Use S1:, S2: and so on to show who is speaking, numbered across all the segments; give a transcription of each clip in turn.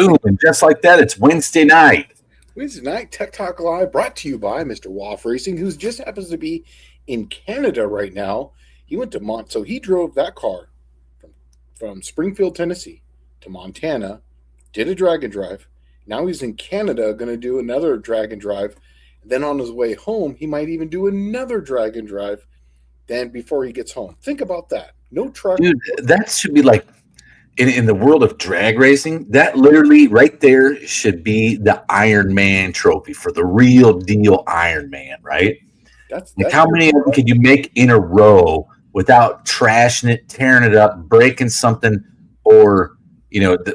S1: Boom, and just like that, it's Wednesday night.
S2: Wednesday night, Tech Talk Live, brought to you by Mr. Woff Racing, who just happens to be in Canada right now. He went to so he drove that car from Springfield, Tennessee to Montana, did a drag and drive. Now he's in Canada, going to do another drag and drive. Then on his way home, he might even do another drag and drive. Then before he gets home, think about that. No truck.
S1: Dude, that should be like in the world of drag racing. That literally right there should be the Iron Man trophy for the real deal Iron Man, right?
S2: That's
S1: how many of them could you make in a row without trashing it, tearing it up, breaking something, or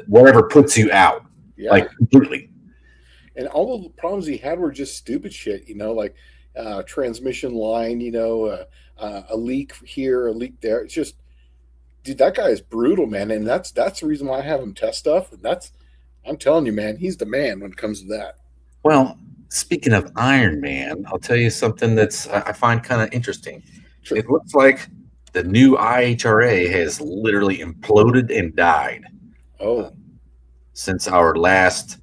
S1: whatever puts you out, like completely.
S2: And all the problems he had were just stupid shit, like transmission line, a leak here, a leak there. It's just, dude, that guy is brutal, man. And that's the reason why I have him test stuff. And I'm telling you, man, he's the man when it comes to that.
S1: Well, speaking of Iron Man, I'll tell you something I find kind of interesting. Sure. It looks like the new IHRA has literally imploded and died. Since our last,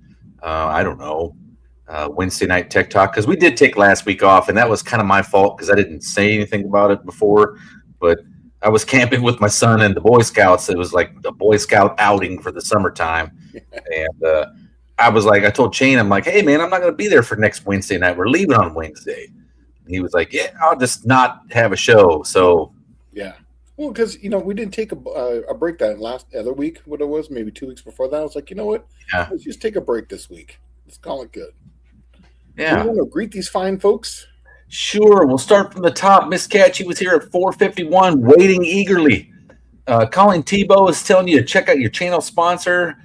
S1: Wednesday night Tech Talk, because we did take last week off, and that was kind of my fault because I didn't say anything about it before. But I was camping with my son and the Boy Scouts. It was like the Boy Scout outing for the summertime, and I told Shane, I'm like, hey man, I'm not going to be there for next Wednesday night. We're leaving on Wednesday. And he was like, yeah, I'll just not have a show. So
S2: yeah. Well, because, we didn't take a break that other week, what it was, maybe 2 weeks before that. I was like, you know what? Yeah. Let's just take a break this week. Let's call it good.
S1: Yeah.
S2: You want to greet these fine folks?
S1: Sure. We'll start from the top. Miss Catchy was here at 4:51, waiting eagerly. Colleen Tebow is telling you to check out your channel sponsor.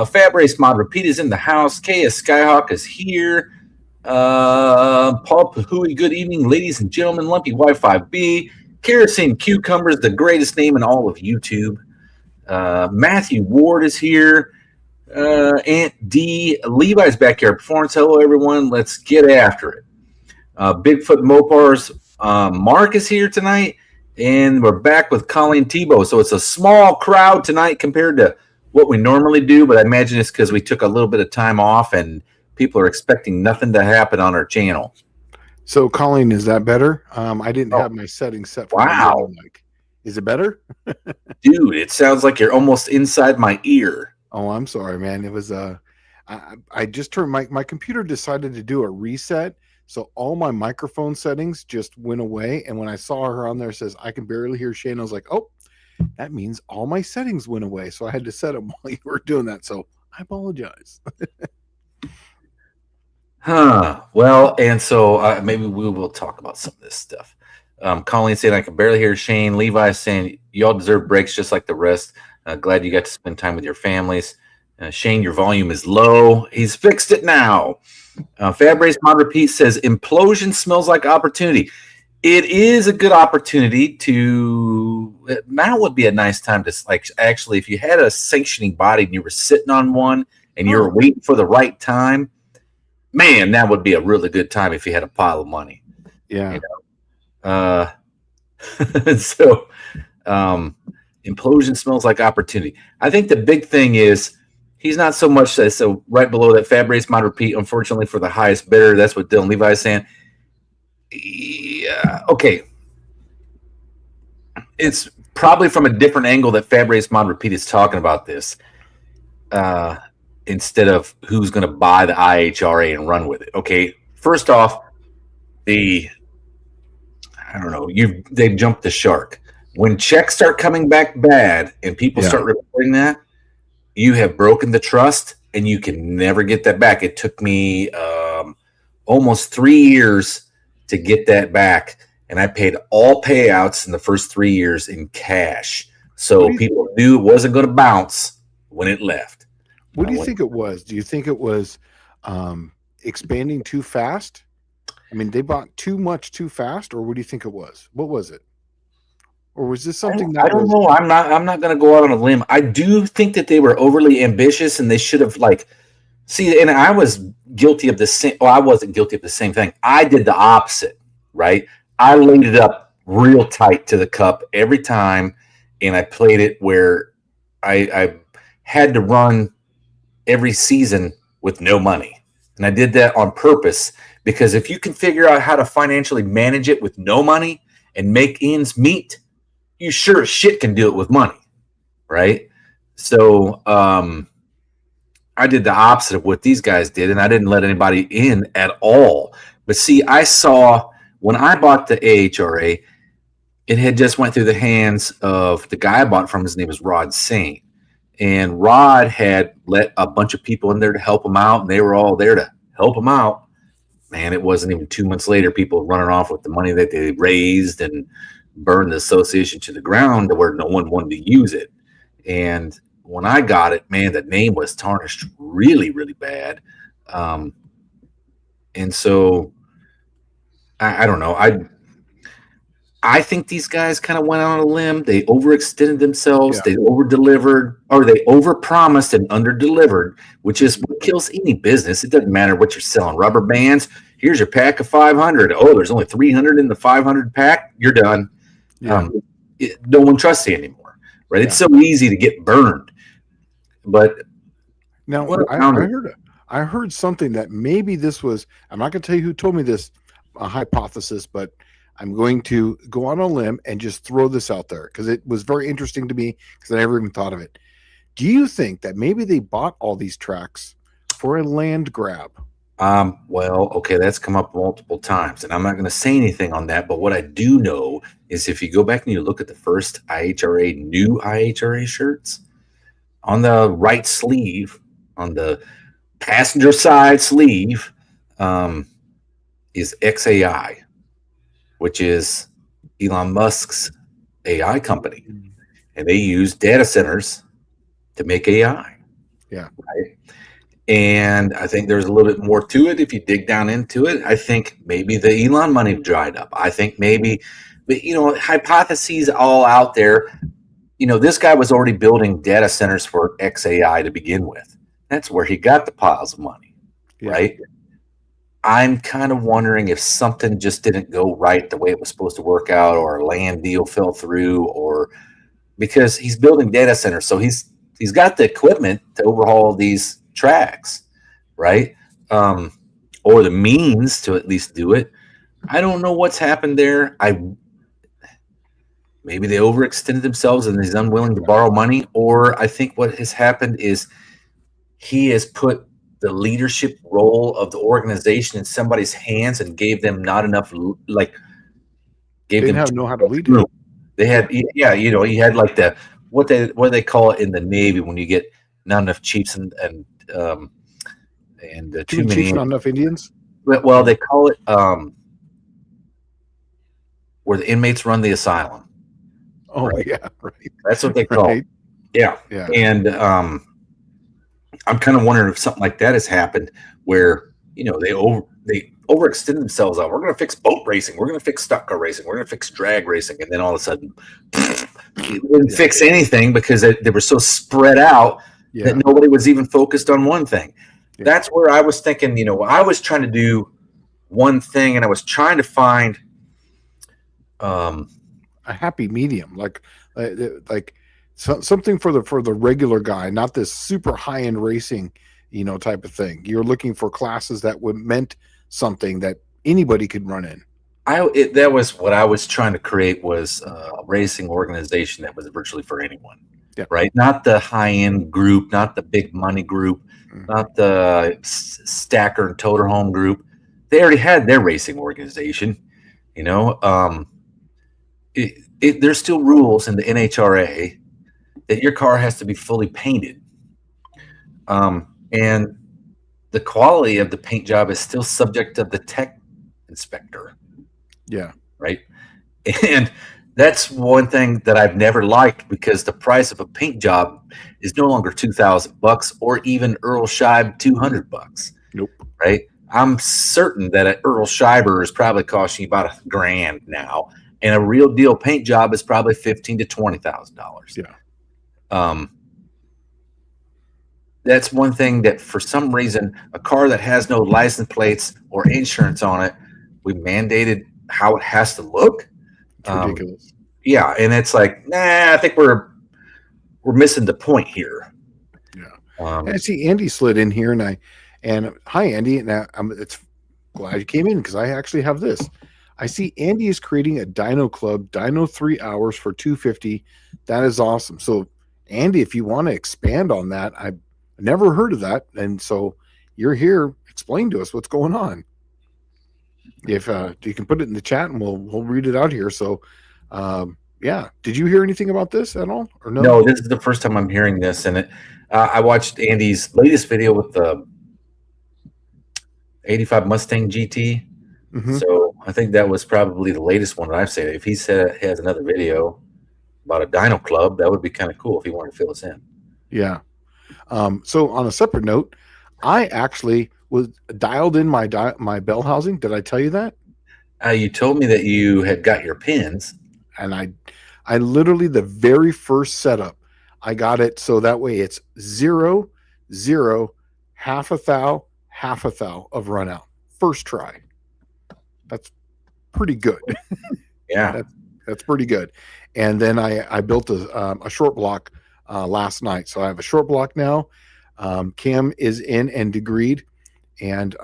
S1: Fab Race Mod Repeat is in the house. KS Skyhawk is here. Paul Pahui, good evening, ladies and gentlemen. Lumpy Wi-Fi B. Kerosene Cucumber is the greatest name in all of YouTube. Matthew Ward is here. Aunt D. Levi's Backyard Performance. Hello, everyone. Let's get after it. Bigfoot Mopars. Mark is here tonight. And we're back with Colleen Tebow. So it's a small crowd tonight compared to what we normally do. But I imagine it's because we took a little bit of time off and people are expecting nothing to happen on our channel.
S2: So, Colleen, is that better? I didn't have my settings set for
S1: wow.
S2: Is it better?
S1: Dude, it sounds like you're almost inside my ear.
S2: Oh, I'm sorry, man. It was I just turned my computer decided to do a reset, so all my microphone settings just went away. And when I saw her on there, it says I can barely hear Shane. I was like, oh, that means all my settings went away. So I had to set them while you were doing that. So I apologize.
S1: Well, and so maybe we will talk about some of this stuff. Colleen saying I can barely hear Shane. Levi saying y'all deserve breaks just like the rest. Glad you got to spend time with your families. Shane, your volume is low. He's fixed it now. Fab Race Mod Repeat says implosion smells like opportunity. It is a good opportunity now would be a nice time to actually, if you had a sanctioning body and you were sitting on one and you were waiting for the right time, man, that would be a really good time if you had a pile of money.
S2: Yeah.
S1: So implosion smells like opportunity. I think the big thing is he's not so much so right below that Fab Race Mod Repeat, unfortunately for the highest bidder. That's what Dylan Levi is saying. Yeah, okay. It's probably from a different angle that Fab Race Mod Repeat is talking about this. Instead of who's going to buy the IHRA and run with it. Okay, first off, they've jumped the shark. When checks start coming back bad and people start reporting that, you have broken the trust and you can never get that back. It took me almost 3 years to get that back, and I paid all payouts in the first 3 years in cash. So people knew it wasn't going to bounce when it left.
S2: What do you think it was? Do you think it was expanding too fast? I mean, they bought too much too fast, or what do you think it was? What was it? Or was this something
S1: I don't know. I'm not going to go out on a limb. I do think that they were overly ambitious and they should have and I was guilty of the same. Well, I wasn't guilty of the same thing. I did the opposite, right? I laid it up real tight to the cup every time, and I played it where I had to run every season with no money. And I did that on purpose because if you can figure out how to financially manage it with no money and make ends meet, you sure as shit can do it with money, right? So I did the opposite of what these guys did, and I didn't let anybody in at all. But see, I saw when I bought the AHRA, it had just went through the hands of the guy I bought from. His name was Rod Saint. And Rod had let a bunch of people in there to help him out, and they were all there to help him out. Man, it wasn't even 2 months later, people running off with the money that they raised and burned the association to the ground to where no one wanted to use it. And when I got it, man, the name was tarnished really, really bad. And so I don't know. I think these guys kind of went on a limb. They overextended themselves.
S2: Yeah.
S1: They over-delivered, or they over-promised and under-delivered, which is what kills any business. It doesn't matter what you're selling. Rubber bands, here's your pack of 500. Oh, there's only 300 in the 500 pack. You're done.
S2: Yeah.
S1: No one trusts you anymore, right?
S2: Yeah.
S1: It's so easy to get burned. But
S2: Now,
S1: what
S2: I heard something that maybe this was, I'm not going to tell you who told me this, a hypothesis, but I'm going to go on a limb and just throw this out there because it was very interesting to me because I never even thought of it. Do you think that maybe they bought all these tracks for a land grab?
S1: Well, okay, that's come up multiple times, and I'm not going to say anything on that. But what I do know is if you go back and you look at the first new IHRA shirts, on the right sleeve, on the passenger side sleeve, is XAI, which is Elon Musk's AI company. And they use data centers to make AI.
S2: Yeah.
S1: Right? And I think there's a little bit more to it if you dig down into it. I think maybe the Elon money dried up. I think maybe, but hypotheses all out there. This guy was already building data centers for XAI to begin with. That's where he got the piles of money, right? I'm kind of wondering if something just didn't go right the way it was supposed to work out, or a land deal fell through, or because he's building data centers. So he's got the equipment to overhaul these tracks, right? Or the means to at least do it. I don't know what's happened there. Maybe they overextended themselves and he's unwilling to borrow money. Or I think what has happened is he has put the leadership role of the organization in somebody's hands and gave them not enough,
S2: they didn't know how to lead it.
S1: They had, he had like what they call it in the Navy when you get not enough chiefs and too many
S2: chiefs, not enough Indians.
S1: Well, they call it where the inmates run the asylum.
S2: Oh,
S1: right?
S2: Yeah, right.
S1: That's what they call it. Yeah. And I'm kind of wondering if something like that has happened where, they overextend themselves out. We're going to fix boat racing. We're going to fix stock car racing. We're going to fix drag racing. And then all of a sudden, they didn't fix anything because they were so spread out that nobody was even focused on one thing. Yeah. That's where I was thinking, I was trying to do one thing and I was trying to find
S2: a happy medium, like something for the regular guy, not this super high end racing, type of thing. You're looking for classes that meant something that anybody could run in.
S1: That was what I was trying to create, was a racing organization that was virtually for anyone.
S2: Yeah.
S1: Right. Not the high end group, not the big money group, not the Stacker and Toter Home group. They already had their racing organization. There's still rules in the NHRA that your car has to be fully painted. And the quality of the paint job is still subject to the tech inspector.
S2: Yeah.
S1: Right. And that's one thing that I've never liked, because the price of a paint job is no longer $2,000 or even Earl Scheib $200.
S2: Nope.
S1: Right. I'm certain that an Earl Scheiber is probably costing you about $1,000 now. And a real deal paint job is probably $15,000 to $20,000.
S2: Yeah.
S1: That's one thing that for some reason, a car that has no license plates or insurance on it, we mandated how it has to look.
S2: It's ridiculous.
S1: Yeah. And it's like, I think we're missing the point here.
S2: Yeah. And I see Andy slid in here, and hi Andy, and it's glad you came in because I actually have this. I see Andy is creating a Dyno Club, Dyno 3 hours for 250. That is awesome. So Andy, if you want to expand on that, I've never heard of that, and so you're here. Explain to us what's going on. If you can put it in the chat, and we'll read it out here. So, yeah, did you hear anything about this at all, or no?
S1: No, this is the first time I'm hearing this, and I watched Andy's latest video with the 85 Mustang GT.
S2: Mhm.
S1: So I think that was probably the latest one that I've seen. If he said he has another video about a Dyno Club, that would be kind of cool if he wanted to fill us in.
S2: Yeah. So on a separate note, I actually was dialed in my bell housing. Did I tell you that?
S1: You told me that you had got your pins.
S2: And I literally, the very first setup, I got it so that way it's 0, 0, half a thou of run out. First try. That's pretty good.
S1: Yeah.
S2: That's pretty good. And then I built a short block last night. So I have a short block now. Cam is in and degreed. And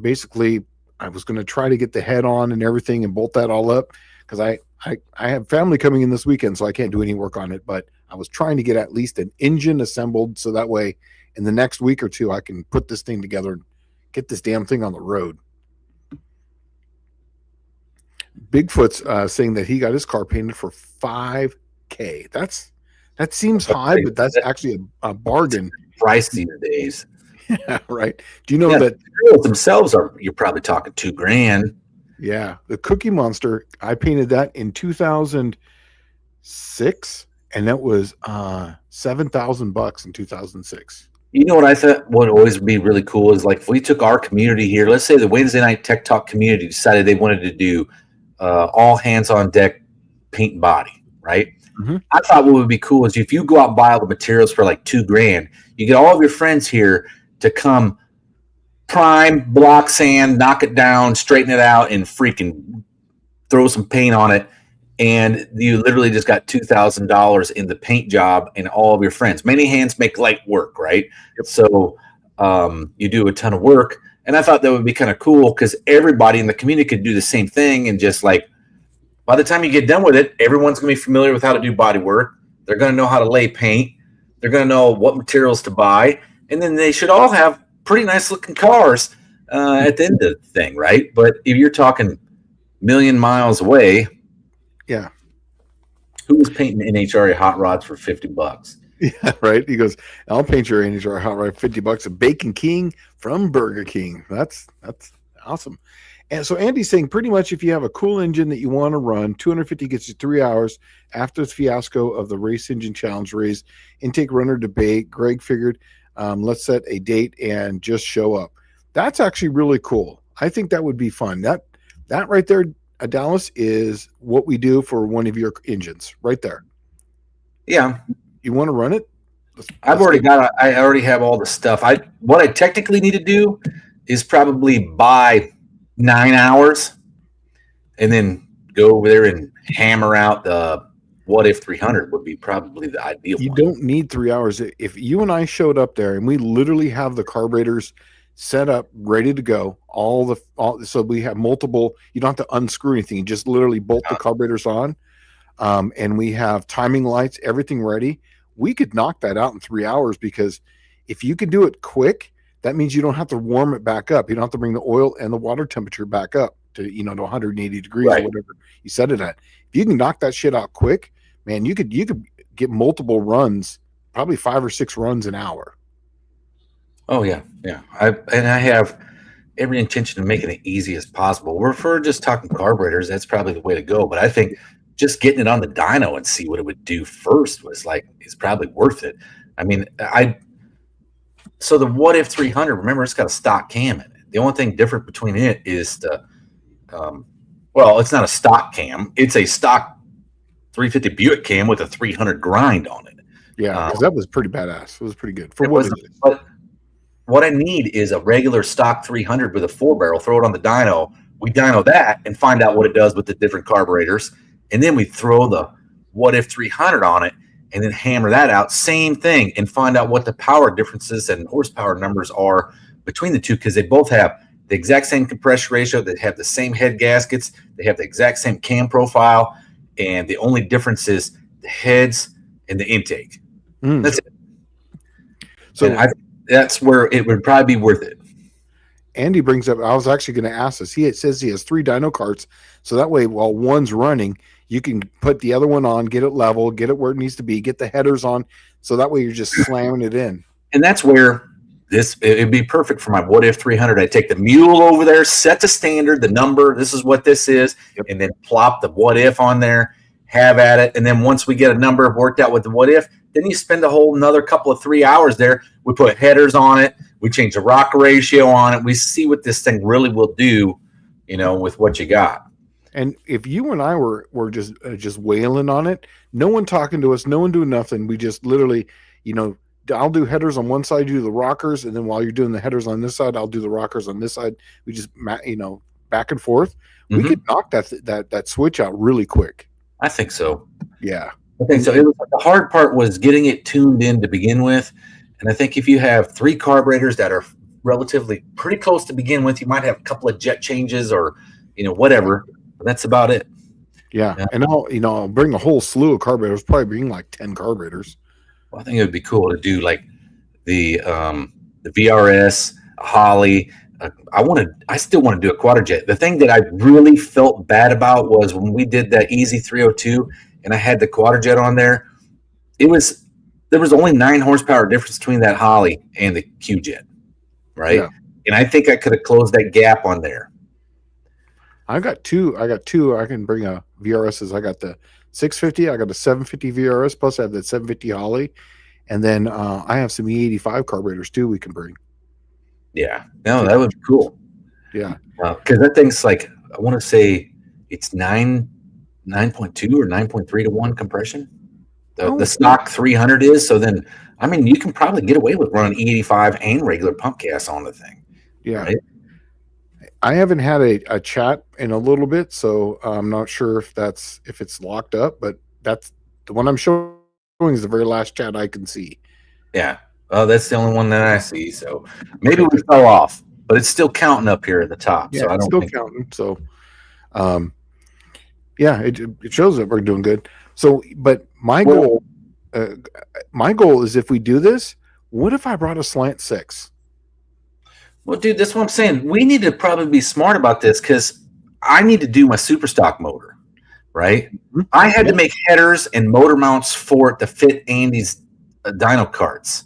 S2: basically, I was going to try to get the head on and everything and bolt that all up because I have family coming in this weekend, so I can't do any work on it. But I was trying to get at least an engine assembled so that way in the next week or two, I can put this thing together and get this damn thing on the road. Bigfoot's saying that he got his car painted for $5,000. That seems high, but that's actually a bargain.
S1: Price these days.
S2: Yeah, right. Do you know that
S1: the girls themselves you're probably talking $2,000?
S2: Yeah, the Cookie Monster, I painted that in 2006, and that was $7,000 in 2006.
S1: You know what I thought would always be really cool is like if we took our community here, let's say the Wednesday Night Tech Talk community decided they wanted to do all hands on deck paint and body, right?
S2: Mm-hmm.
S1: I thought what would be cool is if you go out and buy all the materials for like $2,000, you get all of your friends here to come prime, block sand, knock it down, straighten it out, and freaking throw some paint on it. And you literally just got $2,000 in the paint job and all of your friends. Many hands make light work, right?
S2: Yep.
S1: So you do a ton of work. And I thought that would be kind of cool because everybody in the community could do the same thing. And just like by the time you get done with it, everyone's going to be familiar with how to do body work. They're going to know how to lay paint. They're going to know what materials to buy. And then they should all have pretty nice looking cars at the end of the thing, right? But if you're talking million miles away,
S2: yeah,
S1: who was painting NHRA hot rods for $50?
S2: Yeah, right. He goes, "I'll paint your NHRA hot rod $50. A Bacon King from Burger King." That's awesome. And so Andy's saying pretty much if you have a cool engine that you want to run, 250 gets you 3 hours. After the fiasco of the race engine challenge race, intake runner debate, Greg figured, let's set a date and just show up. That's actually really cool. I think that would be fun. That right there, Dallas, is what we do for one of your engines right there.
S1: Yeah.
S2: You want to run it?
S1: I already have all the stuff. What I technically need to do is probably buy 9 hours and then go over there and hammer out the What If 300 would be probably the ideal one.
S2: You don't need 3 hours. If you and I showed up there and we literally have the carburetors set up, ready to go, so we have multiple, you don't have to unscrew anything. You just literally bolt the carburetors on. And we have timing lights, everything ready. We could knock that out in 3 hours because if you can do it quick, that means you don't have to warm it back up. You don't have to bring the oil and the water temperature back up to 180 degrees or whatever you set it at. If you can knock that shit out quick, man, you could get multiple runs, probably 5 or 6 runs an hour.
S1: Oh yeah, yeah. I have every intention of making it easy as possible. If we're just talking carburetors, that's probably the way to go. But I think just getting it on the dyno and see what it would do first is probably worth it. I mean, so the What If 300, remember, it's got a stock cam in it. The only thing different between it is it's not a stock cam. It's a stock 350 Buick cam with a 300 grind on it.
S2: Yeah, because that was pretty badass. It was pretty good.
S1: But what I need is a regular stock 300 with a 4-barrel. Throw it on the dyno. We dyno that and find out what it does with the different carburetors. And then we throw the What If 300 on it and then hammer that out. Same thing, and find out what the power differences and horsepower numbers are between the two, because they both have the exact same compression ratio. They have the same head gaskets. They have the exact same cam profile, and the only difference is the heads and the intake. That's it. So that's where it would probably be worth it.
S3: Andy brings up, I was actually going to ask this. It says he has 3 dyno carts. So that way, while one's running, you can put the other one on, get it level, get it where it needs to be, get the headers on. So that way you're just slamming it in.
S1: And that's where it'd be perfect for my What If 300. I take the mule over there, set the standard, the number, this is what this is, and then plop the What If on there, have at it. And then once we get a number worked out with the What If, then you spend a whole another couple of 3 hours there. We put headers on it. We change the rocker ratio on it. We see what this thing really will do, with what you got.
S3: And if you and I were just wailing on it, no one talking to us, no one doing nothing. We just literally, I'll do headers on one side, you do the rockers, and then while you're doing the headers on this side, I'll do the rockers on this side. We just, back and forth. We could knock that switch out really quick.
S1: I think so.
S3: Yeah.
S1: I think so. The hard part was getting it tuned in to begin with. And I think if you have 3 carburetors that are relatively pretty close to begin with, you might have a couple of jet changes or, whatever. But that's about it.
S3: Yeah. And I'll bring a whole slew of carburetors, probably bring like 10 carburetors.
S1: Well, I think it would be cool to do like the VRS, a Holley. I still want to do a Quadrajet. The thing that I really felt bad about was when we did that Easy 302 and I had the Quadrajet on there. There was only 9 horsepower difference between that Holley and the Q-Jet, right? Yeah. And I think I could have closed that gap on there.
S3: I got two. I can bring a VRSs. I got the 650. I got the 750 VRS. Plus, I have that 750 Holley, and then I have some E85 carburetors too. We can bring.
S1: Yeah, no, that would be cool.
S3: Yeah,
S1: because that thing's like, I want to say it's 9.2 or 9.3 to 1 compression. The stock 300 is. So then, you can probably get away with running E85 and regular pump gas on the thing.
S3: Yeah.
S1: Right?
S3: I haven't had a chat in a little bit, so I'm not sure if it's locked up, but that's the one I'm showing is the very last chat I can see.
S1: Yeah. That's the only one that I see. So maybe we fell off, but it's still counting up here at the top.
S3: Yeah,
S1: so I don't
S3: still counting. So, yeah, it shows that we're doing good. So, but my goal is if we do this, what if I brought a slant 6?
S1: Well, dude, that's what I'm saying. We need to probably be smart about this because I need to do my super stock motor, right? Mm-hmm. I had to make headers and motor mounts for it to fit Andy's dyno carts.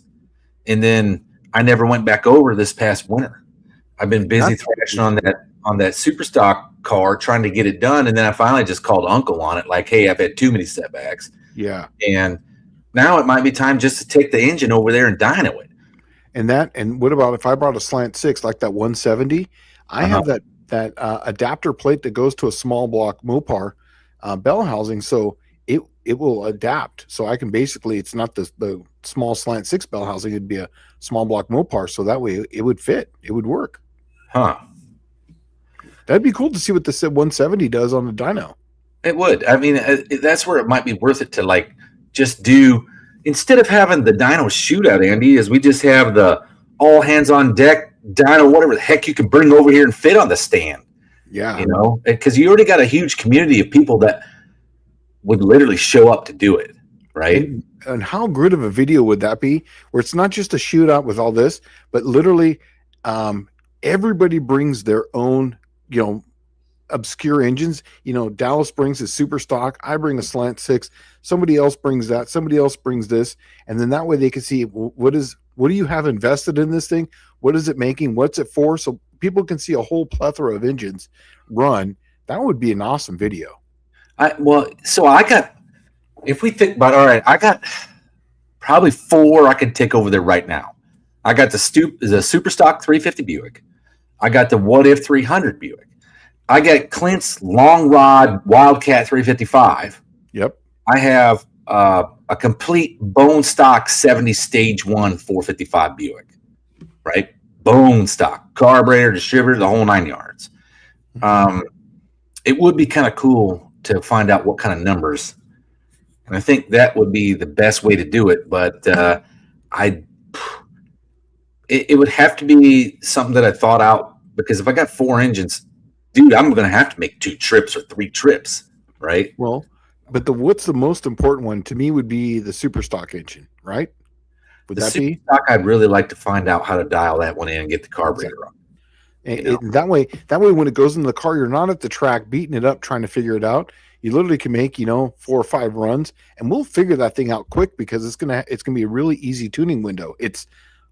S1: And then I never went back over this past winter. I've been busy thrashing on that super stock car trying to get it done. And then I finally just called Uncle on it like, hey, I've had too many setbacks.
S3: Yeah.
S1: And now it might be time just to take the engine over there and dyno it.
S3: And what about if I brought a slant 6 like that 170? I have that adapter plate that goes to a small block Mopar bell housing, so it will adapt. So I can basically, it's not the small slant 6 bell housing, it'd be a small block Mopar, so that way it would fit. It would work.
S1: Huh.
S3: That'd be cool to see what the 170 does on the dyno.
S1: It would. That's where it might be worth it to like just do. Instead of having the dyno shootout, Andy, is we just have the all hands on deck dyno, whatever the heck you can bring over here and fit on the stand.
S3: Yeah.
S1: Because you already got a huge community of people that would literally show up to do it, right?
S3: And how good of a video would that be? Where it's not just a shootout with all this, but literally everybody brings their own, obscure engines. Dallas brings his super stock. I bring a slant 6. Somebody else brings that. Somebody else brings this. And then that way they can see what do you have invested in this thing? What is it making? What's it for? So people can see a whole plethora of engines run. That would be an awesome video.
S1: If we think about, all right, I got probably 4 I could take over there right now. I got the super stock 350 Buick. I got the What If 300 Buick. I got Clint's long rod Wildcat 355.
S3: Yep.
S1: I have a complete bone stock 70 stage 1 455 Buick, right? Bone stock, carburetor, distributor, the whole 9 yards. It would be kind of cool to find out what kind of numbers And I think that would be the best way to do it. But it would have to be something that I thought out, because if I got 4 engines, dude, I'm going to have to make 2 trips or 3 trips, right?
S3: Well, but what's the most important one to me would be the super stock engine, right? Would that be?
S1: Stock, I'd really like to find out how to dial that one in and get the carburetor on.
S3: And that way, when it goes into the car, you're not at the track beating it up trying to figure it out. You literally can make 4 or 5 runs, and we'll figure that thing out quick, because it's gonna be a really easy tuning window. It's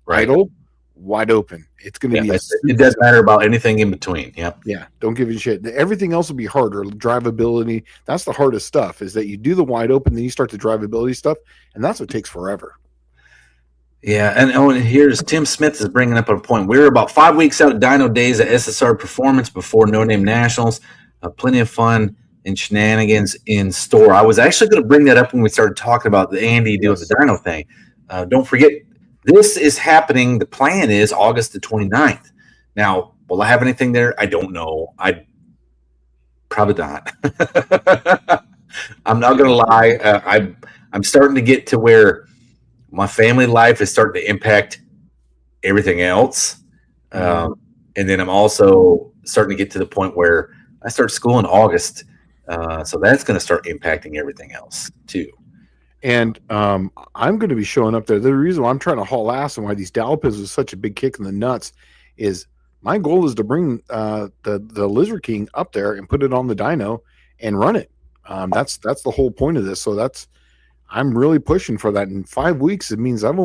S3: idle, wide open. It's gonna be.
S1: It doesn't matter about anything in between. Yeah.
S3: Yeah. Don't give a shit. Everything else will be harder. Drivability. That's the hardest stuff. Is that you do the wide open, then you start the drivability stuff, and that's what takes forever.
S1: Yeah, and here's Tim Smith is bringing up a point. We're about 5 weeks out of dyno days at SSR Performance before No Name Nationals. Plenty of fun and shenanigans in store. I was actually going to bring that up when we started talking about the Andy doing the dyno thing. Don't forget, this is happening. The plan is August the 29th. Now, will I have anything there? I don't know. I probably not. I'm not going to lie. I'm starting to get to where my family life is starting to impact everything else. And then I'm also starting to get to the point where I start school in August. So that's going to start impacting everything else too.
S3: And I'm going to be showing up there. The reason why I'm trying to haul ass and why these Dalapas is such a big kick in the nuts is my goal is to bring the Lizard King up there and put it on the dyno and run it. That's the whole point of this. So I'm really pushing for that. In 5 weeks, it means I'm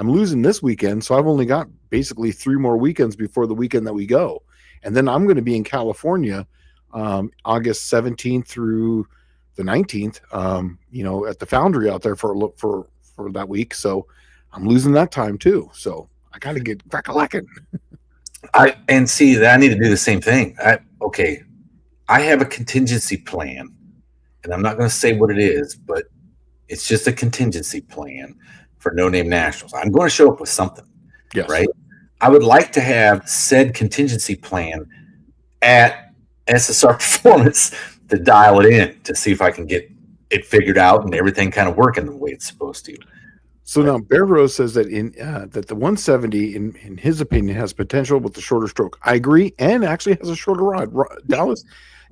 S3: losing this weekend. So I've only got basically 3 more weekends before the weekend that we go. And then I'm going to be in California, August 17th through the 19th, at the Foundry out there for that week. So I'm losing that time too. So I got to get back a lacking.
S1: I need to do the same thing. I have a contingency plan, and I'm not going to say what it is, but it's just a contingency plan for No Name Nationals. I'm going to show up with something.
S3: Yes.
S1: Right? I would like to have said contingency plan at SSR Performance to dial it in to see if I can get it figured out and everything kind of working the way it's supposed to.
S3: So now Bear Rose says that that the 170, in his opinion, has potential with the shorter stroke. I agree, and actually has a shorter rod. Dallas,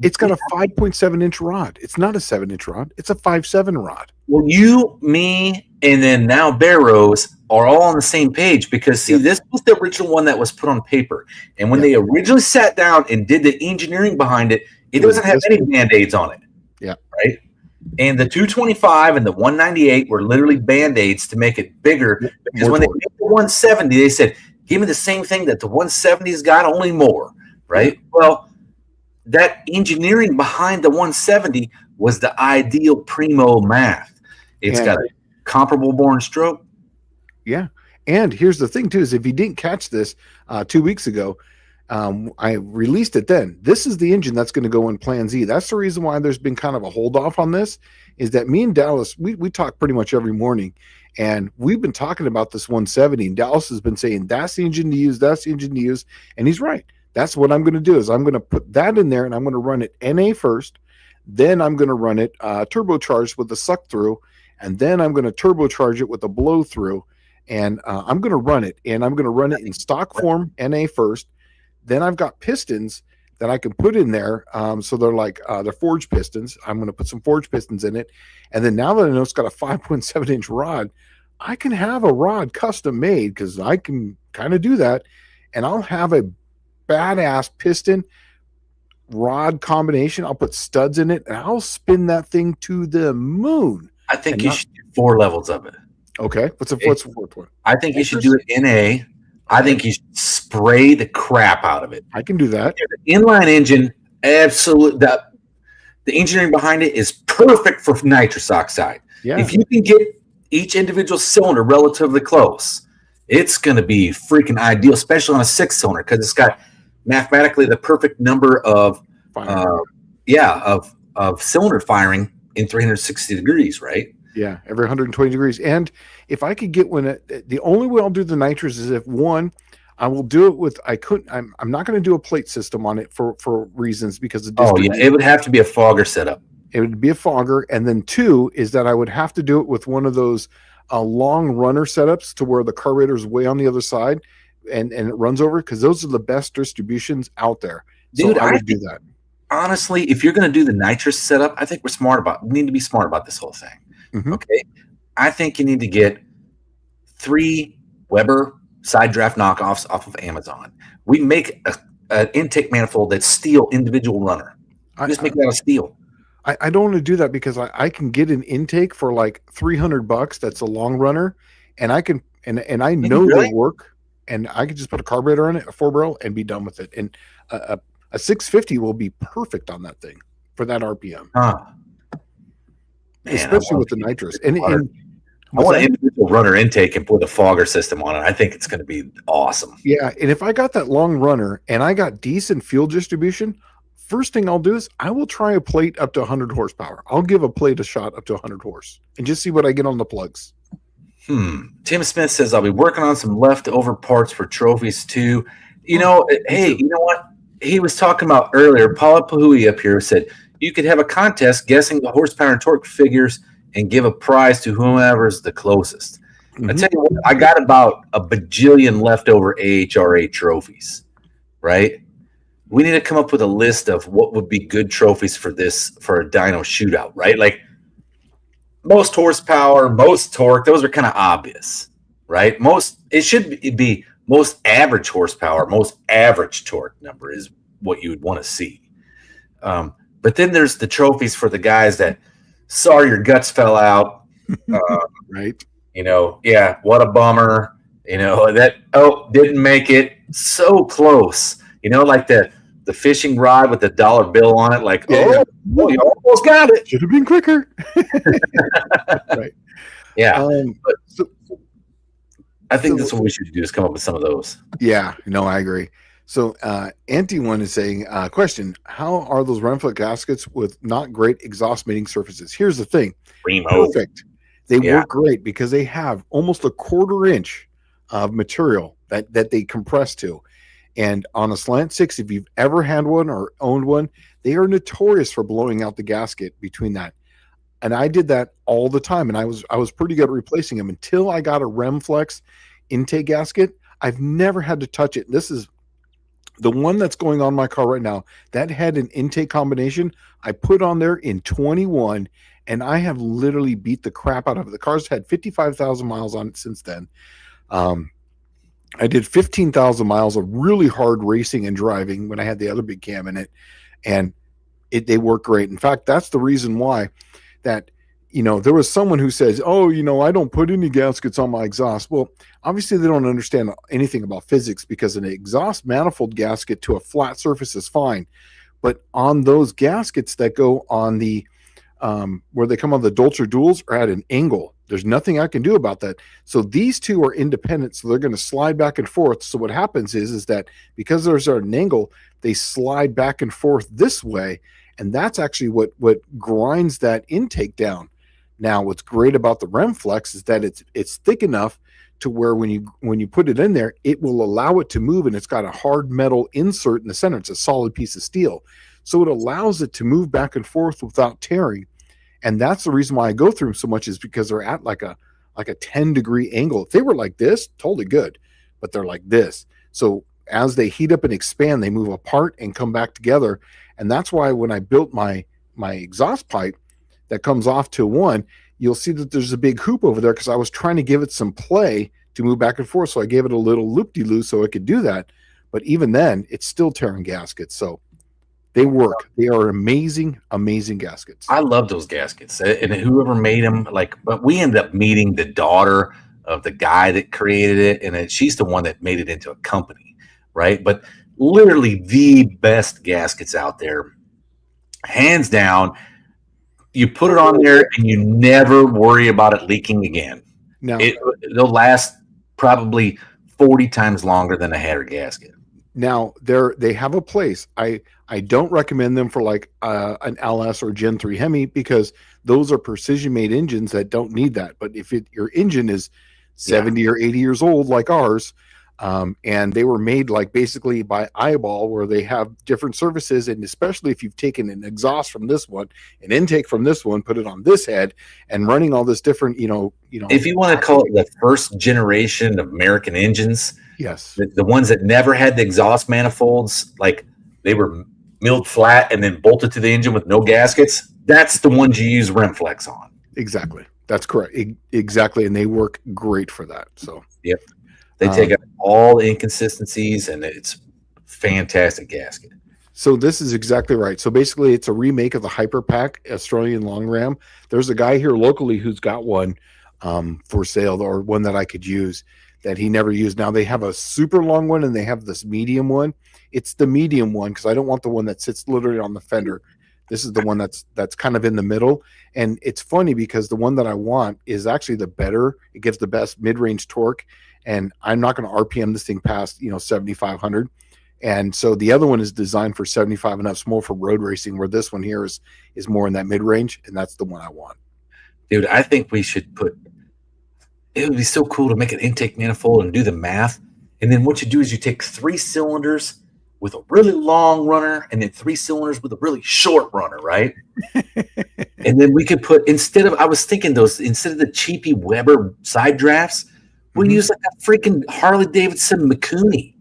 S3: it's got a 5.7-inch rod. It's not a 7-inch rod. It's a 5.7 rod.
S1: Well, you, me, and then now Bear Rose are all on the same page, because this was the original one that was put on paper. And when they originally sat down and did the engineering behind it, it doesn't have any Band-Aids on it.
S3: Yeah.
S1: Right? And the 225 and the 198 were literally Band-Aids to make it bigger, because when they made the 170, they said, give me the same thing that the 170's got, only more. Right? Well, that engineering behind the 170 was the ideal primo math. It's got a comparable bore and stroke.
S3: Yeah. And here's the thing too, is if you didn't catch this 2 weeks ago, I released it then. This is the engine that's going to go in Plan Z. That's the reason why there's been kind of a hold off on this, is that me and Dallas, we talk pretty much every morning, and we've been talking about this 170, and Dallas has been saying that's the engine to use, that's the engine to use. And he's right. That's what I'm going to do, is I'm going to put that in there, and I'm going to run it NA first. Then I'm going to run it turbocharged with the suck through, and then I'm going to turbocharge it with a blow through, and I'm going to run it, and I'm going to run it in stock form NA first. Then I've got pistons that I can put in there. So they're like they're forged pistons. I'm going to put some forged pistons in it, and then now that I know it's got a 5.7-inch rod, I can have a rod custom made, because I can kind of do that, and I'll have a badass piston rod combination. I'll put studs in it, and I'll spin that thing to the moon.
S1: I think you should do 4 levels of it.
S3: Okay. What's the fourth one?
S1: I think you should do it NA. I think you should spray the crap out of it.
S3: I can do that.
S1: The inline engine, absolutely. The engineering behind it is perfect for nitrous oxide.
S3: Yeah.
S1: If you can get each individual cylinder relatively close, it's going to be freaking ideal, especially on a 6-cylinder, because it's got mathematically the perfect number of cylinder firing in 360 degrees, right?
S3: Yeah, every 120 degrees. And if I could get the only way I'll do the nitrous is if I will do it with, I'm not going to do a plate system on it for reasons, because
S1: it would have to be a fogger setup.
S3: It would be a fogger, and then 2 is that I would have to do it with one of those long runner setups to where the carburetor is way on the other side, and it runs over, because those are the best distributions out there.
S1: Dude,
S3: So I would do that.
S1: Honestly, if you're going to do the nitrous setup, I think we need to be smart about this whole thing.
S3: Mhm.
S1: Okay. I think you need to get 3 Weber side draft knockoffs off of Amazon. We make an intake manifold that's steel individual runner. Just make that a steel.
S3: I don't want to do that, because I can get an intake for like $300. That's a long runner, and I can and I know
S1: really?
S3: they work, and I can just put a carburetor on it, a 4-barrel, and be done with it. And a 650 will be perfect on that thing for that RPM,
S1: Man,
S3: especially with the nitrous. And
S1: I want an individual runner intake and put a fogger system on it. I think it's going to be awesome.
S3: yeah, and if I got that long runner and I got decent fuel distribution, first thing I'll do is I will try a plate up to 100 horsepower. I'll give a plate a shot up to 100 horse and just see what I get on the plugs.
S1: Tim Smith says, I'll be working on some leftover parts for trophies too. You know, hey, you know what? He was talking about earlier, Paula Pahui up here said, you could have a contest guessing the horsepower and torque figures and give a prize to whomever's the closest.
S3: Mm-hmm.
S1: I tell you what, I got about a bajillion leftover AHRA trophies, right? We need to come up with a list of what would be good trophies for a dyno shootout, right? Like most horsepower, most torque, those are kind of obvious, right? It should be most average horsepower, most average torque number is what you would want to see. But then there's the trophies for the guys that, sorry, your guts fell out.
S3: Right.
S1: You know, yeah, what a bummer. You know, didn't make it. So close. You know, like the fishing rod with the dollar bill on it, like, you almost got it.
S3: Should have been quicker. Right.
S1: Yeah. I think that's what we should do, is come up with some of those.
S3: Yeah, no, I agree. So Anti1 is saying, question, how are those Renflex gaskets with not great exhaust mating surfaces? Here's the thing.
S1: Primo.
S3: Perfect. They work great because they have almost a 1/4 inch of material that they compress to. And on a Slant 6, if you've ever had one or owned one, they are notorious for blowing out the gasket between that. And I did that all the time, and I was pretty good at replacing them until I got a Renflex intake gasket. I've never had to touch it. This is the one that's going on my car right now. That had an intake combination I put on there in 21, and I have literally beat the crap out of it. The car's had 55,000 miles on it since then. I did 15,000 miles of really hard racing and driving when I had the other big cam in it, and they work great. In fact, that's the reason why that, there was someone who says, oh, I don't put any gaskets on my exhaust. Well, obviously they don't understand anything about physics, because an exhaust manifold gasket to a flat surface is fine. But on those gaskets that go on the, where they come on the Dolce duals, are at an angle. There's nothing I can do about that. So these two are independent, so they're going to slide back and forth. So what happens is that because there's an angle, they slide back and forth this way, and that's actually what grinds that intake down. Now, what's great about the Renflex is that it's thick enough to where when you put it in there, it will allow it to move, and it's got a hard metal insert in the center. It's a solid piece of steel, so it allows it to move back and forth without tearing. And that's the reason why I go through them so much, is because they're at like a 10-degree angle. If they were like this, totally good, but they're like this. So as they heat up and expand, they move apart and come back together. And that's why when I built my exhaust pipe that comes off to one, you'll see that there's a big hoop over there, because I was trying to give it some play to move back and forth. So I gave it a little loop-de-loo so it could do that. But even then, it's still tearing gaskets. So they work. They are amazing, amazing gaskets.
S1: I love those gaskets. And whoever made them, but we ended up meeting the daughter of the guy that created it, and she's the one that made it into a company, right? But literally the best gaskets out there, hands down. You put it on there and you never worry about it leaking again.
S3: Now,
S1: they'll last probably 40 times longer than a header gasket.
S3: Now they have a place. I don't recommend them for like an LS or Gen 3 Hemi, because those are precision made engines that don't need that. But if your engine is 70 or 80 years old like ours, And they were made like basically by eyeball, where they have different surfaces. And especially if you've taken an exhaust from this one, an intake from this one, put it on this head, and running all this different,
S1: if you want to call it the first generation of American engines,
S3: yes,
S1: the ones that never had the exhaust manifolds, like they were milled flat and then bolted to the engine with no gaskets, that's the ones you use Remflex on.
S3: exactly. That's correct. Exactly. And they work great for that. So,
S1: yep. They take out all the inconsistencies, and it's fantastic gasket.
S3: So this is exactly right. So basically, it's a remake of the Hyperpack Australian Long Ram. There's a guy here locally who's got one for sale, or one that I could use that he never used. Now they have a super long one, and they have this medium one. It's the medium one because I don't want the one that sits literally on the fender. This is the one that's kind of in the middle. And it's funny because the one that I want is actually the better. It gives the best mid-range torque. And I'm not going to RPM this thing past, 7,500. And so the other one is designed for 75 and up. It's more for road racing, where this one here is more in that mid-range. And that's the one I want.
S1: Dude, I think we should it would be so cool to make an intake manifold and do the math. And then what you do is you take 3 cylinders with a really long runner and then 3 cylinders with a really short runner, right? And then we could put, instead of the cheapy Weber side drafts, we use like a freaking Harley Davidson Mikuni,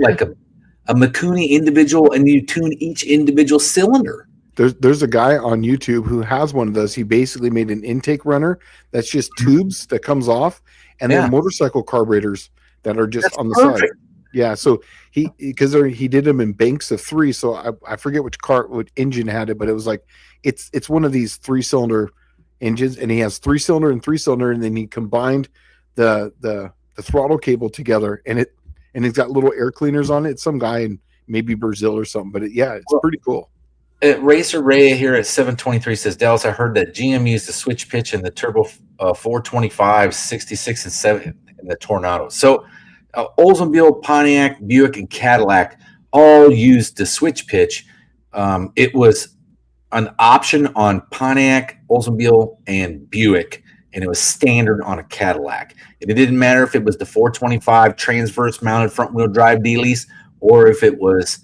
S1: like a Mikuni individual, and you tune each individual cylinder.
S3: There's a guy on YouTube who has one of those. He basically made an intake runner that's just tubes that comes off, and then motorcycle carburetors that are just on the side. Yeah, so he did them in banks of 3. So I forget what engine had it, but it was like it's one of these 3-cylinder engines, and he has 3-cylinder and 3-cylinder, and then he combined the throttle cable together, and it's got little air cleaners on it. It's some guy in maybe Brazil or something, but it's pretty cool.
S1: Racer Ray here at 723 says, Dallas, I heard that GM used the switch pitch in the Turbo 425, 66, and 7 in the Tornado. So Oldsmobile, Pontiac, Buick, and Cadillac all used the switch pitch. It was an option on Pontiac, Oldsmobile, and Buick, and it was standard on a Cadillac. And it didn't matter if it was the 425 transverse mounted front wheel drive dealies, or if it was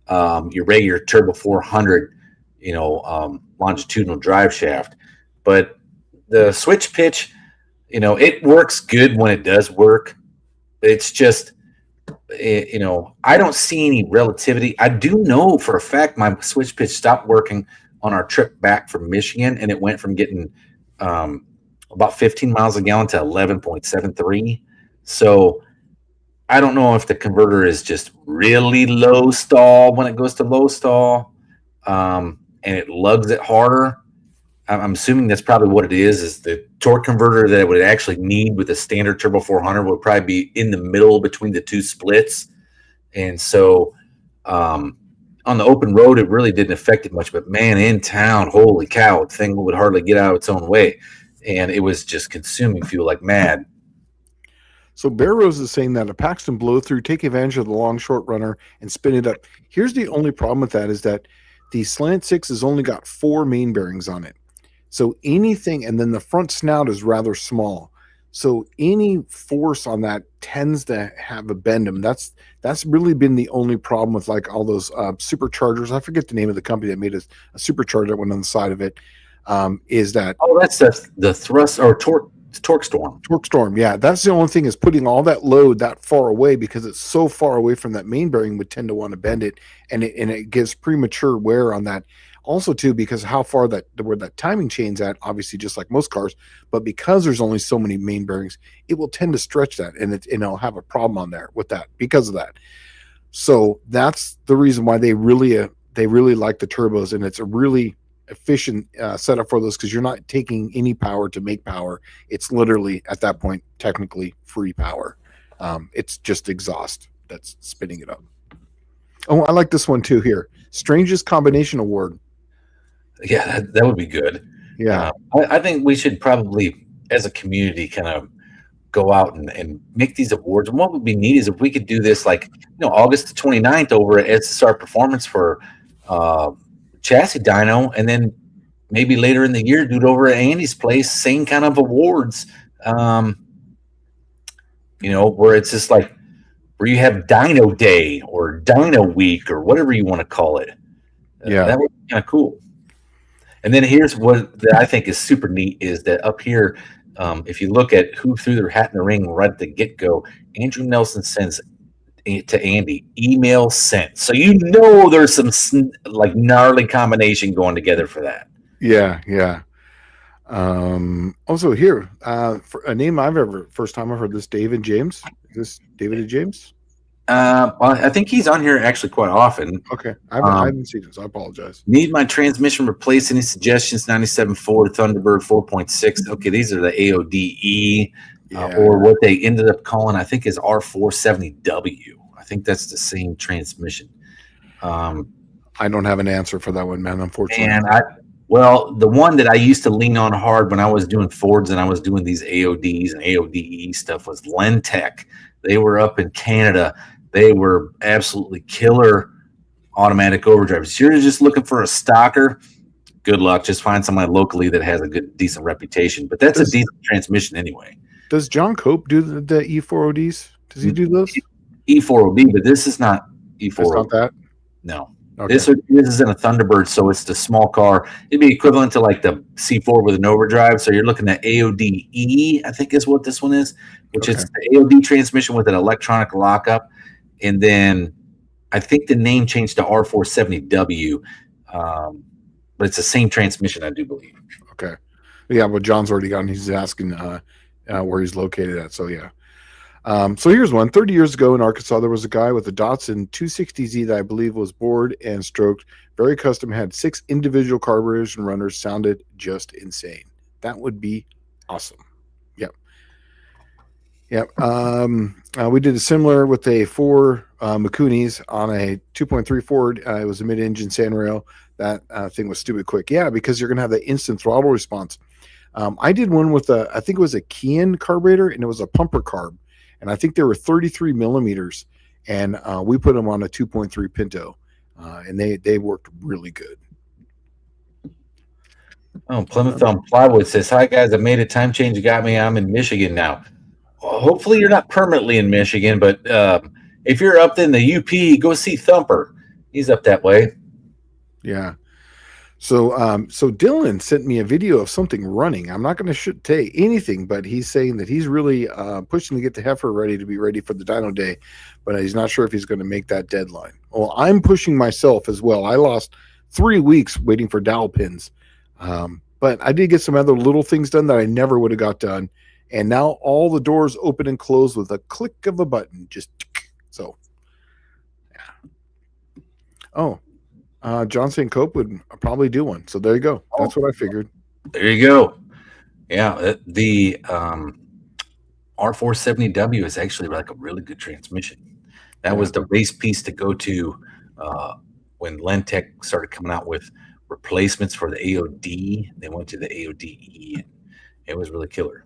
S1: your regular Turbo 400, longitudinal drive shaft. But the switch pitch, it works good when it does work. It's just, I don't see any relativity. I do know for a fact my switch pitch stopped working on our trip back from Michigan, and it went from getting about 15 miles a gallon to 11.73. So I don't know if the converter is just really low stall when it goes to low stall, and it lugs it harder. I'm assuming that's probably what it is the torque converter that it would actually need with a standard Turbo 400 would probably be in the middle between the 2 splits. And so on the open road, it really didn't affect it much. But, man, in town, holy cow, the thing would hardly get out of its own way. And it was just consuming fuel like mad.
S3: So Bear Rose is saying that a Paxton blow through, take advantage of the long short runner and spin it up. Here's the only problem with that is that the Slant 6 has only got 4 main bearings on it. So anything, and then the front snout is rather small. So any force on that tends to have a bendum. That's really been the only problem with like all those superchargers. I forget the name of the company that made a supercharger that went on the side of it. Is that?
S1: Oh, that's the thrust or torque storm.
S3: Torque storm, yeah. That's the only thing is putting all that load that far away, because it's so far away from that main bearing would tend to want to bend it, and it gives premature wear on that. Also, too, because how far where that timing chain's at, obviously just like most cars, but because there's only so many main bearings, it will tend to stretch that, and it'll have a problem on there with that because of that. So that's the reason why they really like the turbos, and it's a really efficient setup for those, because you're not taking any power to make power. It's literally at that point technically free power. It's just exhaust that's spinning it up. Oh, I like this one too here. Strangest combination award.
S1: Yeah, that would be good.
S3: Yeah.
S1: I think we should probably, as a community, kind of go out and make these awards. And what would be neat is if we could do this like, August the 29th over at SSR Performance for Chassis Dyno, and then maybe later in the year do it over at Andy's place, same kind of awards. Where it's just like where you have Dyno Day or Dyno Week or whatever you want to call it.
S3: Yeah.
S1: That would be kind of cool. And then here's what that I think is super neat is that up here, if you look at who threw their hat in the ring right at the get-go, Andrew Nelson sends to Andy, email sent. So you know there's some like gnarly combination going together for that.
S3: Yeah, yeah. Also here, for a name first time I've heard this, David James. Is this David and James?
S1: Well, I think he's on here actually quite often.
S3: Okay. I haven't seen it, so I apologize.
S1: Need my transmission replaced. Any suggestions? 97 Ford Thunderbird 4.6. Okay, these are the AODE, or what they ended up calling, I think, is R470W. I think that's the same transmission.
S3: I don't have an answer for that one, man, unfortunately.
S1: And well, the one that I used to lean on hard when I was doing Fords and I was doing these AODs and AODE stuff was Lentech. They were up in Canada. They were absolutely killer automatic overdrives. If you're just looking for a stocker, good luck. Just find somebody locally that has a decent reputation. But that's a decent transmission anyway.
S3: Does John Cope do the E4ODs? Does he do those?
S1: E4OD, but this is not E4OD.
S3: It's not that?
S1: No.
S3: Okay.
S1: This is in a Thunderbird, so it's the small car. It'd be equivalent to like the C4 with an overdrive. So you're looking at AODE, I think is what this one is, which is the AOD transmission with an electronic lockup. And then I think the name changed to R470W, but it's the same transmission, I do believe. Okay.
S3: Yeah, well, John's already gotten. He's asking where he's located at. So, yeah. So here's one. 30 years ago in Arkansas, there was a guy with a Datsun 260Z that I believe was bored and stroked. Very custom, had 6 individual carburetors and runners, sounded just insane. That would be awesome. Yep. Yep. We did a similar with a 4 Makunis on a 2.3 Ford. It was a mid-engine Sanrail. That thing was stupid quick. Yeah, because you're going to have the instant throttle response. I did one with I think it was a Kian carburetor, and it was a pumper carb. And I think they were 33 millimeters, and we put them on a 2.3 Pinto, and they worked really good.
S1: Oh, Plymouth on Plywood says, "Hi guys, I made a time change. You got me. I'm in Michigan now. Well, hopefully you're not permanently in Michigan, but if you're up in the UP, go see Thumper. He's up that way."
S3: Yeah. So Dylan sent me a video of something running. I'm not going to say anything, but he's saying that he's really pushing to get the heifer ready to be ready for the dyno day, but he's not sure if he's going to make that deadline. Well, I'm pushing myself as well. I lost 3 weeks waiting for dowel pins, but I did get some other little things done that I never would have got done, and now all the doors open and close with a click of a button. Just so, yeah. Oh. Johnson Cope would probably do one. So there you go. That's what I figured.
S1: There you go. Yeah, the R470W is actually like a really good transmission. That was the race piece to go to when Lentech started coming out with replacements for the AOD. They went to the AODE. It was really killer.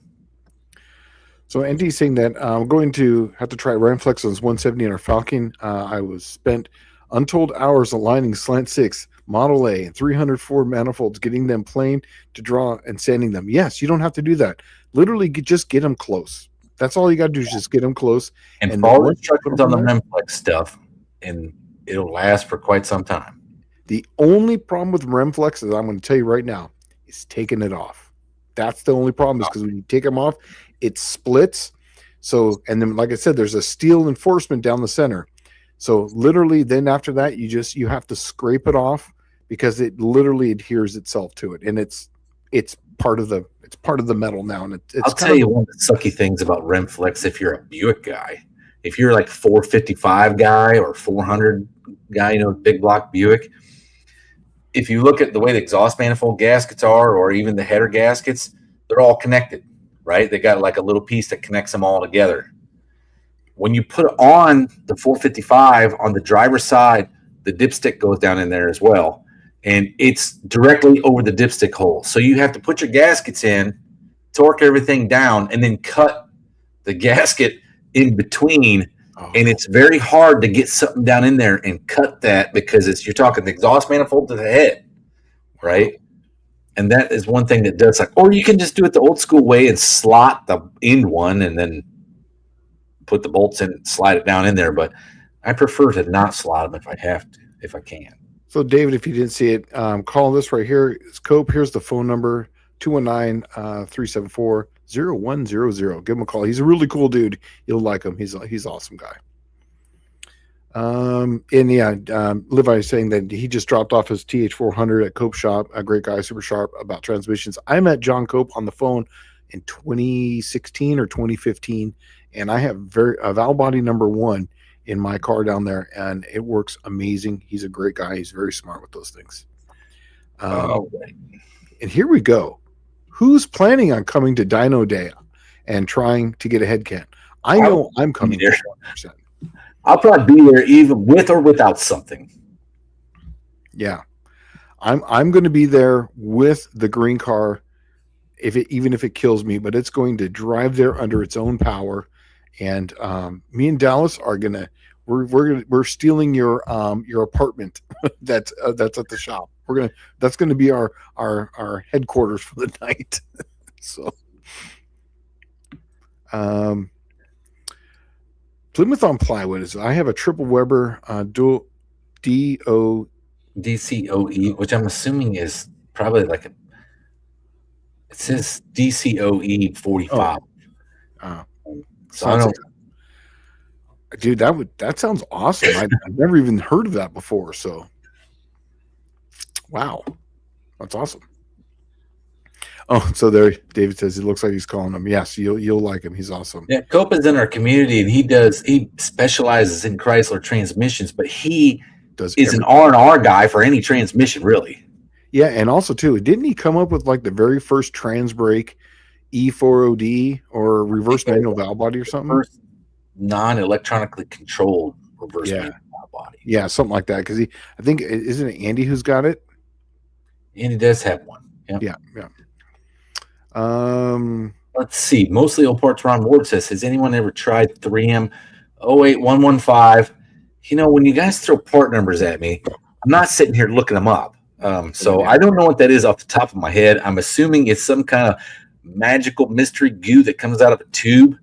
S3: So Andy's saying that I'm going to have to try Renflex on 170 in our Falcon. I was spent untold hours aligning slant 6 Model A and 304 manifolds, getting them plain to draw and sanding them. Yes, you don't have to do that. Literally, just get them close. That's all you got to do is just get them close.
S1: And follow instructions on the Remflex stuff, and it'll last for quite some time.
S3: The only problem with Remflex, as I'm going to tell you right now, is taking it off. That's the only problem, is because when you take them off, it splits. So, and then, like I said, there's a steel enforcement down the center. So literally, then after that, you have to scrape it off because it literally adheres itself to it, and it's part of the metal now. And
S1: I'll tell you one of the sucky things about Remflex. If you're a Buick guy, if you're like 455 guy or 400 guy, big block Buick, if you look at the way the exhaust manifold gaskets are, or even the header gaskets, they're all connected, right? They got like a little piece that connects them all together. When you put on the 455 on the driver's side, the dipstick goes down in there as well. And it's directly over the dipstick hole. So you have to put your gaskets in, torque everything down, and then cut the gasket in between. Oh. And it's very hard to get something down in there and cut that because you're talking the exhaust manifold to the head, right? And that is one thing that does or you can just do it the old school way and slot the end one and then put the bolts in, slide it down in there. But I prefer to not slot them if I have to, if I can.
S3: So, David, if you didn't see it, call this right here. It's Cope. Here's the phone number, 219-374-0100. Give him a call. He's a really cool dude. You'll like him. He's an awesome guy. Levi is saying that he just dropped off his TH400 at Cope Shop, a great guy, super sharp about transmissions. I met John Cope on the phone in 2016 or 2015, and I have a valve body number 1 in my car down there, and it works amazing. He's a great guy. He's very smart with those things. And here we go. Who's planning on coming to Dyno Day and trying to get a head can? I know I'm coming there. 100%.
S1: I'll probably be there even with or without something.
S3: Yeah, I'm going to be there with the green car, even if it kills me. But it's going to drive there under its own power, and me and Dallas are gonna we're stealing your apartment that's at the shop. That's gonna be our headquarters for the night. So, Plymouth on plywood is. I have a triple Weber dual DCOE,
S1: which I'm assuming is probably like it says DCOE 45. So I don't.
S3: Dude, that sounds awesome. I've never even heard of that before. So, wow, that's awesome. Oh, so there, David says it looks like he's calling him. Yes, you'll like him. He's awesome.
S1: Yeah, Cope is in our community, and he specializes in Chrysler transmissions, but he is an R&R guy for any transmission, really.
S3: Yeah, and also too, didn't he come up with like the very first trans brake E4OD or reverse manual valve body or something?
S1: First non-electronically controlled reverse manual valve body.
S3: Yeah, something like that. Because I think isn't it Andy who's got it? Andy
S1: does have one.
S3: Yeah.
S1: Let's see. Mostly old parts. Ron Ward says, has anyone ever tried 3M 08115? When you guys throw part numbers at me, I'm not sitting here looking them up. So I don't know what that is off the top of my head. I'm assuming it's some kind of magical mystery goo that comes out of a tube.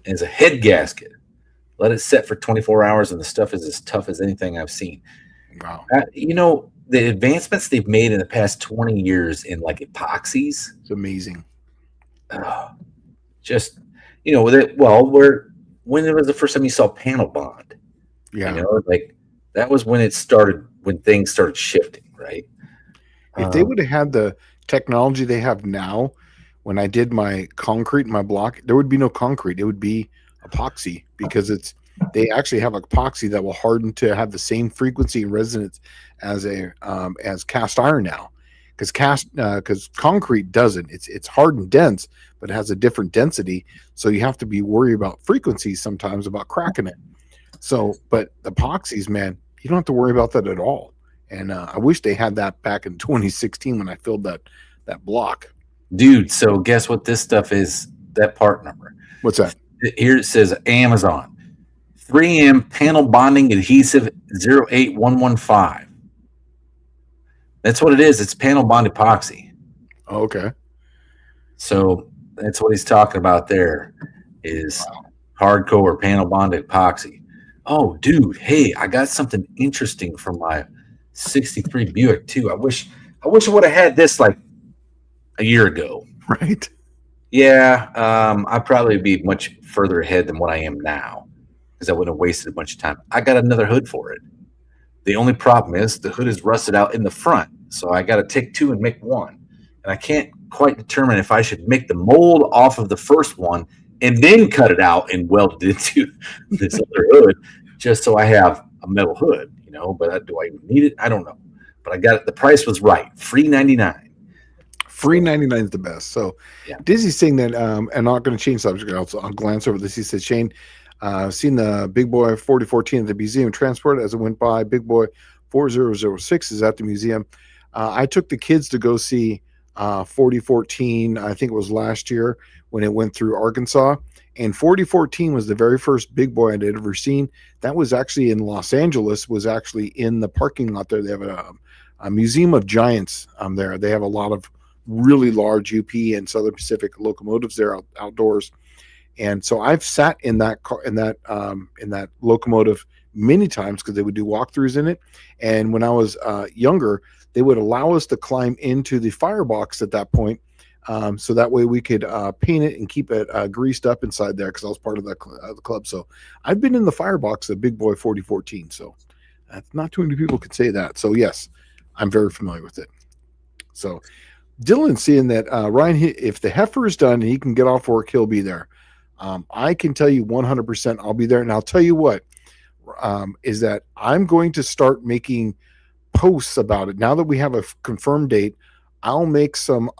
S1: It's a head gasket. Let it set for 24 hours, and the stuff is as tough as anything I've seen.
S3: Wow.
S1: The advancements they've made in the past 20 years in like epoxies.
S3: It's amazing.
S1: Just, when was the first time you saw panel bond?
S3: Yeah.
S1: That was when when things started shifting, right?
S3: If they would have had the technology they have now, when I did my concrete in my block, there would be no concrete. It would be epoxy, because they actually have epoxy that will harden to have the same frequency and resonance as cast iron now, because concrete doesn't. It's hard and dense, but it has a different density, so you have to be worried about frequencies sometimes about cracking it. So, but epoxies, man, you don't have to worry about that at all. And I wish they had that back in 2016 when I filled that block.
S1: Dude, so guess what this stuff is? That part number.
S3: What's that?
S1: Here it says Amazon 3M panel bonding adhesive 08115. That's what it is. It's panel bond epoxy.
S3: Oh, okay.
S1: So that's what he's talking about there is hardcore panel bond epoxy. Oh, dude. Hey, I got something interesting from my 63 Buick too. I wish I would have had this like a year ago.
S3: Right.
S1: Yeah. I'd probably be much further ahead than what I am now, because I wouldn't have wasted a bunch of time. I got another hood for it. The only problem is the hood is rusted out in the front. So I got to take two and make one. And I can't quite determine if I should make the mold off of the first one and then cut it out and weld it into this other hood, just so I have a metal hood, but do I even need it? I don't know. But I got it. The price was right. Free $99.
S3: Free 99 is the best. So yeah. Dizzy's saying that, I'm not going to change subject. I'll glance over this. He said, Shane, seen the Big Boy 4014 at the museum transport as it went by. Big Boy 4006 is at the museum. I took the kids to go see 4014. I think it was last year when it went through Arkansas. And 4014 was the very first Big Boy I'd ever seen. That was actually in Los Angeles, was actually in the parking lot there. They have a Museum of Giants there. They have a lot of really large UP and Southern Pacific locomotives there outdoors. And so I've sat in that car, in that locomotive many times because they would do walkthroughs in it. And when I was younger, they would allow us to climb into the firebox at that point. So that way we could paint it and keep it greased up inside there because I was part of the club. So I've been in the firebox at Big Boy 4014. So not too many people could say that. So yes, I'm very familiar with it. So Dylan seeing that Ryan, if the heifer is done and he can get off work, he'll be there. I can tell you 100% I'll be there. And I'll tell you what, is that I'm going to start making posts about it. Now that we have a confirmed date, I'll make some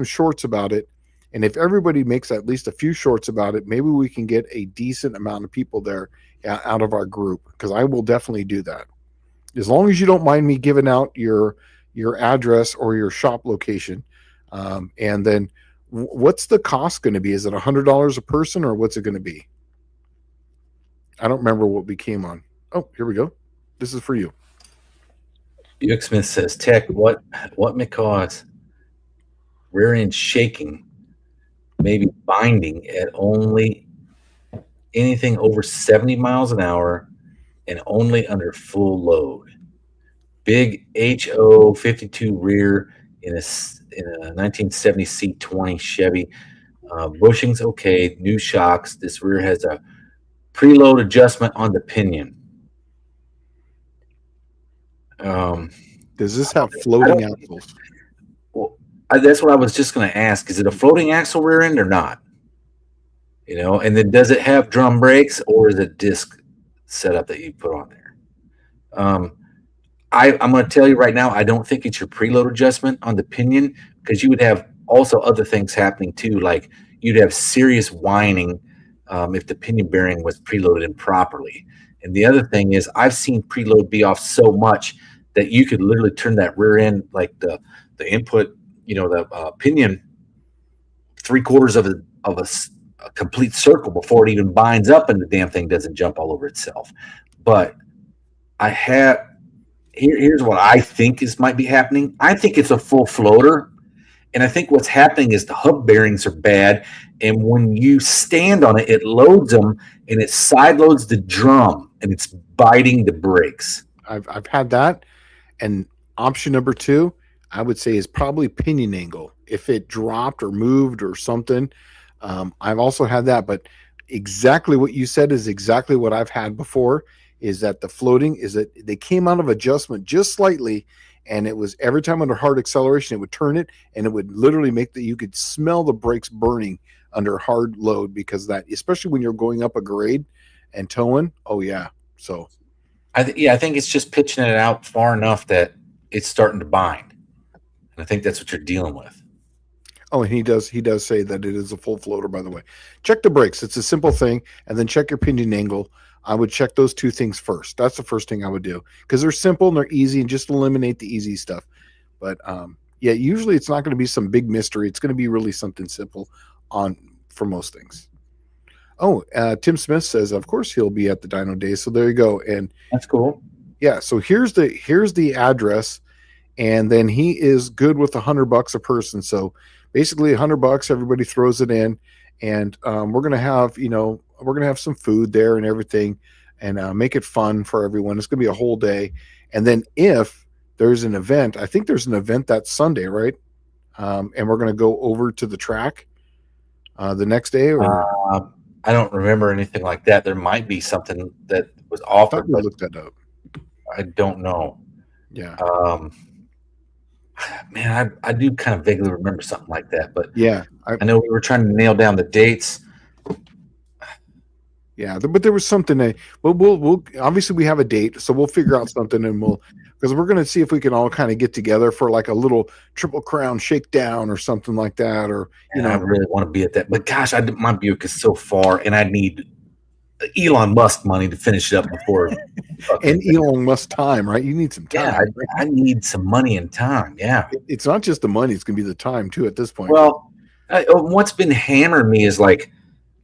S3: shorts about it. And if everybody makes at least a few shorts about it, maybe we can get a decent amount of people there out of our group, because I will definitely do that. As long as you don't mind me giving out your address or your shop location. And then what's the cost going to be? Is it $100 a person, or what's it going to be? I don't remember what we came on. Oh, here we go. This is for you.
S1: Buick Smith says, Tech, what may cause rear end shaking, maybe binding at only anything over 70 miles an hour and only under full load? Big HO 52 rear in a 1970 C20 Chevy. Bushings okay, new shocks. This rear has a preload adjustment on the pinion.
S3: Does this have floating axles?
S1: Well, that's what I was just going to ask. Is it a floating axle rear end or not? You know, and then does it have drum brakes, or is it disc setup that you put on there? I'm going to tell you right now, I don't think it's your preload adjustment on the pinion, because you would have also other things happening too. Like you'd have serious whining if the pinion bearing was preloaded improperly. And the other thing is, I've seen preload be off so much that you could literally turn that rear end, like the input, you know, the pinion, 3/4 of a complete circle before it even binds up and the damn thing doesn't jump all over itself. But here's what I think might be happening. I think it's a full floater. And I think what's happening is the hub bearings are bad. And when you stand on it, it loads them and it side loads the drum and it's biting the brakes.
S3: I've had that. And option number 2, I would say, is probably pinion angle. If it dropped or moved or something, I've also had that. But exactly what you said is exactly what I've had before, is that the floating is that they came out of adjustment just slightly, and it was every time under hard acceleration, it would turn it, and it would literally make you could smell the brakes burning under hard load, because that, especially when you're going up a grade and towing. Oh yeah. So
S1: I think it's just pitching it out far enough that it's starting to bind. And I think that's what you're dealing with.
S3: Oh, and he does say that it is a full floater, by the way. Check the brakes. It's a simple thing. And then check your pinion angle. I would check those 2 things first. That's the first thing I would do, because they're simple and they're easy, and just eliminate the easy stuff. But yeah, usually it's not going to be some big mystery. It's going to be really something simple for most things. Oh, Tim Smith says, of course he'll be at the Dyno Day. So there you go. And
S1: that's cool.
S3: Yeah. So here's the address, and then he is good with $100 a person. So basically $100, everybody throws it in, and we're going to have some food there and everything, and make it fun for everyone. It's going to be a whole day. And then if there's an event, I think there's an event that Sunday, right? And we're going to go over to the track the next day, or
S1: I don't remember anything like that. There might be something that was offered.
S3: I looked that up.
S1: I don't know.
S3: Yeah.
S1: Man, I do kind of vaguely remember something like that, but
S3: yeah,
S1: I know we were trying to nail down the dates.
S3: Yeah, but there was something that we'll obviously we have a date, so we'll figure out something, and because we're going to see if we can all kind of get together for like a little Triple Crown shakedown or something like that, or
S1: I really want to be at that. But gosh, my Buick is so far, and I need Elon Musk money to finish it up before.
S3: And Elon Musk time, right? You need some time.
S1: Yeah, I need some money and time. Yeah,
S3: it's not just the money; it's going to be the time too. At this point,
S1: well, what's been hammering me is like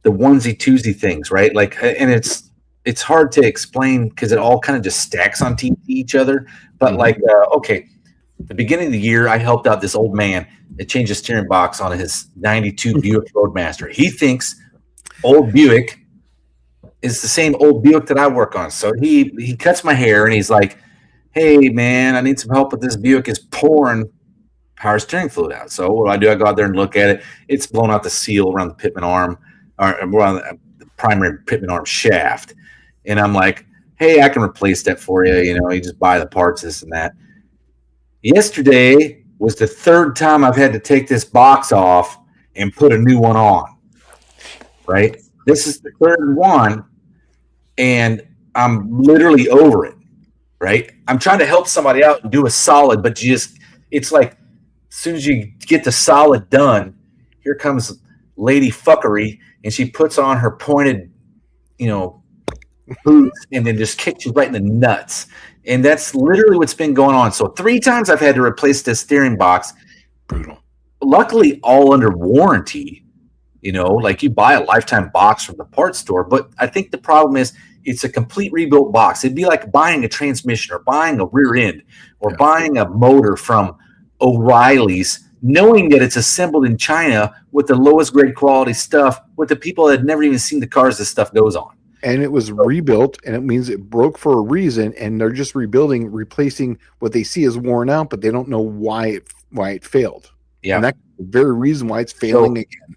S1: the onesie twosie things, right? Like, and it's hard to explain because it all kind of just stacks on each other. But like, okay, the beginning of the year, I helped out this old man that changed the steering box on his '92 Buick Roadmaster. He thinks old Buick is the same old Buick that I work on. So he cuts my hair and he's like, "Hey man, I need some help with this Buick. Is pouring power steering fluid out." So what do? I go out there and look at it. It's blown out the seal around the pitman arm, or around the primary pitman arm shaft. And I'm like, "Hey, I can replace that for you. You know, you just buy the parts, this and that." Yesterday was the third time I've had to take this box off and put a new one on. Right? This is the third one, and I'm literally over it. Right? I'm trying to help somebody out and do a solid, but it's like as soon as you get the solid done, here comes Lady Fuckery, and she puts on her pointed, boots and then just kicks you right in the nuts. And that's literally what's been going on. So 3 times I've had to replace this steering box.
S3: Brutal.
S1: Luckily, all under warranty. Like you buy a lifetime box from the parts store. But I think the problem is it's a complete rebuilt box. It'd be like buying a transmission or buying a rear end or buying a motor from O'Reilly's, knowing that it's assembled in China with the lowest grade quality stuff with the people that had never even seen the cars this stuff goes on.
S3: And it was rebuilt, and it means it broke for a reason, and they're just rebuilding, replacing what they see as worn out, but they don't know why it failed.
S1: Yeah.
S3: And that's the very reason why it's failing again.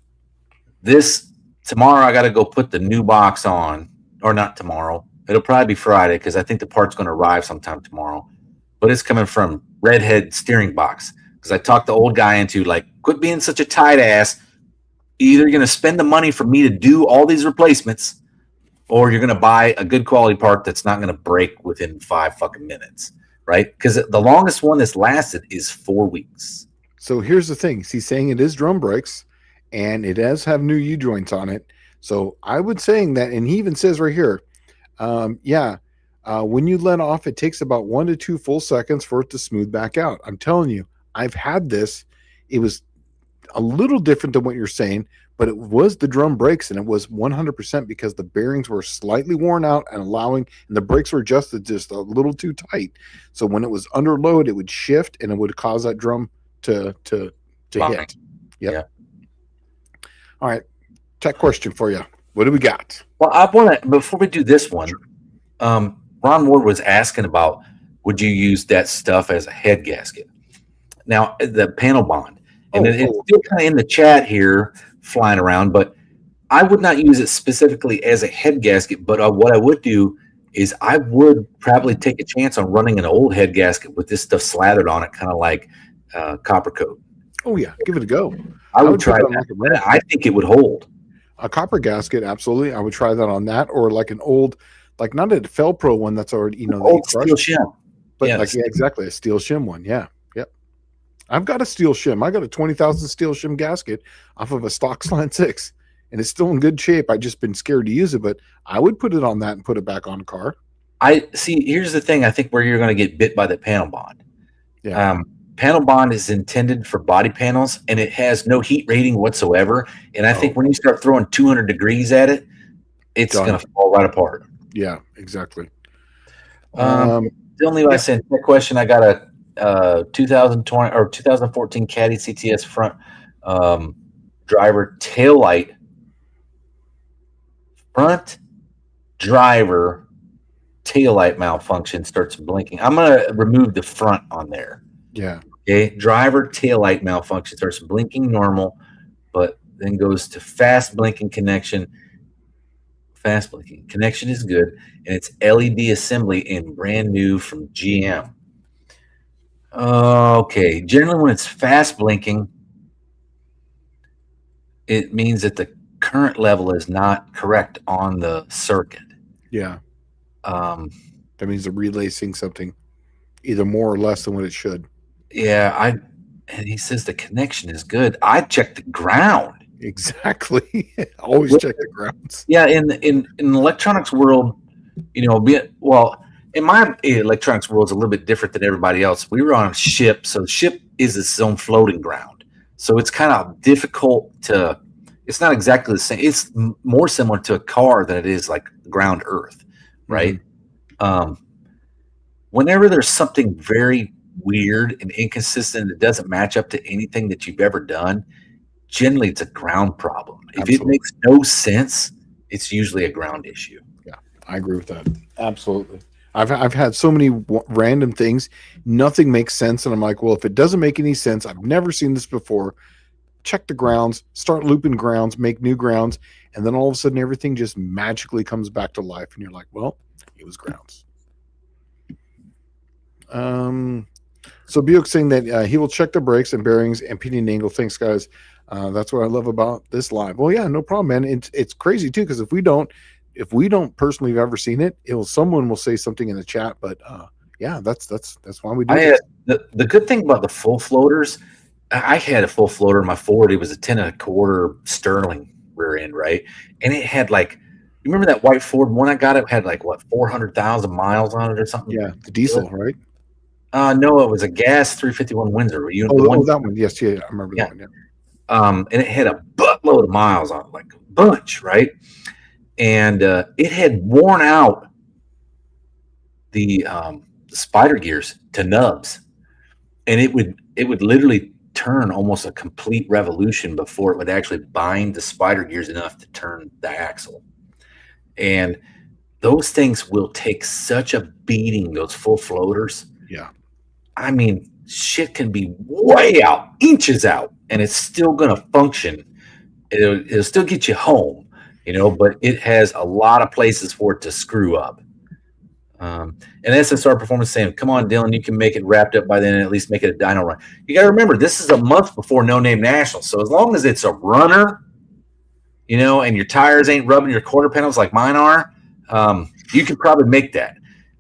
S1: Tomorrow I got to go put the new box on, or not tomorrow. It'll probably be Friday because I think the part's going to arrive sometime tomorrow. But it's coming from Redhead Steering Box because I talked the old guy into like, quit being such a tight ass. Either you're going to spend the money for me to do all these replacements, or you're going to buy a good quality part that's not going to break within 5 fucking minutes, right? Because the longest one that's lasted is 4 weeks.
S3: So here's the thing. He's saying it is drum brakes, and it does have new U-joints on it. So I would saying that, and he even says right here, when you let off, it takes about 1 to 2 full seconds for it to smooth back out. I'm telling you, I've had this. It was a little different than what you're saying, but it was the drum brakes, and it was 100% because the bearings were slightly worn out and the brakes were adjusted just a little too tight. So when it was under load, it would shift and it would cause that drum to hit. Yep.
S1: Yeah.
S3: All right. Tech question for you. What do we got?
S1: Well, I want to, before we do this one, Ron Ward was asking about, would you use that stuff as a head gasket? Now, the panel bond. And it's still kind of in the chat here, flying around, but I would not use it specifically as a head gasket. But what I would do is I would probably take a chance on running an old head gasket with this stuff slathered on it, kind of like copper coat.
S3: Oh yeah, give it a go.
S1: I would try that. I think it would hold.
S3: A copper gasket, absolutely. I would try that on that, or like an old, like not a Felpro one that's already
S1: old steel shim,
S3: but exactly a steel shim one. Yeah. I've got a steel shim. I got a 20,000 steel shim gasket off of a stock Slant 6, and it's still in good shape. I just been scared to use it, but I would put it on that and put it back on a car.
S1: I see. Here's the thing. I think where you're going to get bit by the panel bond.
S3: Yeah.
S1: Panel bond is intended for body panels, and it has no heat rating whatsoever. And I think when you start throwing 200 degrees at it, it's going to fall right apart.
S3: Yeah, exactly.
S1: The only way I said that question, I got a 2020 or 2014 Caddy CTS front driver taillight. Front driver taillight malfunction, starts blinking. I'm going to remove the front on there.
S3: Yeah.
S1: Okay. Driver taillight malfunction, starts blinking normal, but then goes to fast blinking connection. Fast blinking connection is good, and it's LED assembly and brand new from GM. Okay. Generally, when it's fast blinking, it means that the current level is not correct on the circuit.
S3: Yeah. That means the relay's seeing something either more or less than what it should.
S1: Yeah. And he says the connection is good. I checked the ground.
S3: Exactly. Always check the grounds.
S1: Yeah. In the electronics world, in my electronics world, it's a little bit different than everybody else. We were on a ship, so the ship is its own floating ground. So it's kind of difficult to. It's not exactly the same. It's more similar to a car than it is like ground earth, right? Mm-hmm. Whenever there's something very weird and inconsistent that doesn't match up to anything that you've ever done, generally it's a ground problem. If
S3: Absolutely.
S1: it makes no sense, it's usually a ground issue.
S3: I agree with that. Absolutely. I've had so many random things. Nothing makes sense. And I'm like, well, if it doesn't make any sense, I've never seen this before. Check the grounds, start looping grounds, make new grounds. And then all of a sudden, everything just magically comes back to life. And you're like, well, it was grounds. So Buick's saying that he will check the brakes and bearings and pinion angle. Thanks, guys. That's what I love about this live. Well, yeah, no problem, man. It's crazy too, because if we don't personally have ever seen it, someone will say something in the chat. But yeah, that's why we do it.
S1: The good thing about the full floaters, I had a full floater in my Ford. It was a 10.25 Sterling rear end, right? And it had like, you remember that white Ford when I got it had like what 400,000 miles on it or something?
S3: Yeah, the diesel, right?
S1: No, it was a gas 351 Windsor.
S3: That one. Yes, yeah, I remember that one. Yeah.
S1: And it had a buttload of miles on it, like a bunch, right? And it had worn out the spider gears to nubs, and it would literally turn almost a complete revolution before it would actually bind the spider gears enough to turn the axle. And those things will take such a beating, those full floaters.
S3: Yeah.
S1: I mean, shit can be way out, inches out, and it's still going to function. It'll still get you home, but it has a lot of places for it to screw up. And SSR Performance saying, come on, Dylan, you can make it wrapped up by then and at least make it a dyno run. You got to remember, this is a month before No Name Nationals. So as long as it's a runner, and your tires ain't rubbing your quarter panels like mine are, you can probably make that.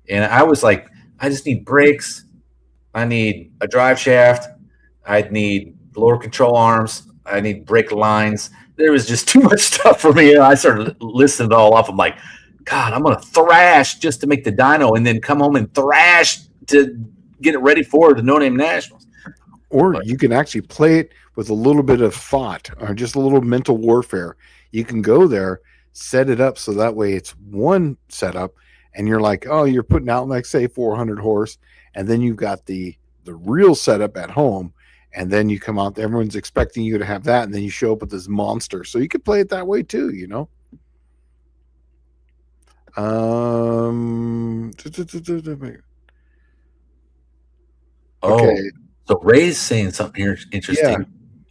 S1: And I was like, I just need brakes. I need a drive shaft. I need lower control arms. I need brake lines. There was just too much stuff for me. I started listing it all off. I'm like, God, I'm going to thrash just to make the dyno and then come home and thrash to get it ready for the No Name Nationals.
S3: Or you can actually play it with a little bit of thought or just a little mental warfare. You can go there, set it up so that way it's one setup, and you're like, oh, you're putting out like say 400 horse, and then you've got the real setup at home, and then you come out, everyone's expecting you to have that, and then you show up with this monster. So you could play it that way too,
S1: Okay. So Ray's saying something here interesting.
S3: Yeah.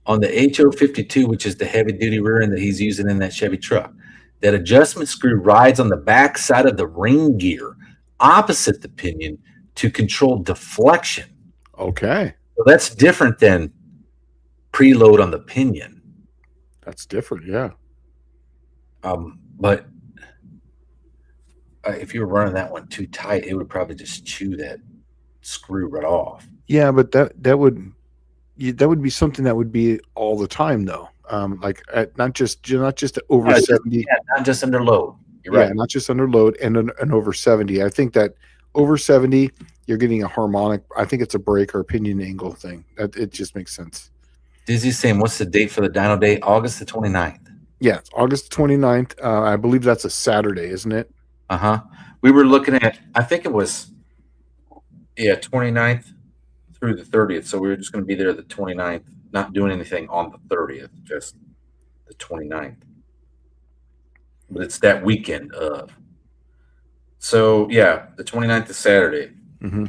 S1: On the HO52, which is the heavy duty rear end that he's using in that Chevy truck, that adjustment screw rides on the back side of the ring gear opposite the pinion to control deflection.
S3: Okay.
S1: So that's different than preload on the pinion.
S3: That's different, yeah.
S1: But if you were running that one too tight, it would probably just chew that screw right off.
S3: Yeah, but that would be something that would be all the time though. Like not just over 70.
S1: Not just under load. You're right.
S3: Not just under load and over 70. I think that over 70, you're getting a harmonic. I think it's a brake or pinion angle thing. That it just makes sense.
S1: Dizzy's saying, what's the date for the dyno day? August the 29th.
S3: Yeah, it's August 29th. I believe that's a Saturday, isn't it?
S1: Uh-huh. We were looking at, I think it was, 29th through the 30th. So we were just going to be there the 29th, not doing anything on the 30th, just the 29th. But it's that weekend of. So, yeah, the 29th is Saturday.
S3: Mm-hmm.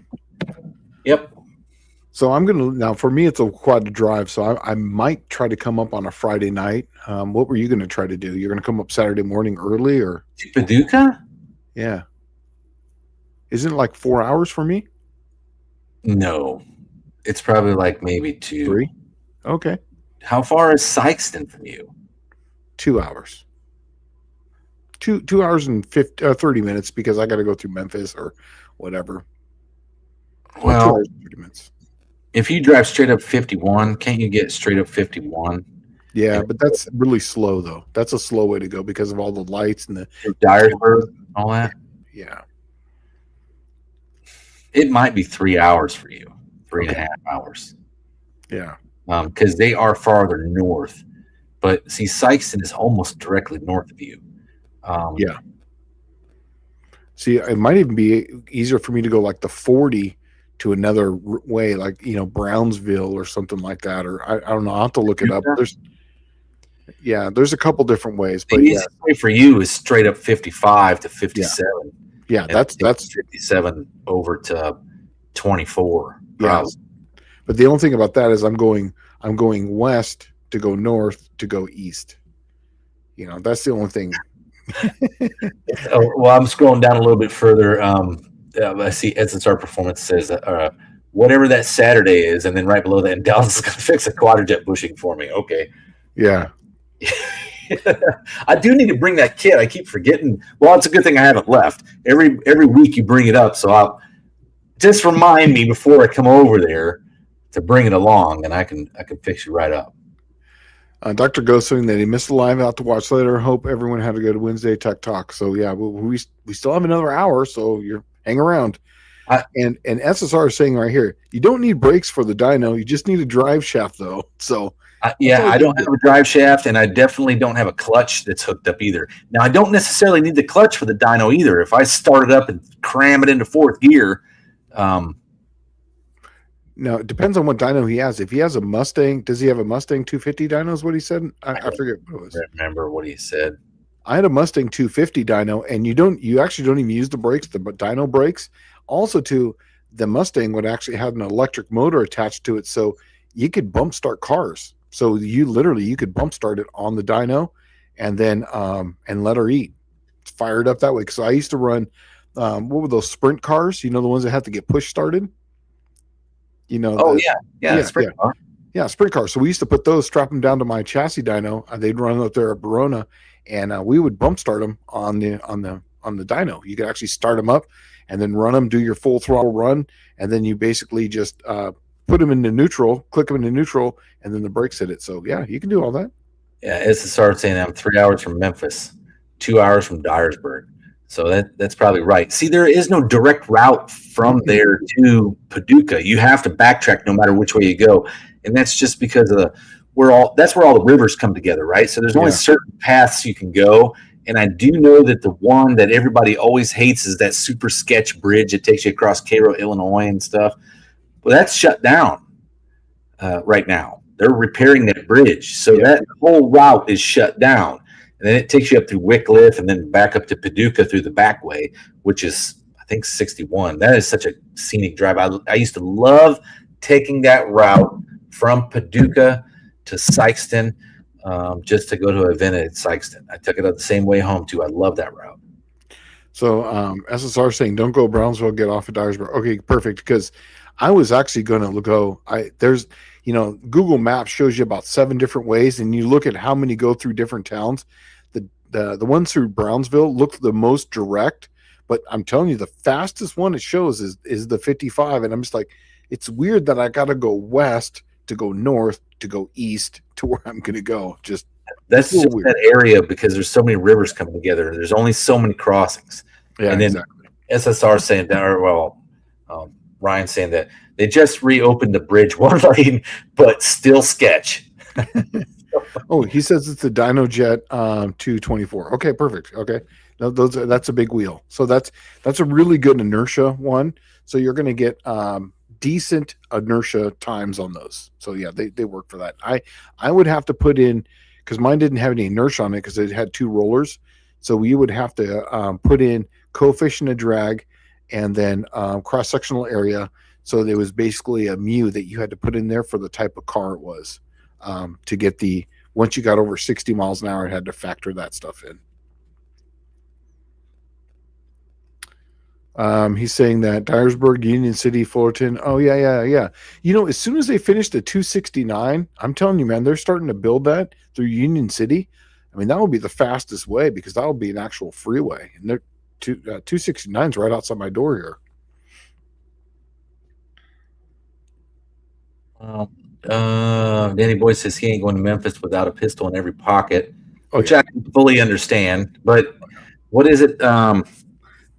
S1: Yep.
S3: So I'm going to, now for me, it's a quad to drive. So I might try to come up on a Friday night. What were you going to try to do? You're going to come up Saturday morning early or?
S1: To Paducah?
S3: Yeah. Isn't it like 4 hours for me?
S1: No. It's probably like maybe 2.
S3: 3? Okay.
S1: How far is Sykeston from you?
S3: 2 hours. 2 hours and 30 minutes because I got to go through Memphis or whatever.
S1: Well,
S3: 2 hours and 30 minutes.
S1: If you drive straight up 51, can't you get straight up 51?
S3: Yeah, but that's really slow though. That's a slow way to go because of all the lights and the
S1: Dyersburg, all that.
S3: Yeah.
S1: It might be 3 hours for you, 3.5 hours.
S3: Yeah.
S1: Because they are farther north. But see, Sykeston is almost directly north of you.
S3: Yeah. See, it might even be easier for me to go like the 40 to another way, like Brownsville or something like that. Or I don't know. I'll have to look it up. Yeah, there's a couple different ways,
S1: The
S3: but yeah,
S1: easiest way for you is straight up 55 to 57.
S3: yeah,
S1: And
S3: that's
S1: take 57 over to 24.
S3: yeah.
S1: Probably.
S3: But the only thing about that is I'm going west to go north to go east. You know, that's the only thing.
S1: Oh, well, I'm scrolling down a little bit further. I see SSR Performance says whatever that Saturday is, and then right below that, Dallas is going to fix a quadrojet bushing for me. Okay.
S3: Yeah.
S1: I do need to bring that kit. I keep forgetting. Well, it's a good thing I haven't left. Every week you bring it up, so I'll just remind me before I come over there to bring it along, and I can fix you right up.
S3: Dr. Ghost saying that he missed the live out to watch later. Hope everyone had a good Wednesday Tech Talk. So yeah, we still have another hour, so you're hang around. And SSR is saying right here, you don't need brakes for the dyno. You just need a drive shaft though. So
S1: yeah, I don't have a drive shaft, and I definitely don't have a clutch that's hooked up either. Now, I don't necessarily need the clutch for the dyno either. If I start it up and cram it into fourth gear,
S3: now it depends on what dyno he has. If he has a Mustang, does he have a Mustang 250 dyno? Is what he said. I forget what it was.
S1: Remember what he said.
S3: I had a Mustang 250 dyno, and you actually don't even use the brakes, the dyno brakes. Also, too, the Mustang would actually have an electric motor attached to it, so you could bump start cars. So you could bump start it on the dyno, and then and let her eat. It's fired up that way. So I used to run what were those sprint cars? You know, the ones that had to get push started. You know.
S1: Oh
S3: yeah,
S1: sprint car.
S3: Yeah, sprint cars. So we used to put those, strap them down to my chassis dyno. They'd run up there at Verona, and we would bump start them on the dyno. You could actually start them up and then run them, do your full throttle run, and then you basically just put them into neutral, click them into neutral, and then the brakes hit it. So yeah, you can do all that.
S1: Yeah, SSR saying I'm 3 hours from Memphis, 2 hours from Dyersburg. So that's probably right. See, there is no direct route from there to Paducah. You have to backtrack no matter which way you go, and that's just because of that's where all the rivers come together, right? So there's only certain paths you can go. And I do know that the one that everybody always hates is that super sketch bridge that takes you across Cairo, Illinois and stuff. Well, that's shut down right now. They're repairing that bridge. So that whole route is shut down. And then it takes you up through Wickliffe and then back up to Paducah through the back way, which is, I think, 61. That is such a scenic drive. I used to love taking that route from Paducah to Sikeston. Just to go to an event at Sikeston. I took it up the same way home too. I love that route.
S3: So SSR saying don't go Brownsville, get off at Dyersburg. Okay, perfect. Because I was actually going to go. Google Maps shows you about 7 different ways, and you look at how many go through different towns. The ones through Brownsville look the most direct, but I'm telling you, the fastest one it shows is the 55, and I'm just like, it's weird that I got to go west to go north to go east to where I'm going to go.
S1: That's just weird. That area because there's so many rivers coming together. There's only so many crossings.
S3: Yeah,
S1: and then exactly. SSR saying that, or Ryan saying that they just reopened the bridge one lane, but still sketch.
S3: Oh, he says it's the DynoJet 224. Okay, perfect. Okay, that's a big wheel. So that's a really good inertia one. So you're going to get decent inertia times on those. So yeah, they work for that. I would have to put in, because mine didn't have any inertia on it because it had 2 rollers. So we would have to put in coefficient of drag and then cross-sectional area. So there was basically a mu that you had to put in there for the type of car it was to get once you got over 60 miles an hour, it had to factor that stuff in. He's saying that Dyersburg, Union City, Fullerton. Oh, yeah. You know, as soon as they finish the 269, I'm telling you, man, they're starting to build that through Union City. I mean, that will be the fastest way because that will be an actual freeway. And they're 269 is right outside my door here.
S1: Danny Boy says he ain't going to Memphis without a pistol in every pocket, which I can fully understand. But what is it? I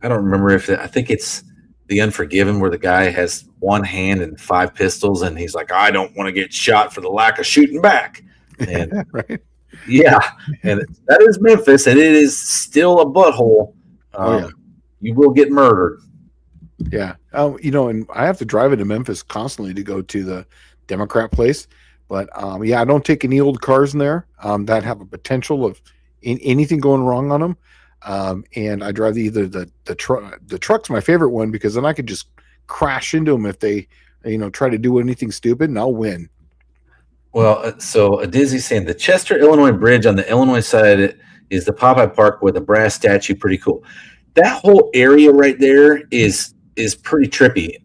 S1: don't remember I think it's The Unforgiven where the guy has one hand and 5 pistols and he's like, I don't want to get shot for the lack of shooting back. And
S3: right.
S1: Yeah. And that is Memphis and it is still a butthole. You will get murdered.
S3: Yeah. And I have to drive into Memphis constantly to go to the Democrat place. But yeah, I don't take any old cars in there that have a potential of anything going wrong on them. And I drive either the truck. The truck's my favorite one because then I could just crash into them if they, try to do anything stupid, and I'll win.
S1: Well, so Dizzy's saying the Chester, Illinois bridge on the Illinois side is the Popeye Park with a brass statue. Pretty cool. That whole area right there is pretty trippy.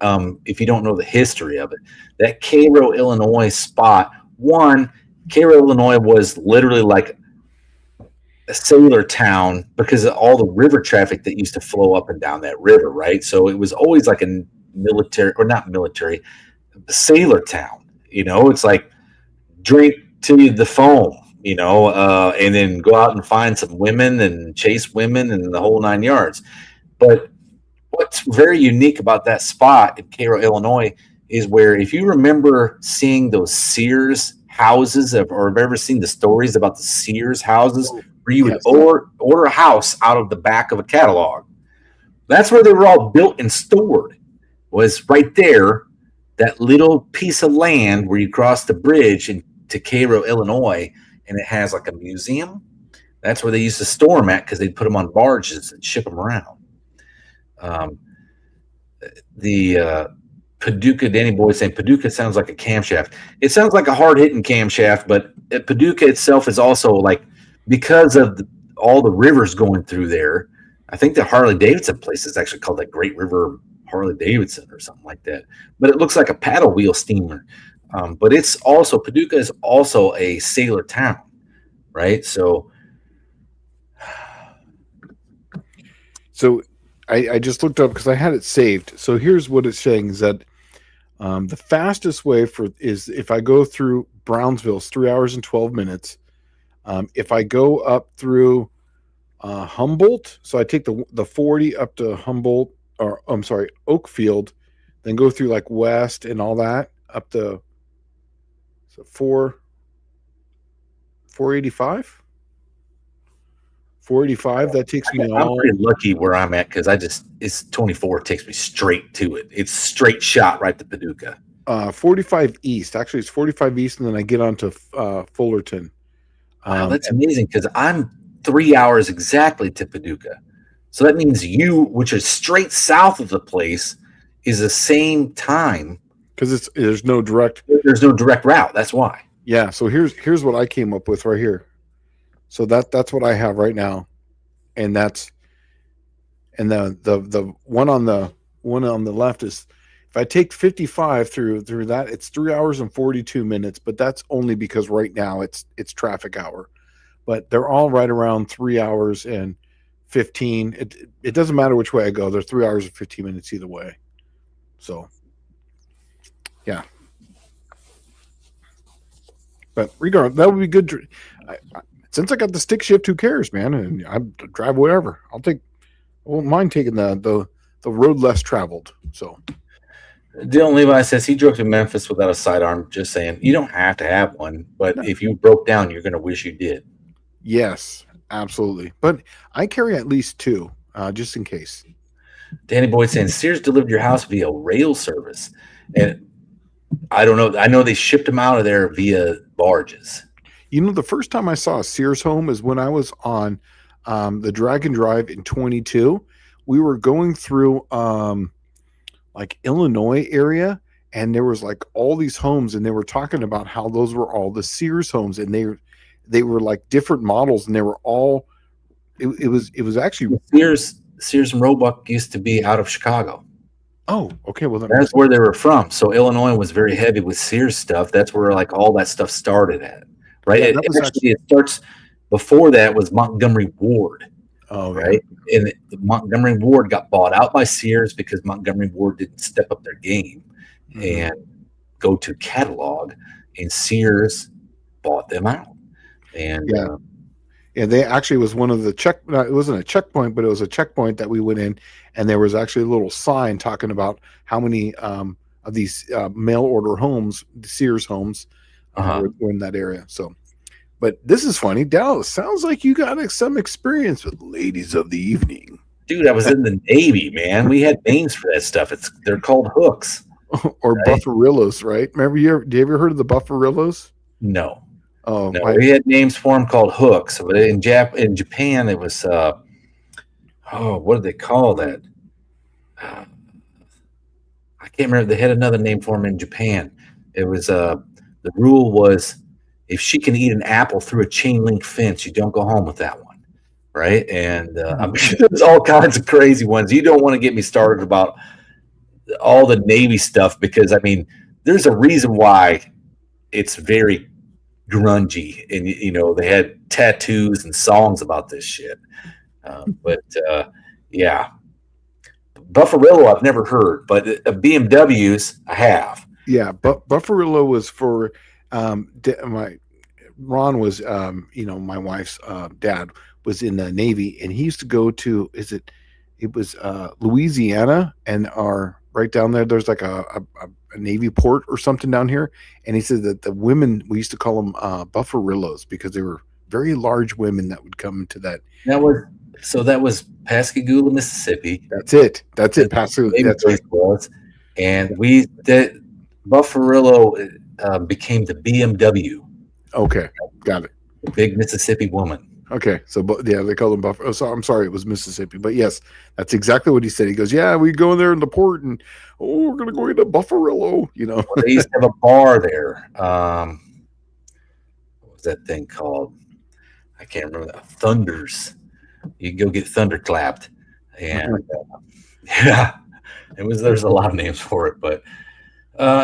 S1: If you don't know the history of it, that Cairo, Illinois spot. One, Cairo, Illinois was literally like a sailor town because of all the river traffic that used to flow up and down that river, right? So it was always like a military, or not military, sailor town. It's like drink to the foam, and then go out and find some women and chase women and the whole 9 yards. But what's very unique about that spot in Cairo, Illinois, is where, if you remember seeing those Sears houses, or have ever seen the stories about the Sears houses, where you would order a house out of the back of a catalog. That's where they were all built and stored, was right there, that little piece of land where you cross the bridge into Cairo, Illinois, and it has like a museum. That's where they used to store them at, because they'd put them on barges and ship them around. The Paducah, Danny Boyd saying Paducah sounds like a camshaft. It sounds like a hard-hitting camshaft, but Paducah itself is also like, because of all the rivers going through there, I think the Harley-Davidson place is actually called like Great River Harley-Davidson or something like that. But it looks like a paddle wheel steamer. But Paducah is also a sailor town, right? So
S3: I just looked up because I had it saved. So here's what it's saying is that the fastest way is if I go through Brownsville, it's 3 hours and 12 minutes. If I go up through Humboldt, so I take the 40 up to Humboldt, or I'm sorry, Oakfield, then go through like West and all that up to 485. 485. That takes me
S1: I'm pretty lucky where I'm at, because it's 24. It takes me straight to it. It's straight shot right to Paducah.
S3: 45 East. Actually, it's 45 East, and then I get onto Fullerton.
S1: Wow, that's amazing, because I'm 3 hours exactly to Paducah. So that means you, which is straight south of the place, is the same time.
S3: Because there's no direct
S1: route. That's why.
S3: Yeah. So here's what I came up with right here. So that's what I have right now, and the one on the left is, if I take 55 through that, it's 3 hours and 42 minutes. But that's only because right now it's traffic hour. But they're all right around 3 hours and 15. It doesn't matter which way I go. They're 3 hours and 15 minutes either way. So, yeah. But regardless, that would be good. Since I got the stick shift, who cares, man? And I drive whatever. I won't mind taking the road less traveled. So,
S1: Dylan Levi says he drove to Memphis without a sidearm. Just saying, you don't have to have one, but if you broke down, you're going to wish you did.
S3: Yes, absolutely. But I carry at least two, just in case.
S1: Danny Boyd saying Sears delivered your house via rail service, and I don't know. I know they shipped them out of there via barges.
S3: The first time I saw a Sears home is when I was on the Dragon Drive in 22. We were going through like Illinois area, and there was like all these homes, and they were talking about how those were all the Sears homes, and they were like different models, and they were all. It was actually
S1: Sears and Roebuck used to be out of Chicago.
S3: Oh, okay. Well,
S1: that's where they were from. So Illinois was very heavy with Sears stuff. That's where like all that stuff started at. Right. Yeah, it starts before that was Montgomery Ward.
S3: Oh,
S1: right. Yeah. And the Montgomery Ward got bought out by Sears because Montgomery Ward didn't step up their game and go to catalog, and Sears bought them out. And
S3: yeah, they actually was one of the it wasn't a checkpoint, but it was a checkpoint that we went in, and there was actually a little sign talking about how many of these mail order homes, the Sears homes, were in that area. So, but this is funny. Dallas, sounds like you got some experience with ladies of the evening.
S1: Dude, I was in the Navy, man. We had names for that stuff. They're called hooks.
S3: Or right? Buffarillos, right? Remember, do you ever heard of the Buffarillos? Oh,
S1: No,
S3: my,
S1: we had names for them called hooks, but in Japan it was what did they call that? Uh, I can't remember. They had another name for them in Japan. It was the rule was if she can eat an apple through a chain link fence, you don't go home with that one, right? And I'm sure there's all kinds of crazy ones. You don't want to get me started about all the Navy stuff because I mean, there's a reason why it's very grungy, and you know they had tattoos and songs about this shit. But yeah, Buffarillo I've never heard, but BMWs I have.
S3: yeah, but Buffarillo was for my Ron was my wife's dad was in the Navy, and he used to go to it was Louisiana, and our right down there there's like a Navy port or something down here, and he said that the women, we used to call them Buffarillos because they were very large women that would come to that.
S1: That was Pascagoula, Mississippi.
S3: That's it. Pascagoula. That's right.
S1: Was, and that Buffarillo became the BMW.
S3: Okay, got it.
S1: The big Mississippi woman.
S3: Okay, so yeah, they call them Buffalo. So I'm sorry, it was Mississippi, but yes, that's exactly what he said. He goes, "Yeah, we go in there in the port, and we're gonna go into Buffarillo."
S1: Well, they used to have a bar there. What was that thing called? I can't remember. Thunders. You can go get thunderclapped, and yeah, there's a lot of names for it, but.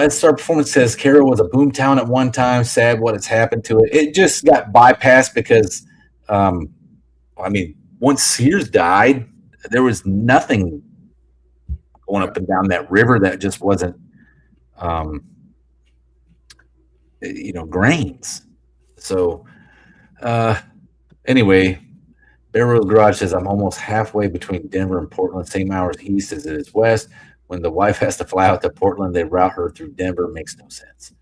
S1: Star Performance says Cairo was a boomtown at one time. Sad what has happened to it. It just got bypassed because, once Sears died, there was nothing going up and down that river that just wasn't, grains. So, anyway, Bear Road Garage says I'm almost halfway between Denver and Portland, same hours east as it is west. When the wife has to fly out to Portland, they route her through Denver. Makes no sense.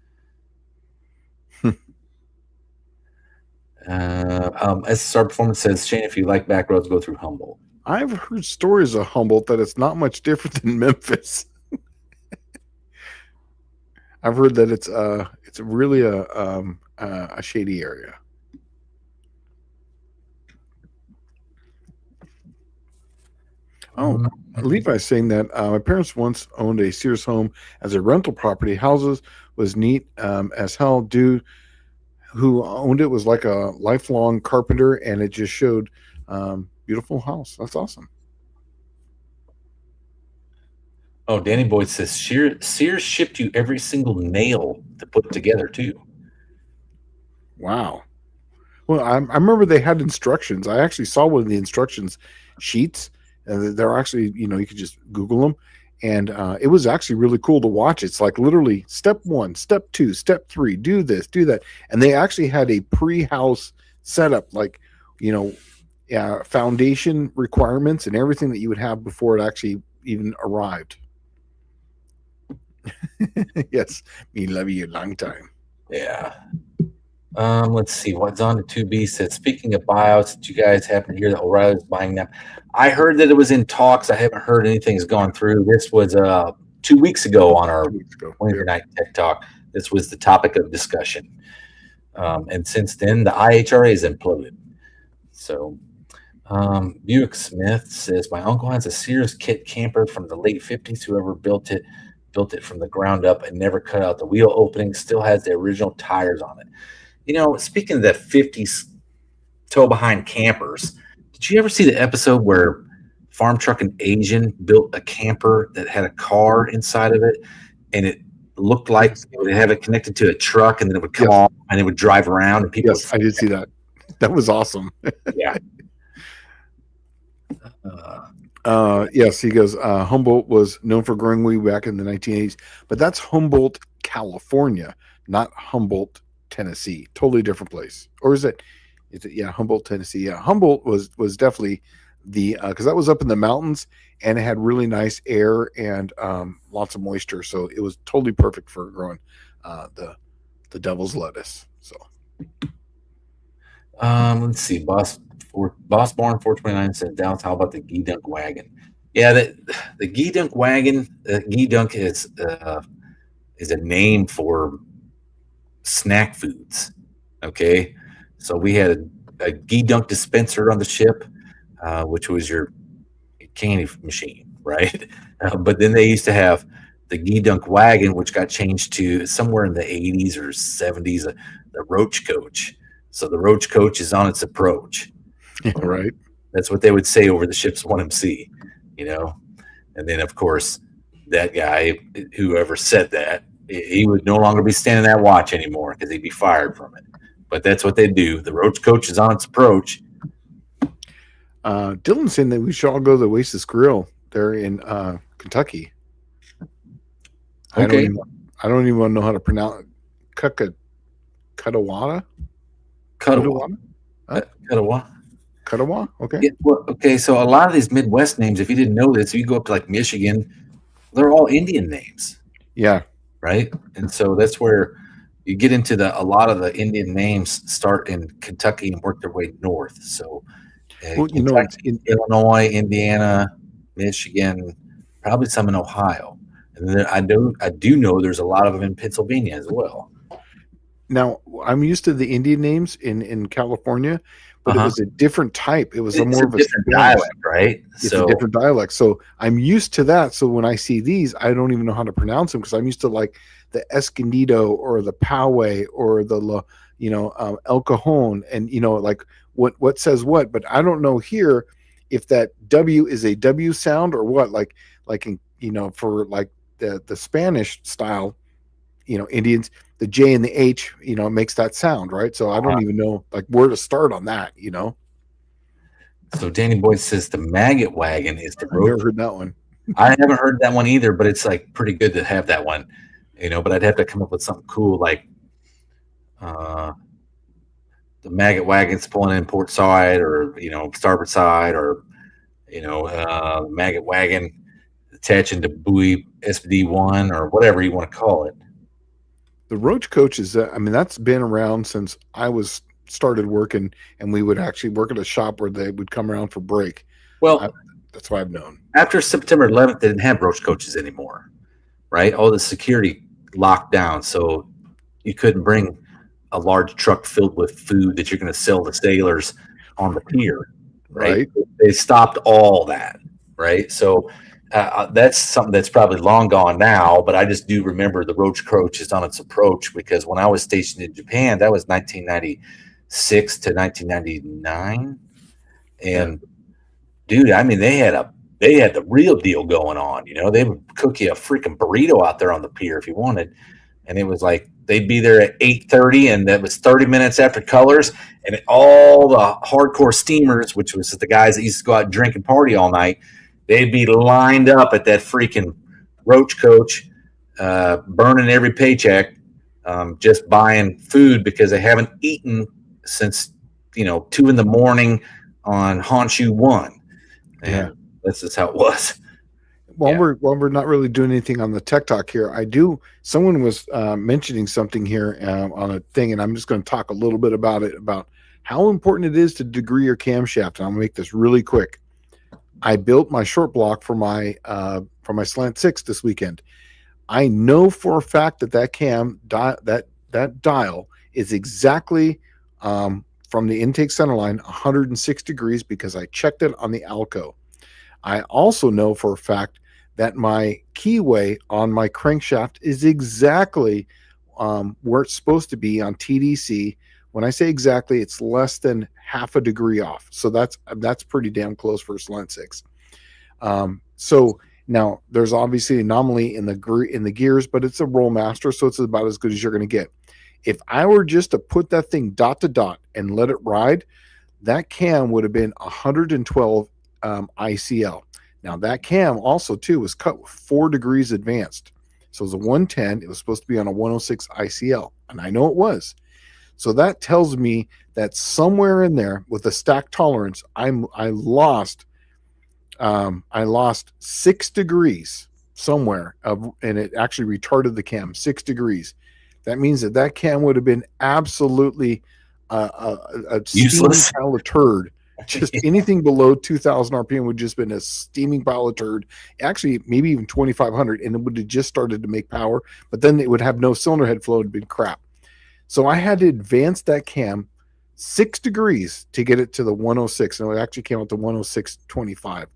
S1: SSR Performance says, Shane, if you like back roads, go through Humboldt.
S3: I've heard stories of Humboldt that it's not much different than Memphis. I've heard that it's really a shady area. Oh, Levi's saying that my parents once owned a Sears home as a rental property. Houses was neat as hell. Dude who owned it was like a lifelong carpenter, and it just showed beautiful house. That's awesome.
S1: Oh, Danny Boyd says Sears shipped you every single nail to put together too.
S3: Wow. Well, I remember they had instructions. I actually saw one of the instructions sheets. They're actually, you could just Google them. And it was actually really cool to watch. It's like literally step 1, step 2, step 3, do this, do that. And they actually had a pre-house setup, like, foundation requirements and everything that you would have before it actually even arrived. Yes, me love you a long time.
S1: Yeah. Let's see. What's on the 2B said, speaking of buyouts, did you guys happen to hear that O'Reilly's buying them? I heard that it was in talks. I haven't heard anything's gone through. This was 2 weeks ago on our Wednesday night Tech Talk. This was the topic of discussion. And since then, the IHRA has imploded. So Buick Smith says, my uncle has a Sears kit camper from the late 50s. Whoever built it from the ground up and never cut out the wheel opening. Still has the original tires on it. Speaking of the 50s tow behind campers, did you ever see the episode where Farm Truck and Asian built a camper that had a car inside of it, and it looked like it would have it connected to a truck, and then it would come off and it would drive around, and people.
S3: Yes, I did see that. That was awesome.
S1: Yeah.
S3: Yes, he goes, Humboldt was known for growing weed back in the 1980s, but that's Humboldt, California, not Humboldt, Tennessee. Totally different place. Or is it Humboldt, Tennessee? Yeah, Humboldt was definitely the because that was up in the mountains, and it had really nice air and lots of moisture, so it was totally perfect for growing the devil's lettuce. So
S1: let's see. Bossborn 429 said, Dallas, how about the Geedunk wagon? Yeah, the Geedunk wagon. Geedunk is a name for snack foods. Okay, so we had a ghee dunk dispenser on the ship, which was your candy machine, right? But then they used to have the ghee dunk wagon, which got changed to somewhere in the 80s or 70s, the roach coach. So the roach coach is on its approach.
S3: Right.
S1: That's what they would say over the ship's 1MC, you know? And then, of course, that guy, whoever said that, he would no longer be standing that watch anymore because he'd be fired from it. But that's what they do. The roach coach is on its approach.
S3: Dylan's saying that we should all go to the Oasis Grill there in Kentucky.
S1: Okay.
S3: I don't even know how to pronounce Cuttawata.
S1: Cuttawa.
S3: Cuttawa. Okay.
S1: Yeah, well, okay, so a lot of these Midwest names, if you didn't know this, if you go up to like Michigan, they're all Indian names,
S3: Yeah.
S1: right? And so that's where you get into a lot of the Indian names start in Kentucky and work their way north. So
S3: Well, you know,
S1: Kentucky, Illinois, Indiana, Michigan, probably some in Ohio. And then I do know there's a lot of them in Pennsylvania as well.
S3: now I'm used to the Indian names in California, but it was a different type. It was
S1: It's
S3: more of a
S1: different
S3: Spanish.
S1: dialect, right?
S3: It's a different dialect. So I'm used to that. So when I see these, I don't even know how to pronounce them because I'm used to like the Escondido or the Poway or the El Cajon, and like what says what. But I don't know here if that W is a W sound or what. Like in for like the Spanish style, Indians, the J and the H, makes that sound, right? So I don't even know like where to start on that.
S1: So Danny Boyd says the maggot wagon is the
S3: I've never
S1: road.
S3: heard that one.
S1: I haven't heard that one either, but it's like pretty good to have that one, but I'd have to come up with something cool like the maggot wagon's pulling in port side or, starboard side or, maggot wagon attaching to buoy SD1 or whatever you want to call it.
S3: The Roach Coach is, that's been around since I started working, and we would actually work at a shop where they would come around for break.
S1: Well,
S3: That's what I've known.
S1: after September 11th, they didn't have roach coaches anymore, right? All the security locked down, so you couldn't bring a large truck filled with food that you're going to sell to sailors on the pier, right? They stopped all that, right? So that's something that's probably long gone now, but I just do remember the roach coach is on its approach because when I was stationed in Japan, that was 1996 to 1999, and dude, they had the real deal going on. They would cook you a freaking burrito out there on the pier if you wanted, and it was like they'd be there at 8:30, and that was 30 minutes after colors, and all the hardcore steamers, which was the guys that used to go out and drink and party all night, they'd be lined up at that freaking roach coach, burning every paycheck, just buying food because they haven't eaten since 2 a.m. on Honshu 1. And that's just how it was.
S3: While we're not really doing anything on the tech talk here, someone was mentioning something here on a thing, and I'm just going to talk a little bit about it, about how important it is to degree your camshaft. And I'm going to make this really quick. I built my short block for my Slant 6 this weekend. I know for a fact that cam that dial is exactly from the intake center line 106 degrees because I checked it on the Alco. I also know for a fact that my keyway on my crankshaft is exactly where it's supposed to be on TDC. When I say exactly, it's less than half a degree off. So that's pretty damn close for a Slant 6. So now there's obviously an anomaly in the gears, but it's a roll master, so it's about as good as you're going to get. If I were just to put that thing dot to dot and let it ride, that cam would have been 112 ICL. Now that cam also too was cut 4 degrees advanced. So it was a 110. It was supposed to be on a 106 ICL, and I know it was. So that tells me that somewhere in there with the stack tolerance, I lost 6 degrees somewhere and it actually retarded the cam 6 degrees. That means that cam would have been absolutely a
S1: Useless.
S3: steaming pile of turd. Just anything below 2,000 RPM would just been a steaming pile of turd. Actually, maybe even 2,500, and it would have just started to make power. But then it would have no cylinder head flow. It'd been crap. So I had to advance that cam 6 degrees to get it to the 106, and it actually came out to 106.25.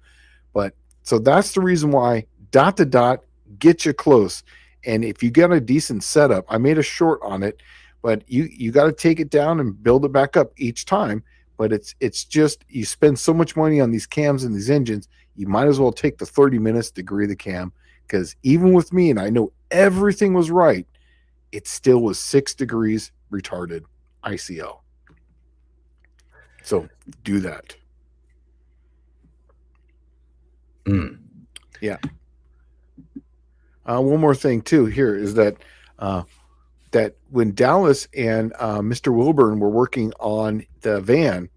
S3: But so that's the reason why dot to dot get you close. And if you get a decent setup, I made a short on it, but you got to take it down and build it back up each time. But it's just, you spend so much money on these cams and these engines, you might as well take the 30 minutes to degree the cam, because even with me, and I know everything was right, it still was 6 degrees retarded ICL. So do that. Yeah. One more thing too here is that that when Dallas and Mr. Wilburn were working on the van,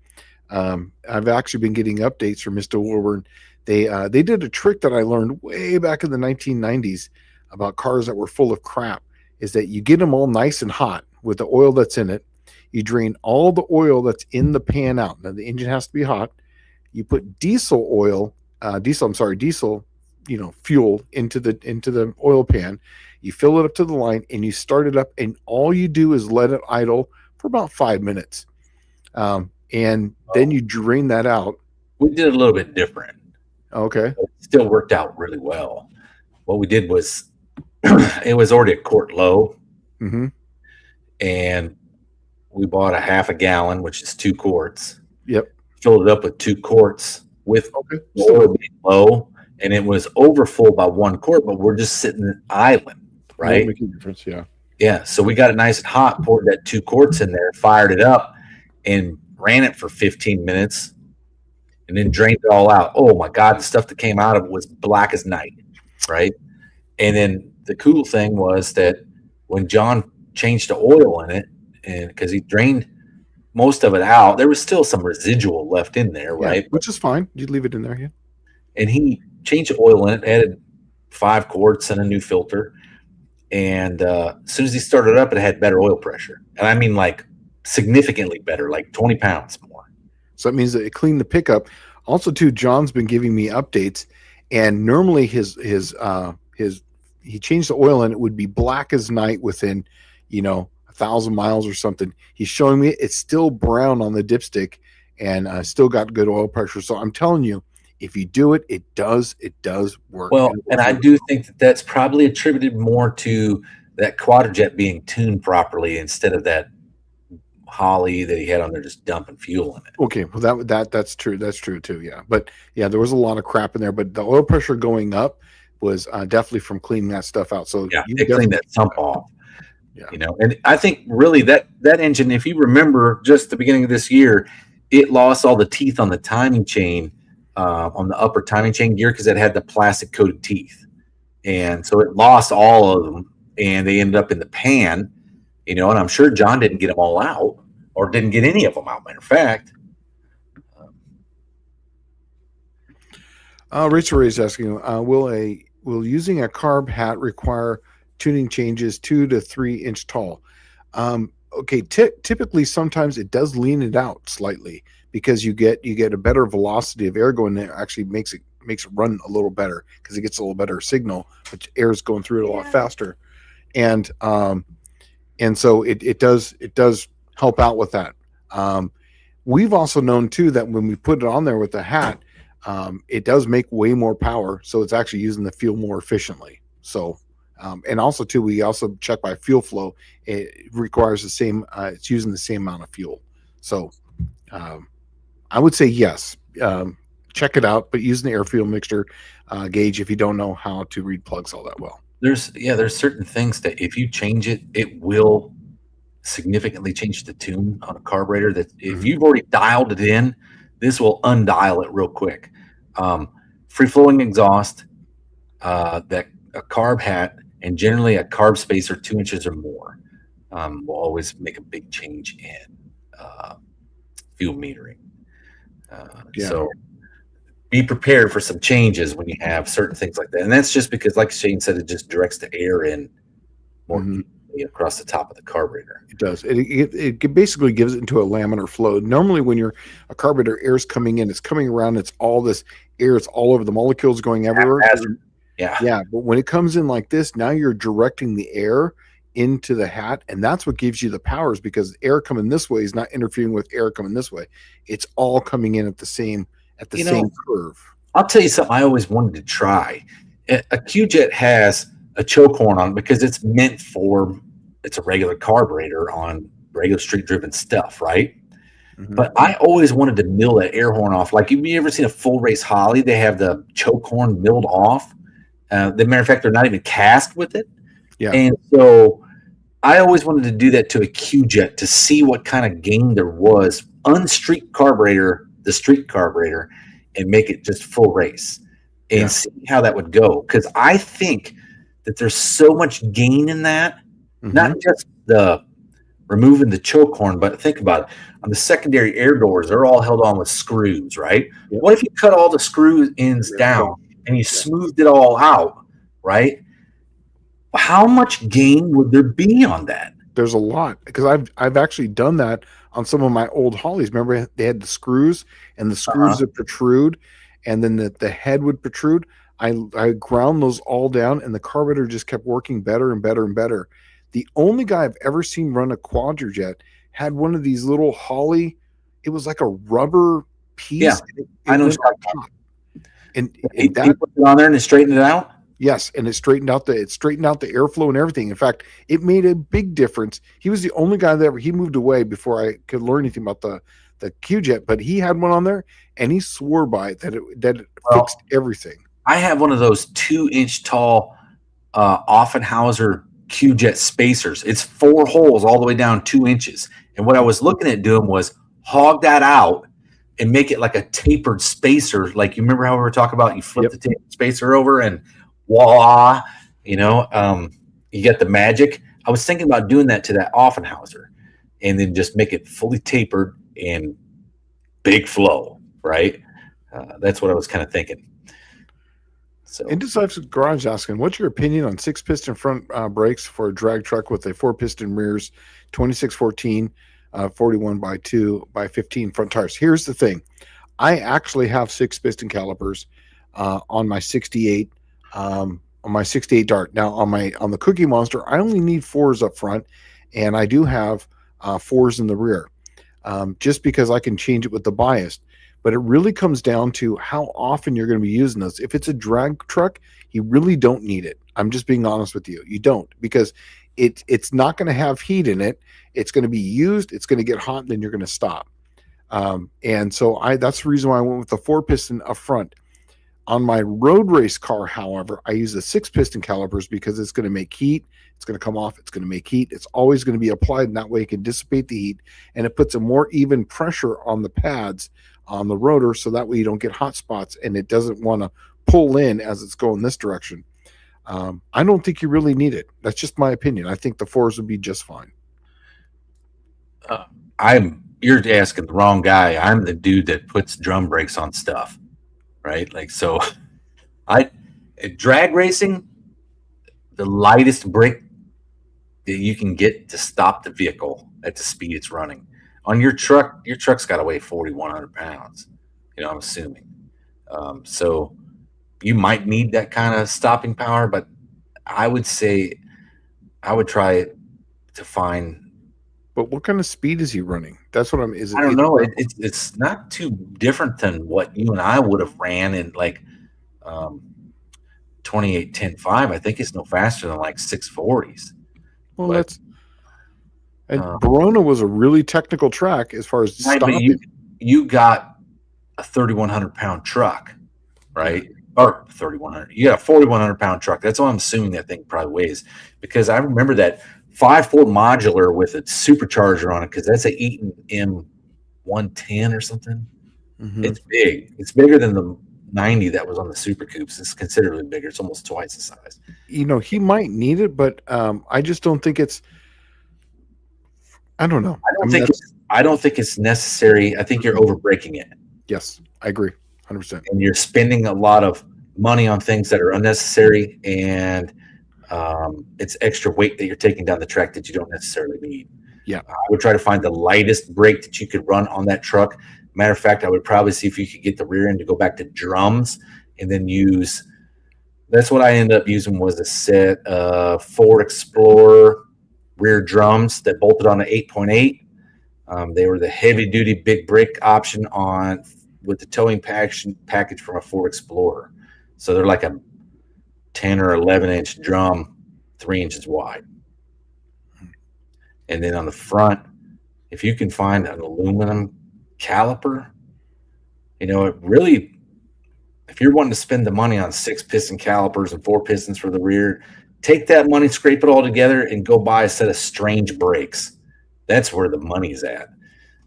S3: I've actually been getting updates from Mr. Wilburn. They did a trick that I learned way back in the 1990s about cars that were full of crap, is that you get them all nice and hot with the oil that's in it. You drain all the oil that's in the pan out. Now the engine has to be hot. You put diesel, fuel into the oil pan. You fill it up to the line and you start it up, and all you do is let it idle for about 5 minutes. And then you drain that out.
S1: We did a little bit different.
S3: Okay.
S1: It still worked out really well. What we did was it was already a quart low.
S3: Mm-hmm.
S1: And we bought a half a gallon, which is 2 quarts.
S3: Yep.
S1: Filled it up with 2 quarts with the oil being low, and it was over full by 1 quart, but we're just sitting idling, right?
S3: Make a difference, yeah.
S1: Yeah. So we got it nice and hot, poured that 2 quarts in there, fired it up, and ran it for 15 minutes, and then drained it all out. Oh my God, the stuff that came out of it was black as night, right? And then the cool thing was that when John changed the oil in it, and because he drained most of it out, there was still some residual left in there, right?
S3: Yeah, which is fine. You leave it in there, yeah.
S1: And he changed the oil in it, added 5 quarts and a new filter. And as soon as he started up, it had better oil pressure. And I mean, like, significantly better, like 20 pounds more.
S3: So that means that it cleaned the pickup. Also, too, John's been giving me updates, and normally he changed the oil and it would be black as night within, 1,000 miles or something. He's showing me it's still brown on the dipstick and still got good oil pressure. So I'm telling you, if you do it, it does work.
S1: Well, and I do think that that's probably attributed more to that Quadrajet being tuned properly instead of that Holly that he had on there just dumping fuel in it.
S3: Okay, well that's true. That's true too. Yeah, but yeah, there was a lot of crap in there. But the oil pressure going up was definitely from cleaning that stuff out. So
S1: yeah, it cleaned that sump off.
S3: Yeah.
S1: And I think really that engine, if you remember, just the beginning of this year, it lost all the teeth on the timing chain, on the upper timing chain gear, because it had the plastic coated teeth, and so it lost all of them, and they ended up in the pan. And I'm sure John didn't get them all out, or didn't get any of them out. Matter of fact.
S3: Rachel Ray is asking, will using a carb hat require tuning changes 2 to 3 inch tall? Okay, typically sometimes it does lean it out slightly because you get a better velocity of air going there. Actually makes it run a little better because it gets a little better signal, which air is going through it a lot faster, and so it does help out with that. We've also known too that when we put it on there with the hat, it does make way more power, so it's actually using the fuel more efficiently. So, and also too, we also check by fuel flow. It requires the same. It's using the same amount of fuel. So, I would say yes. Check it out, but using the air fuel mixture gauge if you don't know how to read plugs all that well.
S1: There's certain things that if you change it, it will significantly change the tune on a carburetor. That if you've already dialed it in, this will undial it real quick. Free flowing exhaust, that a carb hat, and generally a carb spacer 2 inches or more will always make a big change in fuel metering. So be prepared for some changes when you have certain things like that. And that's just because, like Shane said, it just directs the air in more evenly across the top of the carburetor.
S3: It does. It basically gives it into a laminar flow. Normally when you're a carburetor, air's coming in, it's coming around, it's all this air, it's all over, the molecules going everywhere.
S1: Yeah.
S3: But when it comes in like this, now you're directing the air into the hat, and that's what gives you the powers, because air coming this way is not interfering with air coming this way. It's all coming in at the same curve.
S1: I'll tell you something I always wanted to try. A Q-Jet has a choke horn on it because it's meant for, it's a regular carburetor on regular street driven stuff, right?
S3: Mhm.
S1: But I always wanted to mill that air horn off. Like, have you ever seen a full race Holly? They have the choke horn milled off. The matter of fact, they're not even cast with it.
S3: Yeah.
S1: And so I always wanted to do that to a Q-Jet to see what kind of gain there was. Unstreak carburetor, the street carburetor, and make it just full race and
S3: Yeah.
S1: see how that would go. Because I think that there's so much gain in that,
S3: Mhm.
S1: not just the removing the choke horn, but think about it. On the secondary air doors, they're all held on with screws, right?
S3: Yep.
S1: What if you cut all the screw ends down and you smoothed it all out, right? How much gain would there be on that?
S3: There's a lot, because I've actually done that on some of my old Hollies. Remember, they had the screws, and the screws that protrude, and then the head would protrude. I ground those all down, and the carburetor just kept working better and better and better. The only guy I've ever seen run a Quadrajet had one of these little Holly. It was like a rubber piece.
S1: Yeah, I know.
S3: went on top. And
S1: He
S3: that,
S1: put it on there and it straightened it out.
S3: yes, and it straightened out the airflow and everything. In fact, it made a big difference. He was the only guy that he moved away before I could learn anything about the Q-Jet, but he had one on there, and he swore by it that it fixed everything.
S1: I have one of those 2-inch tall Offenhauser Q-Jet spacers. It's 4 holes all the way down 2 inches. And what I was looking at doing was hog that out and make it like a tapered spacer. Like, you remember how we were talking about, you flip the tapered spacer over and voila, you get the magic. I was thinking about doing that to that Offenhauser and then just make it fully tapered and big flow, right? That's what I was kind of thinking. So,
S3: Indecisive Garage asking, what's your opinion on 6-piston front brakes for a drag truck with a 4-piston rears, 2614, 41 by 2 by 15 front tires? Here's the thing. I actually have 6-piston calipers on my 68 Dart. Now on the Cookie Monster, I only need 4s up front, and I do have 4s in the rear, just because I can change it with the bias. But it really comes down to how often you're going to be using this. If it's a drag truck, you really don't need it. I'm just being honest with you. You don't, because it's not going to have heat in it. It's going to be used. It's going to get hot, and then you're going to stop. And so that's the reason why I went with the 4-piston up front. On my road race car, however, I use the 6-piston calipers because it's going to make heat. It's going to come off. It's going to make heat. It's always going to be applied, and that way it can dissipate the heat, and it puts a more even pressure on the pads on the rotor, so that way you don't get hot spots and it doesn't want to pull in as it's going this direction. I don't think you really need it. That's just my opinion. I think the 4s would be just fine.
S1: you're asking the wrong guy. I'm the dude that puts drum brakes on stuff, right? Like, so at drag racing, the lightest brake that you can get to stop the vehicle at the speed it's running. On your truck's got to weigh 4,100 pounds, I'm assuming. So you might need that kind of stopping power, but I would say I would try it to find.
S3: But what kind of speed is he running? That's what I'm.
S1: I don't know. It's not too different than what you and I would have ran in like 28.10.5. I think it's no faster than like 640s.
S3: Well, that's. And Verona was a really technical track as far as stopping.
S1: You got a 3,100 pound truck, right? Or 3,100. You got a 4,100 pound truck. That's what I'm assuming that thing probably weighs, because I remember that 5.4 modular with a supercharger on it, because that's a Eaton M110 or something.
S3: Mm-hmm.
S1: It's big. It's bigger than the 90 that was on the Super Coupes. It's considerably bigger. It's almost twice the size.
S3: He might need it, but I just don't think it's. I don't know.
S1: I don't think it's necessary. I think you're overbreaking it.
S3: Yes, I agree, 100%.
S1: And you're spending a lot of money on things that are unnecessary, and it's extra weight that you're taking down the track that you don't necessarily need.
S3: Yeah,
S1: I would try to find the lightest brake that you could run on that truck. Matter of fact, I would probably see if you could get the rear end to go back to drums, and then use. That's what I ended up using, was a set of Ford Explorer rear drums that bolted on the 8.8. They were the heavy duty big brake option on with the towing package from a Ford Explorer. So they're like a 10 or 11 inch drum, 3 inches wide. And then on the front, if you can find an aluminum caliper, you know, it really, if you're wanting to spend the money on 6 piston calipers and 4 pistons for the rear, take that money, scrape it all together, and go buy a set of Strange brakes. That's where the money's at.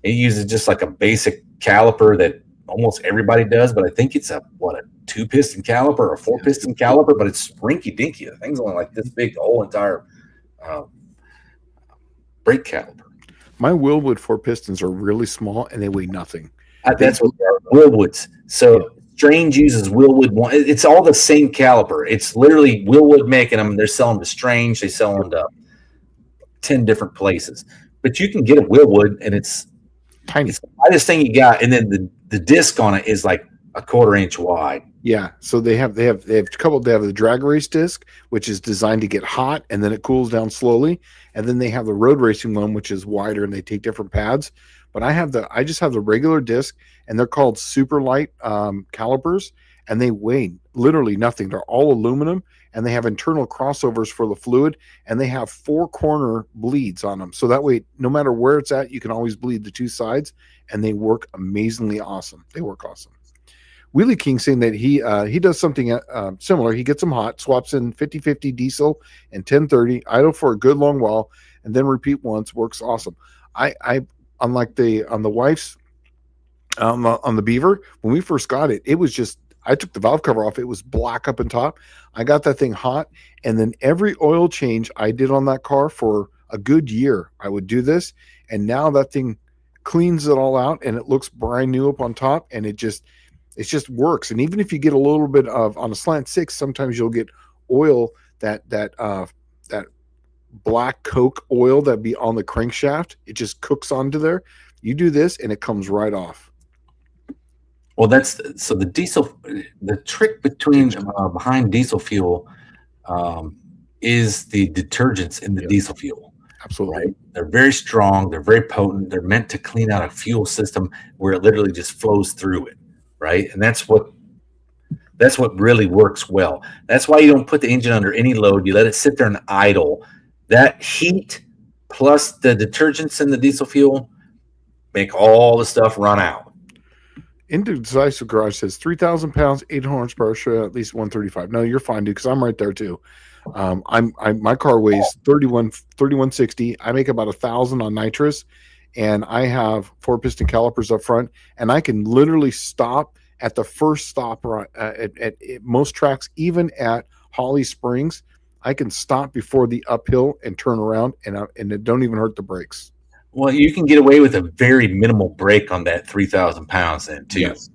S1: It uses just like a basic caliper that almost everybody does, but I think it's a 2 piston caliper or a 4 piston caliper, but it's rinky dinky. The thing's only like this big, the whole entire brake caliper.
S3: My Willwood 4 pistons are really small and they weigh nothing.
S1: That's what they are, Willwoods. So Strange uses Willwood one. It's all the same caliper. It's literally Willwood making them. They're selling to Strange. They sell them to 10 different places. But you can get a Willwood, and it's
S3: Tiny.
S1: It's the lightest thing you got, and then the disc on it is like a 1/4 inch wide.
S3: Yeah, so they have a couple. They have the drag race disc, which is designed to get hot and then it cools down slowly, and then they have the road racing one, which is wider and they take different pads. But I just have the regular disc, and they're called super light calipers, and they weigh literally nothing. They're all aluminum, and they have internal crossovers for the fluid, and they have 4 corner bleeds on them. So that way, no matter where it's at, you can always bleed the 2 sides, and they work amazingly awesome. They work awesome. Wheelie King saying that he does something similar. He gets them hot, swaps in 50/50 diesel and 1030, idle for a good long while, and then repeat once. Works awesome. I unlike on the wife's on the Beaver, when we first got it, it was just, I took the valve cover off. It was black up and top. I got that thing hot, and then every oil change I did on that car for a good year, I would do this, and now that thing cleans it all out, and it looks brand new up on top, and it just works. And even if you get a little bit of, on a slant 6, sometimes you'll get oil that black coke oil that be on the crankshaft. It just cooks onto there. You do this and it comes right off.
S1: Well, so the diesel, the trick behind diesel fuel is the detergents in the diesel fuel.
S3: Absolutely.
S1: Right? They're very strong. They're very potent. They're meant to clean out a fuel system where it literally just flows through it. Right. And that's what really works well. That's why you don't put the engine under any load. You let it sit there and idle. That heat plus the detergents in the diesel fuel make all the stuff run out.
S3: Indecisive Garage says 3,000 pounds, 800 horsepower, show at least 135. No, you're fine, dude, because I'm right there too. My car weighs 3160. I make about 1,000 on nitrous, and I have 4 piston calipers up front, and I can literally stop at the first stop at most tracks, even at Holly Springs. I can stop before the uphill and turn around, and it don't even hurt the brakes.
S1: Well, you can get away with a very minimal brake on that 3,000 pounds then too.
S3: Yes.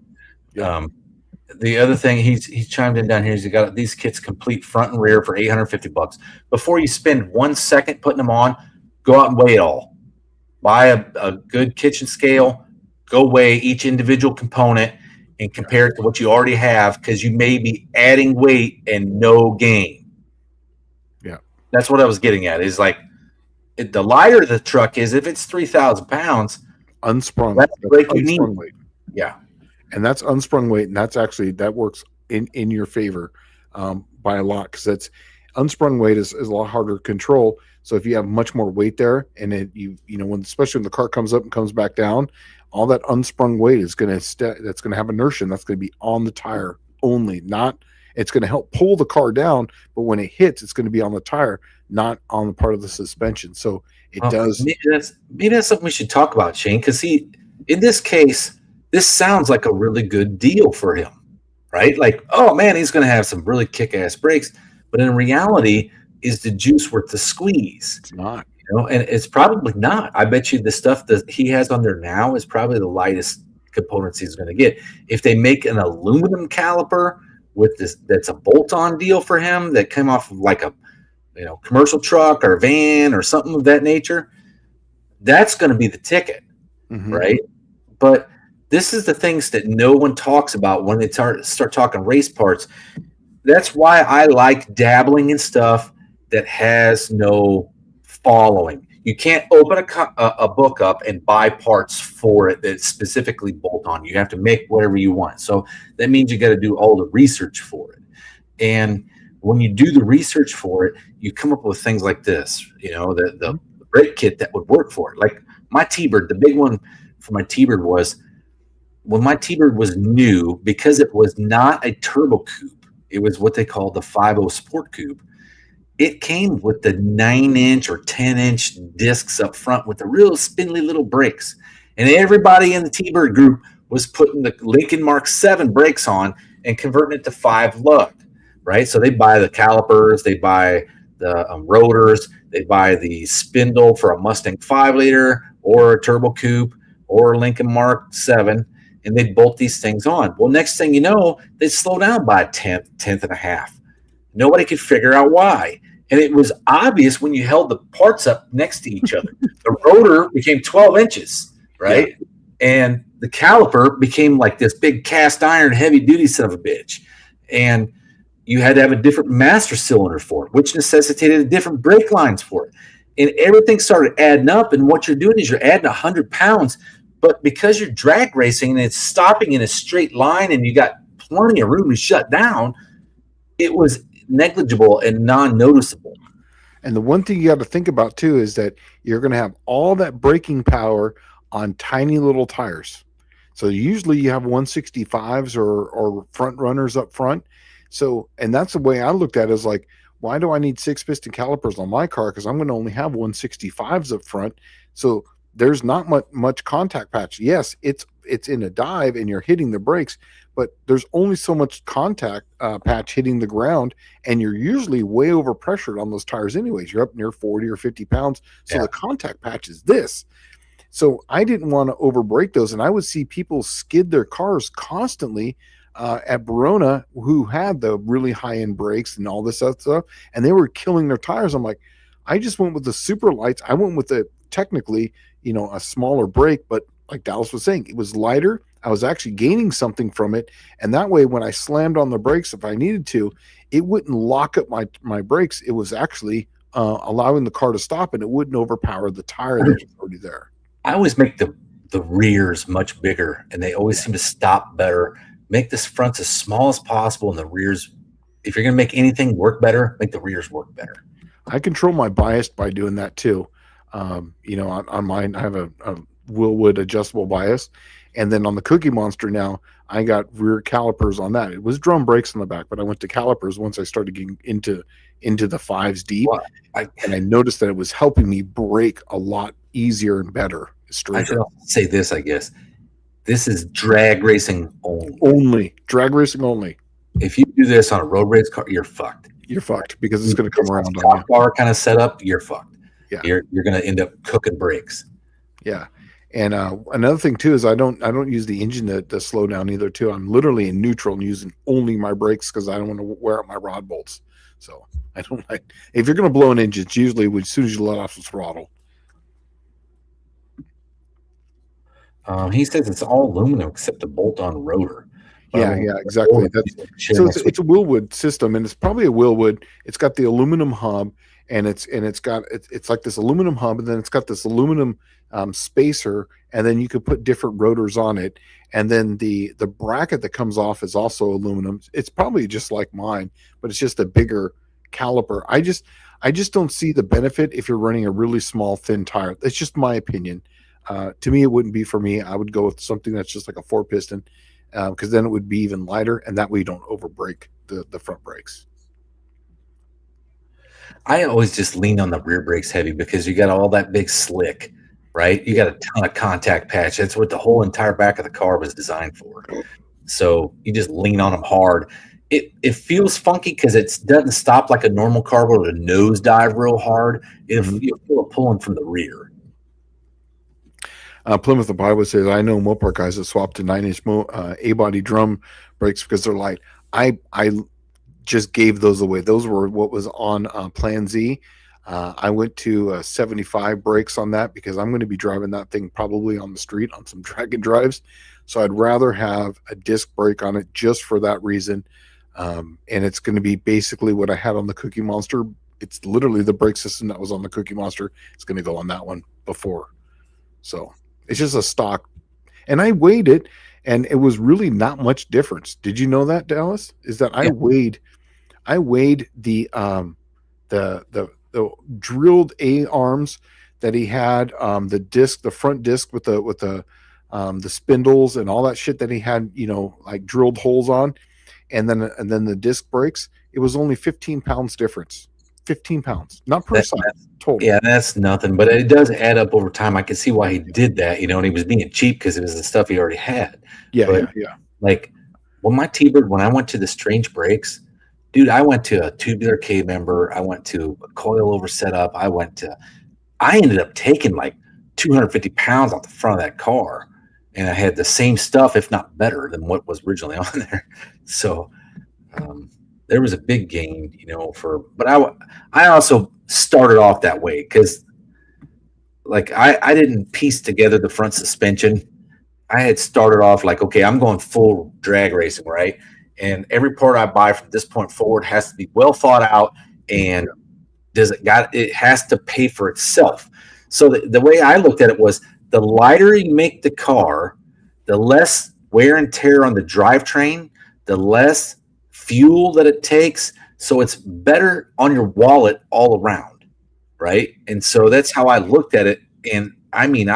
S3: Yeah.
S1: The other thing he's chimed in down here is he got these kits complete front and rear for $850. Before you spend 1 second putting them on, go out and weigh it all. Buy a good kitchen scale, go weigh each individual component and compare it to what you already have, because you may be adding weight and no gain.
S3: Yeah.
S1: That's what I was getting at. Is like, the lighter the truck is, if it's 3,000 pounds,
S3: unsprung,
S1: that's the brake you need.
S3: Weight.
S1: Yeah.
S3: And that's unsprung weight, and that works in your favor by a lot, because that's unsprung weight is a lot harder to control. So if you have much more weight there, and especially when the car comes up and comes back down, all that unsprung weight is that's going to have inertia, and that's going to be on the tire only. Not, it's going to help pull the car down, but when it hits, it's going to be on the tire, not on the part of the suspension. So it does.
S1: Maybe that's something we should talk about, Shane, because in this case, this sounds like a really good deal for him, right? Like, oh man, he's going to have some really kick-ass brakes. But in reality, is the juice worth the squeeze?
S3: It's not.
S1: And it's probably not. I bet you the stuff that he has on there now is probably the lightest components he's going to get. If they make an aluminum caliper with this, that's a bolt-on deal for him that came off of like a commercial truck or van or something of that nature, that's going to be the ticket, right? But this is the things that no one talks about when they start talking race parts. That's why I like dabbling in stuff that has no following. You can't open a book up and buy parts for it that specifically bolt on. You have to make whatever you want. So that means you got to do all the research for it. And when you do the research for it, you come up with things like this, the brake kit that would work for it. Like my T-Bird, the big one for my T-Bird was when my T-Bird was new, because it was not a turbo coupe, it was what they call the 5.0 Sport Coupe. It came with the 9-inch or 10-inch discs up front with the real spindly little brakes. And everybody in the T-Bird group was putting the Lincoln Mark 7 brakes on and converting it to 5 lug, right? So they buy the calipers, they buy the rotors, they buy the spindle for a Mustang 5-liter or a turbo coupe or a Lincoln Mark 7, and they bolt these things on. Well, next thing you know, they slow down by a tenth and a half. Nobody could figure out why. And it was obvious when you held the parts up next to each other. The rotor became 12 inches, right? Yeah. And the caliper became like this big cast iron heavy duty son of a bitch. And you had to have a different master cylinder for it, which necessitated different brake lines for it. And everything started adding up. And what you're doing is you're adding 100 pounds. But because you're drag racing and it's stopping in a straight line and you got plenty of room to shut down, it was negligible and non-noticeable.
S3: And the one thing you got to think about too is that you're going to have all that braking power on tiny little tires. So usually you have 165s or front runners up front. So, and that's the way I looked at it, is like, why do I need 6-piston calipers on my car? Because I'm going to only have 165s up front. So there's not much contact patch. Yes, it's in a dive and you're hitting the brakes, but there's only so much contact patch hitting the ground, and you're usually way over pressured on those tires anyways. You're up near 40 or 50 pounds. So the contact patch is this. So I didn't want to over brake those. And I would see people skid their cars constantly at Verona who had the really high end brakes and all this other stuff, and they were killing their tires. I'm like, I just went with the super lights. I went with the technically, a smaller brake, but like Dallas was saying, it was lighter. I was actually gaining something from it. And that way, when I slammed on the brakes, if I needed to, it wouldn't lock up my brakes. It was actually allowing the car to stop, and it wouldn't overpower the tire that was already there.
S1: I always make the rears much bigger, and they always seem to stop better. Make the fronts as small as possible, and the rears, if you're going to make anything work better, make the rears work better.
S3: I control my bias by doing that too. On mine, I have a Willwood adjustable bias. And then on the Cookie Monster now, I got rear calipers on that. It was drum brakes on the back, but I went to calipers once I started getting into the 5s deep. Well, and I noticed that it was helping me brake a lot easier and better.
S1: I should say this, I guess. This is drag racing only.
S3: Only. Drag racing only.
S1: If you do this on a road race car, you're fucked.
S3: You're fucked because it's going to come around on
S1: you. Car kind of setup, you're fucked.
S3: Yeah.
S1: You're going to end up cooking brakes.
S3: Yeah. And another thing too is I don't use the engine to slow down either too. I'm literally in neutral and using only my brakes because I don't want to wear out my rod bolts. So I don't like, if you're going to blow an engine, it's usually as soon as you let off the throttle.
S1: He says it's all aluminum except the bolt-on rotor.
S3: Yeah, exactly. So it's a Willwood system, and it's probably a Willwood. It's got the aluminum hub, and it's like this aluminum hub, and then it's got this aluminum spacer, and then you could put different rotors on it, and then the bracket that comes off is also aluminum. It's probably just like mine, but it's just a bigger caliper. I just don't see the benefit if you're running a really small thin tire. That's just my opinion. To me, it wouldn't be for me. I would go with something that's just like a 4-piston, because then it would be even lighter, and that way you don't over brake the front brakes.
S1: I always just lean on the rear brakes heavy because you got all that big slick, right? You got a ton of contact patch. That's what the whole entire back of the car was designed for. So you just lean on them hard. It feels funky because it doesn't stop like a normal car where the nose dive real hard. You feel it pulling from the rear.
S3: Plymouth the Bible says, I know Mopar guys that swapped to 9-inch A-body drum brakes because they're light. I just gave those away. Those were what was on Plan Z. I went to 75 brakes on that because I'm going to be driving that thing probably on the street on some drag and drives. So I'd rather have a disc brake on it just for that reason. And it's going to be basically what I had on the Cookie Monster It's literally the brake system that was on the Cookie Monster. It's going to go on that one before. So it's just a stock. And I weighed it, and it was really not much difference. Did you know that, Dallas? Is that I weighed the drilled A arms that he had, the front disc with the spindles and all that shit that he had, like drilled holes on, and then the disc brakes. It was only 15 pounds difference. 15 pounds, not per side, total.
S1: Yeah, that's nothing, but it does add up over time. I can see why he did that, and he was being cheap because it was the stuff he already had.
S3: Yeah.
S1: Like, my T-Bird, when I went to the Strange Brakes, dude, I went to a tubular K member. I went to a coilover setup. I ended up taking like 250 pounds off the front of that car, and I had the same stuff, if not better, than what was originally on there. So there was a big gain, but I also started off that way because, like, I didn't piece together the front suspension. I had started off like, okay, I'm going full drag racing, right? And every part I buy from this point forward has to be well thought out, and it has to pay for itself. So the way I looked at it was, the lighter you make the car, the less wear and tear on the drivetrain, the less fuel that it takes. So it's better on your wallet all around, right? And so that's how I looked at it. And I mean,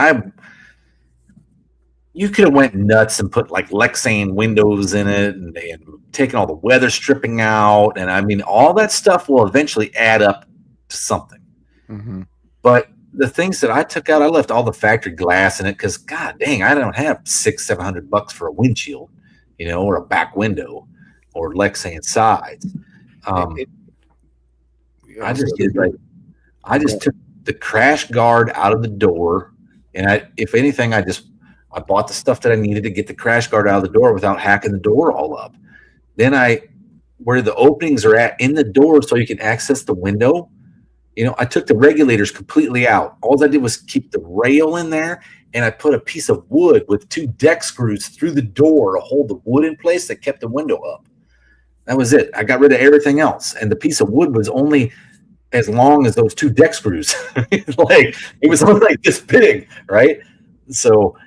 S1: you could have went nuts and put like Lexan windows in it and taken all the weather stripping out. And I mean, all that stuff will eventually add up to something.
S3: Mm-hmm.
S1: But the things that I took out, I left all the factory glass in it because, god dang, I don't have $600-700 for a windshield, or a back window or Lexan sides. I just took the crash guard out of the door, and if anything, I bought the stuff that I needed to get the crash guard out of the door without hacking the door all up. Then where the openings are at in the door so you can access the window, I took the regulators completely out. All I did was keep the rail in there, and I put a piece of wood with 2 deck screws through the door to hold the wood in place that kept the window up. That was it. I got rid of everything else, and the piece of wood was only as long as those 2 deck screws. Like, it was only like this big, right? So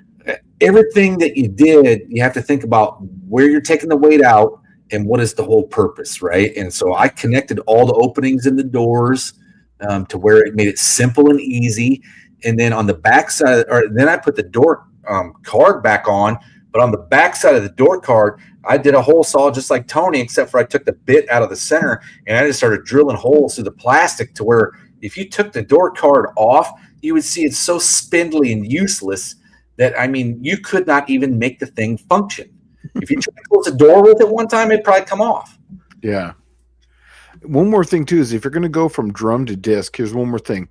S1: everything that you did, you have to think about where you're taking the weight out and what is the whole purpose, right? And so I connected all the openings in the doors to where it made it simple and easy. And then on the back side, then I put the door card back on, but on the back side of the door card, I did a hole saw just like Tony, except for I took the bit out of the center and I just started drilling holes through the plastic to where if you took the door card off, you would see it's so spindly and useless that, I mean, you could not even make the thing function. If you tried to close the door with it one time, it'd probably come off.
S3: Yeah. One more thing, too, is if you're going to go from drum to disc, here's one more thing.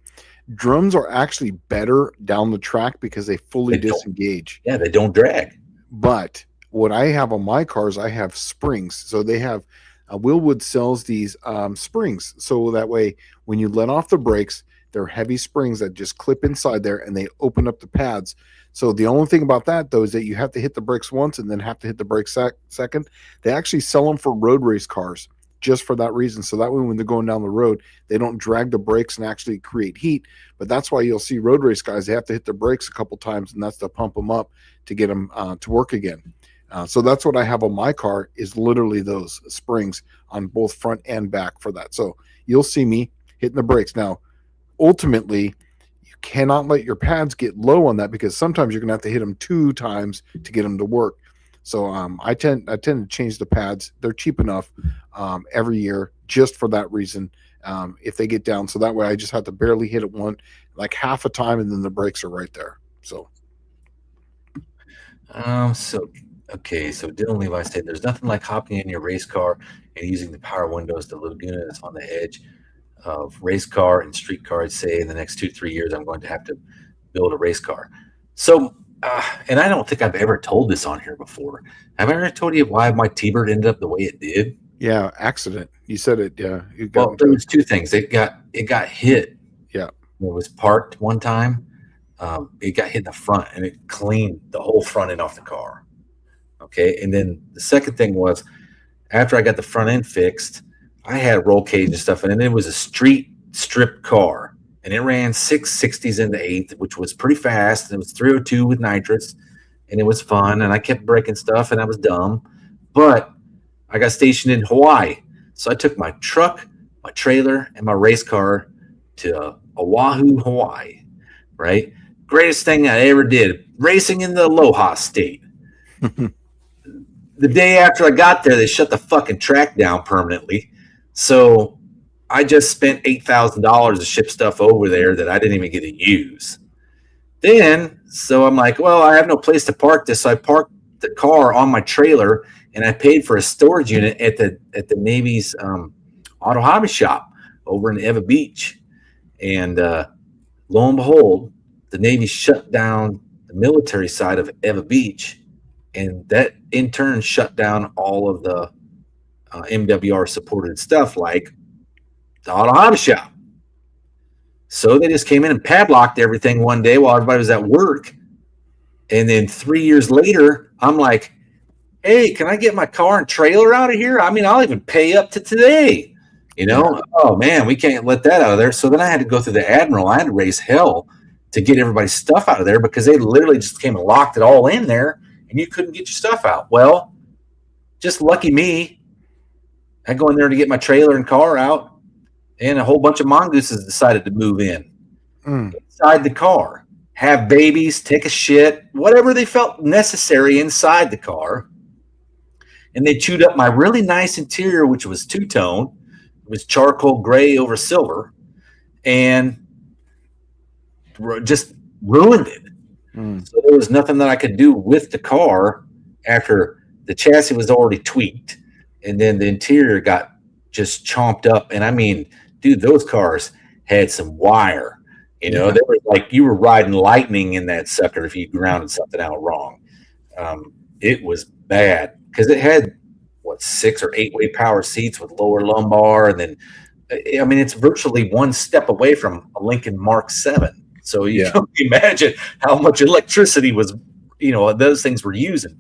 S3: Drums are actually better down the track because they fully disengage.
S1: Yeah, they don't drag.
S3: But what I have on my cars, I have springs. So they have Willwood sells these springs. So that way, when you let off the brakes, they're heavy springs that just clip inside there and they open up the pads. So the only thing about that, though, is that you have to hit the brakes once and then have to hit the brakes second. They actually sell them for road race cars just for that reason. So that way, when they're going down the road, they don't drag the brakes and actually create heat. But that's why you'll see road race guys, they have to hit the brakes a couple times, and that's to pump them up to get them to work again. So that's what I have on my car is literally those springs on both front and back for that. So you'll see me hitting the brakes. Now, ultimately, you cannot let your pads get low on that because sometimes you're going to have to hit them 2 times to get them to work. So I tend to change the pads. They're cheap enough every year just for that reason. If they get down, so that way I just have to barely hit it like half a time, and then the brakes are right there. So
S1: So Dylan Levi said, "There's nothing like hopping in your race car and using the power windows. The Laguna is on the edge of race car and street car. I'd say in the next 2-3 years, I'm going to have to build a race car." So. And I don't think I've ever told this on here before. Have I ever told you why my T-Bird ended up the way it did?
S3: Yeah, accident. You said it. Yeah.
S1: Well, there was 2 things. It got hit.
S3: Yeah.
S1: It was parked one time. It got hit in the front, and it cleaned the whole front end off the car. Okay, and then the second thing was after I got the front end fixed, I had a roll cage and stuff, and then it was a street strip car, and it ran 660s in the eighth, which was pretty fast. And it was 302 with nitrous, and it was fun. And I kept breaking stuff, and I was dumb. But I got stationed in Hawaii, so I took my truck, my trailer, and my race car to Oahu, Hawaii. Right, greatest thing I ever did, racing in the Aloha State. The day after I got there, they shut the fucking track down permanently. So I just spent $8,000 to ship stuff over there that I didn't even get to use. Then, so I'm like, well, I have no place to park this. So I parked the car on my trailer, and I paid for a storage unit at the Navy's auto hobby shop over in Eva Beach. And lo and behold, the Navy shut down the military side of Eva Beach. And that in turn shut down all of the MWR supported stuff like the auto hobby shop. So they just came in and padlocked everything one day while everybody was at work. And then 3 years later, I'm like, hey, can I get my car and trailer out of here? I mean, I'll even pay up to today. You know, oh man, we can't let that out of there. So then I had to go through the Admiral. I had to raise hell to get everybody's stuff out of there because they literally just came and locked it all in there. And you couldn't get your stuff out. Well, just lucky me. I go in there to get my trailer and car out, and a whole bunch of mongooses decided to move in inside the car, have babies, take a shit, whatever they felt necessary inside the car. And they chewed up my really nice interior, which was two-tone. It was charcoal gray over silver, and just ruined it. So there was nothing that I could do with the car after the chassis was already tweaked, and then the interior got just chomped up. And I mean, dude, those cars had some wire. You know, they were like you were riding lightning in that sucker if you grounded something out wrong. It was bad because it had 6 or 8 way power seats with lower lumbar, and then I mean it's virtually one step away from a Lincoln Mark 7. So you can imagine how much electricity was, you know, those things were using.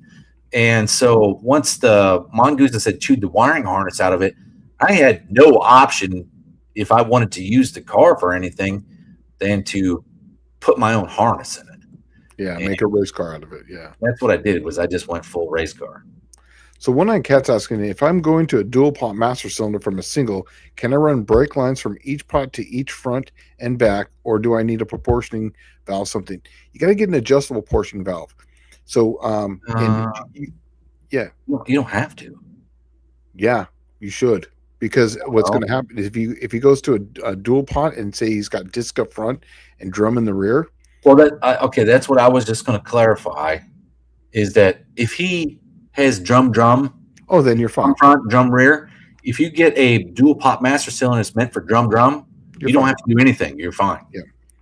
S1: And so once the mongooses had chewed the wiring harness out of it, I had no option if I wanted to use the car for anything than to put my own harness in it.
S3: Yeah, make a race car out of it. Yeah.
S1: That's what I did was I just went full race car.
S3: So One Eyed Cat's asking, if I'm going to a dual pot master cylinder from a single, can I run brake lines from each pot to each front and back, or do I need a proportioning valve? Something you got to get an adjustable portioning valve. So,
S1: You don't have to.
S3: Yeah, you should, because what's going to happen is if he goes to a dual pot and say he's got disc up front and drum in the rear.
S1: Well, that's what I was just going to clarify, is that if he has drum,
S3: oh, then you're fine.
S1: Front, drum rear. If you get a dual pot master cylinder that's meant for drum, you don't have to do anything. You're fine.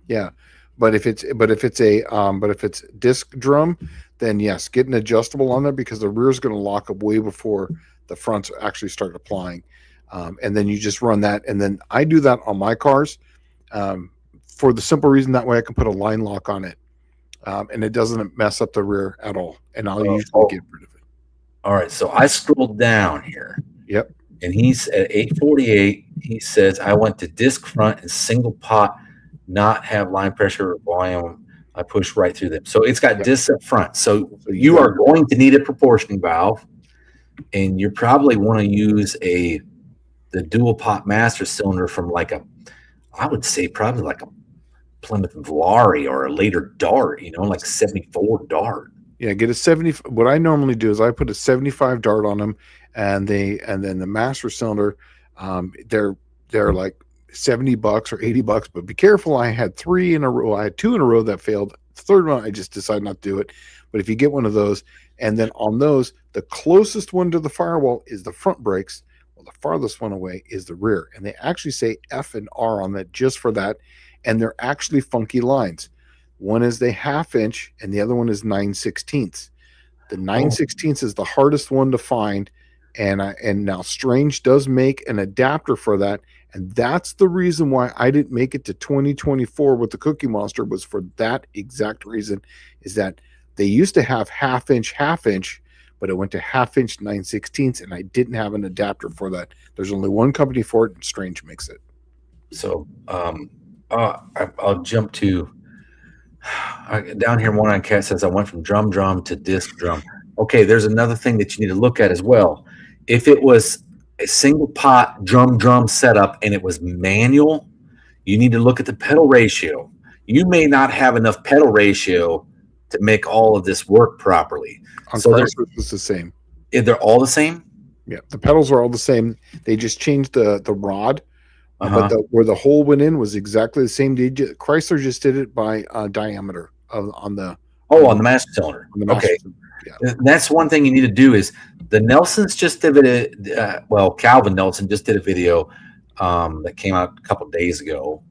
S3: Yeah. But if it's disc drum, then yes, get an adjustable on there because the rear is going to lock up way before the fronts actually start applying. And then you just run that. And then I do that on my cars for the simple reason that way I can put a line lock on it. And it doesn't mess up the rear at all. And I'll usually get rid of it.
S1: All right, so I scrolled down here.
S3: Yep.
S1: And he's at 848. He says, I went to disc front and single pot, not have line pressure or volume. I push right through them. So it's got discs up front. So you are going to need a proportioning valve, and you probably want to use the dual pot master cylinder from I would say probably like a Plymouth Valari or a later Dart, like 74 Dart.
S3: Yeah, get a 70. What I normally do is I put a 75 Dart on them, and then the master cylinder, they're like $70 or $80. But be careful, I had 3 in a row. I had 2 in a row that failed. The third one, I just decided not to do it. But if you get one of those, and then on those, the closest one to the firewall is the front brakes. Well, the farthest one away is the rear, and they actually say F and R on that just for that, and they're actually funky lines. One is the 1/2 inch, and the other one is 9/16. The 9/16 is the hardest one to find, and now Strange does make an adapter for that, and that's the reason why I didn't make it to 2024 with the Cookie Monster, was for that exact reason, is that they used to have 1/2 inch, but it went to 1/2 inch 9/16, and I didn't have an adapter for that. There's only one company for it, and Strange makes it.
S1: So I'll jump to down here. One on Cat says I went from drum to disc drum. Okay, there's another thing that you need to look at as well. If it was a single pot drum setup and it was manual, you need to look at the pedal ratio. You may not have enough pedal ratio to make all of this work properly.
S3: On
S1: So
S3: Chrysler, it's the same.
S1: they're all the same.
S3: Yeah, the pedals are all the same. They just changed the rod,
S1: Uh-huh.
S3: but where the hole went in was exactly the same. Chrysler just did it by diameter on the
S1: Master cylinder.
S3: on the master.
S1: Okay.
S3: Yeah.
S1: That's one thing you need to do is the Nelsons just did it. Calvin Nelson just did a video that came out a couple of days ago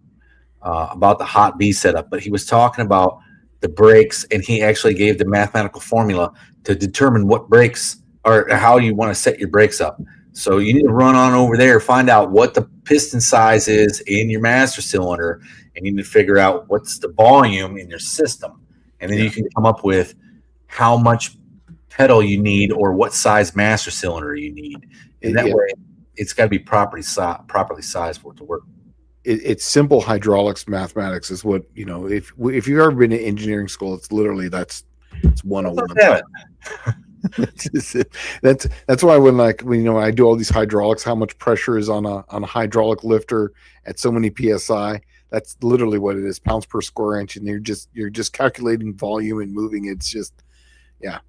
S1: about the Hot B setup, but he was talking about the brakes, and he actually gave the mathematical formula to determine what brakes or how you want to set your brakes up. So you need to run on over there, find out what the piston size is in your master cylinder, and you need to figure out what's the volume in your system. And then you can come up with how much pedal you need or what size master cylinder you need. And that way it's got to be properly sized for it to work.
S3: It's simple hydraulics mathematics is what, if you've ever been in engineering school, it's literally it's 101. That's why when I do all these hydraulics, how much pressure is on a hydraulic lifter at so many psi, that's literally what it is, pounds per square inch, and you're just calculating volume and moving. It's just, yeah,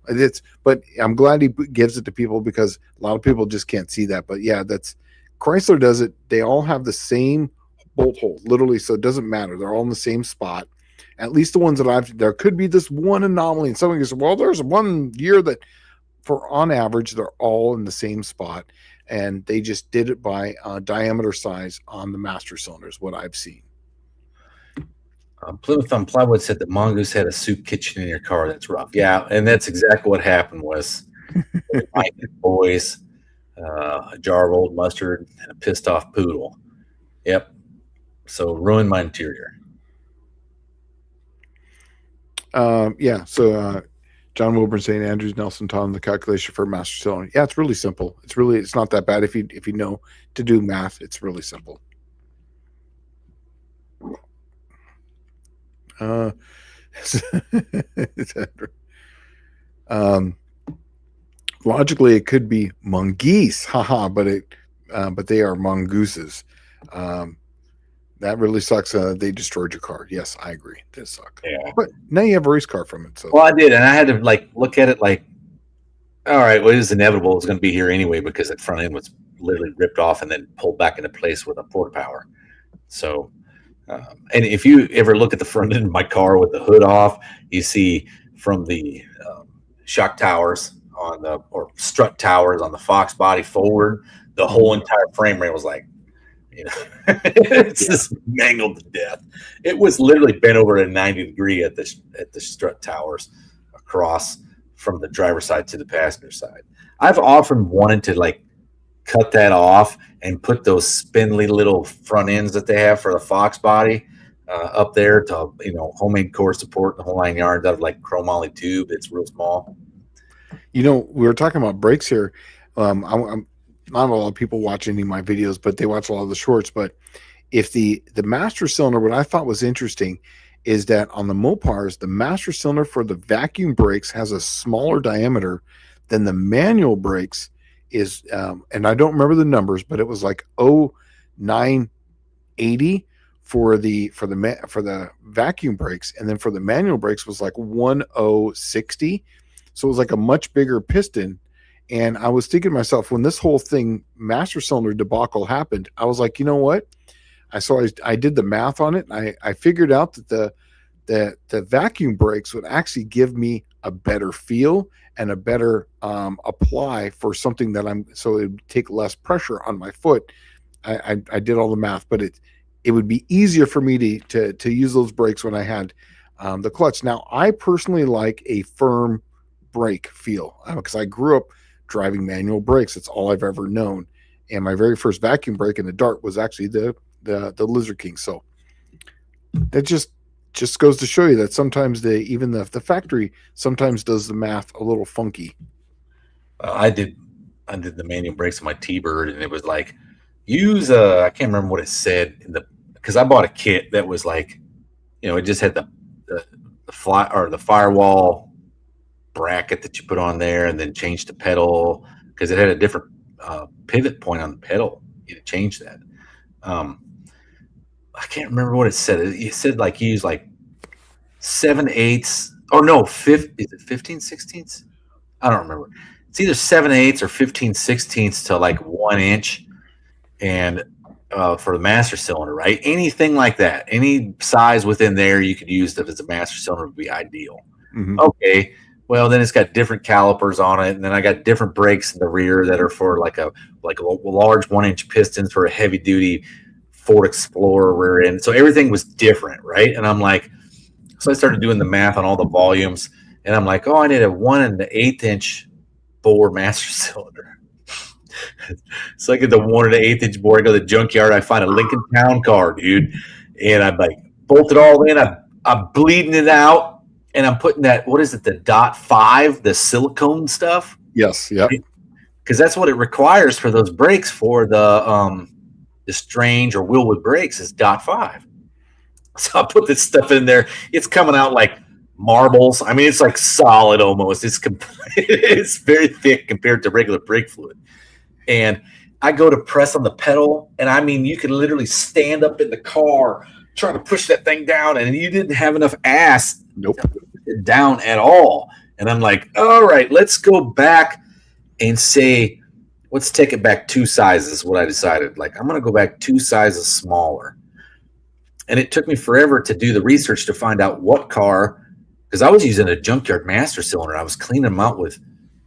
S3: but I'm glad he gives it to people because a lot of people just can't see that. But yeah, that's Chrysler does it. They all have the same bolt hole, literally, so it doesn't matter. They're all in the same spot. At least the ones that there could be this one anomaly, and someone goes, well, there's one year that on average, they're all in the same spot, and they just did it by diameter size on the master cylinders, what I've seen.
S1: Plymouth on Plywood said that Mongoose had a soup kitchen in your car. That's rough. Yeah, and that's exactly what happened was Mike and boys, a jar of old mustard, and a pissed off poodle. Yep. So ruined my interior.
S3: Yeah. So John Wilburn saying Andrews Nelson Tom the calculation for master cylinder. Yeah, it's really simple. It's not that bad if you know to do math. It's really simple. Logically it could be mongoose, haha, but they are mongooses. That really sucks. They destroyed your car. Yes, I agree. That sucks.
S1: Yeah.
S3: But now you have a race car from it. So
S1: well, I did, and I had to look at it like, all right, well, it was inevitable. It was going to be here anyway because the front end was literally ripped off and then pulled back into place with a port power. So, and if you ever look at the front end of my car with the hood off, you see from the shock towers or strut towers on the Fox body forward, the whole entire frame rail was it's just mangled to death. It was literally bent over at a 90 degree at the strut towers across from the driver's side to the passenger side. I've often wanted to cut that off and put those spindly little front ends that they have for the Fox body up there to homemade core support, the whole 9 yards out of chromoly tube. It's real small.
S3: We were talking about brakes here. I'm not a lot of people watch any of my videos, but they watch a lot of the shorts. But if the master cylinder, what I thought was interesting is that on the Mopars, the master cylinder for the vacuum brakes has a smaller diameter than the manual brakes is. And I don't remember the numbers, but it was 980 for the vacuum brakes, and then for the manual brakes was 1060. So it was a much bigger piston. And I was thinking to myself, when this whole thing master cylinder debacle happened, I was like, you know what? I did the math on it. And I figured out that the vacuum brakes would actually give me a better feel and a better apply for something so it would take less pressure on my foot. I did all the math, but it would be easier for me to use those brakes when I had the clutch. Now, I personally like a firm brake feel because I grew up driving manual brakes. It's all I've ever known. And my very first vacuum brake in the Dart was actually the Lizard King. So that just goes to show you that sometimes even the factory sometimes does the math a little funky.
S1: I did the manual brakes on my T-Bird, and it was use I can't remember what it said because I bought a kit that was like, it just had the firewall bracket that you put on there, and then change the pedal because it had a different pivot point on the pedal. You had to change that. I can't remember what it said. It said like use like 7/8 or no, is it 15/16? I don't remember. It's either 7/8 or 15/16 to like 1 inch, and for the master cylinder, right? Anything like that, any size within there, you could use that as a master cylinder would be ideal.
S3: Mhm.
S1: Okay, well then it's got different calipers on it, and then I got different brakes in the rear that are for like a large 1 inch pistons for a heavy duty Ford Explorer rear end. So everything was different, right? And I'm like, so I started doing the math on all the volumes, and I'm like, oh, I need a 1 1/8 inch bore master cylinder. So I get the 1 1/8 inch bore. I go to the junkyard. I find a Lincoln Town car, dude, and I like bolt it all in. I'm bleeding it out, and I'm putting that, what is it, the .5, the silicone stuff?
S3: Yes. Yep.
S1: Because that's what it requires for those brakes for the Strange or Willwood brakes is .5. So I put this stuff in there. It's coming out like marbles. I mean, it's like solid almost. It's very thick compared to regular brake fluid. And I go to press on the pedal, and I mean, you can literally stand up in the car trying to push that thing down, and you didn't have enough ass
S3: Nope.
S1: down at all. And I'm like, all right, let's go back and say, let's take it back 2 sizes. What I decided, like, I'm going to go back 2 sizes smaller. And it took me forever to do the research to find out what car, because I was using a junkyard master cylinder. I was cleaning them out with,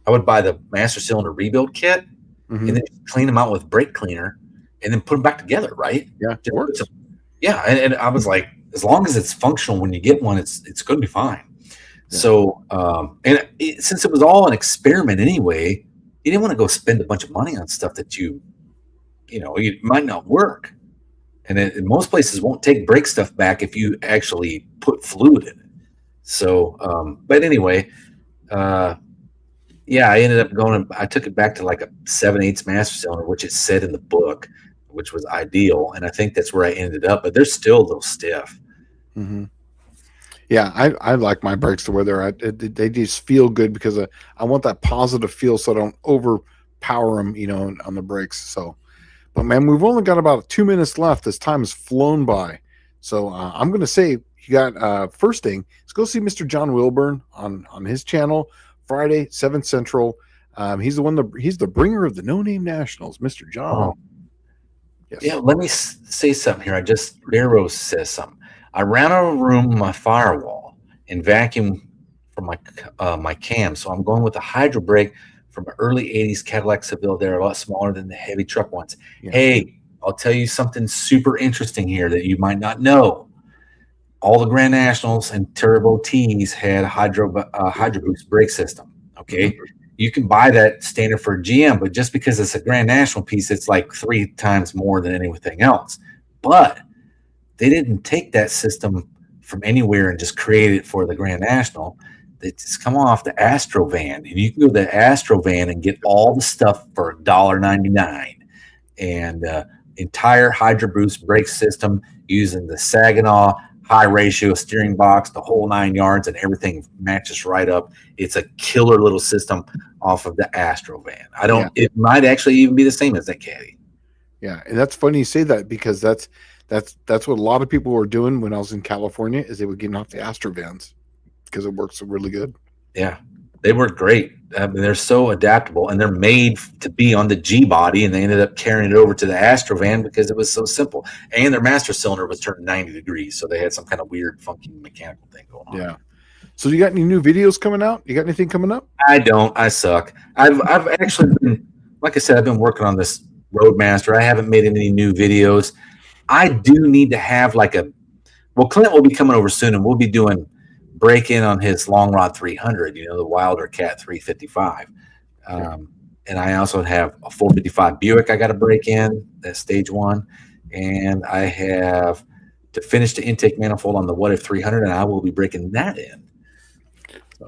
S1: I would buy the master cylinder rebuild kit,
S3: Mhm.
S1: and then clean them out with brake cleaner, and then put them back together, right?
S3: Yeah, it works.
S1: Yeah, and I was like, as long as it's functional when you get one, it's going to be fine.
S3: Yeah.
S1: So, since it was all an experiment anyway, you didn't want to go spend a bunch of money on stuff that you might not work. And most places won't take brake stuff back if you actually put fluid in it. So, but anyway, yeah, I ended up I took it back to like a 7/8 master cylinder, which it said in the book, which was ideal. And I think that's where I ended up, but they're still a little stiff.
S3: Mhm. Yeah, I like my brakes to where they're at. They just feel good because I want that positive feel, so I don't overpower them, on the brakes. So, but man, we've only got about 2 minutes left. This time has flown by. So I'm going to say, you got first thing, let's go see Mr. John Wilburn on his channel, Friday, 7 Central. He's the bringer of the No Name Nationals, Mr. John.
S1: Oh.
S3: Yes.
S1: Yeah, let me say something here. Barrows says something. I ran out of room in my firewall and vacuum for my cam, so I'm going with a Hydro brake from an early 80s Cadillac Seville. They're a lot smaller than the heavy truck ones.
S3: Yeah.
S1: Hey, I'll tell you something super interesting here that you might not know. All the Grand Nationals and Turbo Ts had Hydro Boost brake system. Okay.
S3: Mhm.
S1: You can buy that standard for GM, but just because it's a Grand National piece, it's like 3 times more than anything else. But they didn't take that system from anywhere and just create it for the Grand National. It's come off the Astrovan, and you can go to the Astrovan and get all the stuff for $1.99, and entire Hydro Boost brake system using the Saginaw high ratio steering box, the whole 9 yards, and everything matches right up. It's a killer little system off of the Astrovan. It might actually even be the same as that Caddy.
S3: Yeah, and that's funny you say that, because that's what a lot of people were doing when I was in California, is they would get off the Astrovans because it works really good.
S1: Yeah, they work great. I mean, they're so adaptable, and they're made to be on the G body, and they ended up carrying it over to the Astrovan because it was so simple. And their master cylinder was turned 90 degrees, so they had some kind of weird, funky mechanical thing going on.
S3: Yeah. So you got any new videos coming out? You got anything coming up?
S1: I don't. I suck. I've actually been, like I said, I've been working on this Roadmaster. I haven't made any new videos. I do need to have Clint will be coming over soon, and we'll be doing break-in on his Long Rod 300, the Wilder Cat 355. And I also have a 455 Buick I got to break in, that's stage 1. And I have to finish the intake manifold on the What If 300, and I will be breaking that in.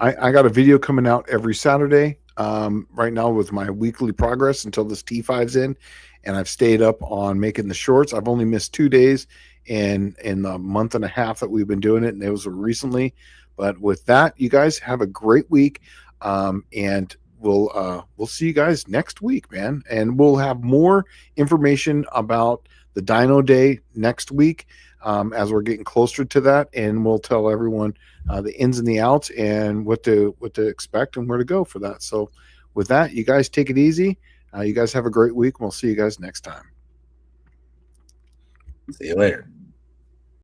S3: I got a video coming out every Saturday right now with my weekly progress until this T5's in, and I've stayed up on making the shorts. I've only missed 2 days, in the month and a half that we've been doing it, and those were recently. But with that, you guys have a great week, and we'll see you guys next week, man. And we'll have more information about the Dyno Day next week as we're getting closer to that, and we'll tell everyone the ins and the outs and what to expect and where to go for that. So with that, you guys take it easy. You guys have a great week. We'll see you guys next time.
S1: See you later.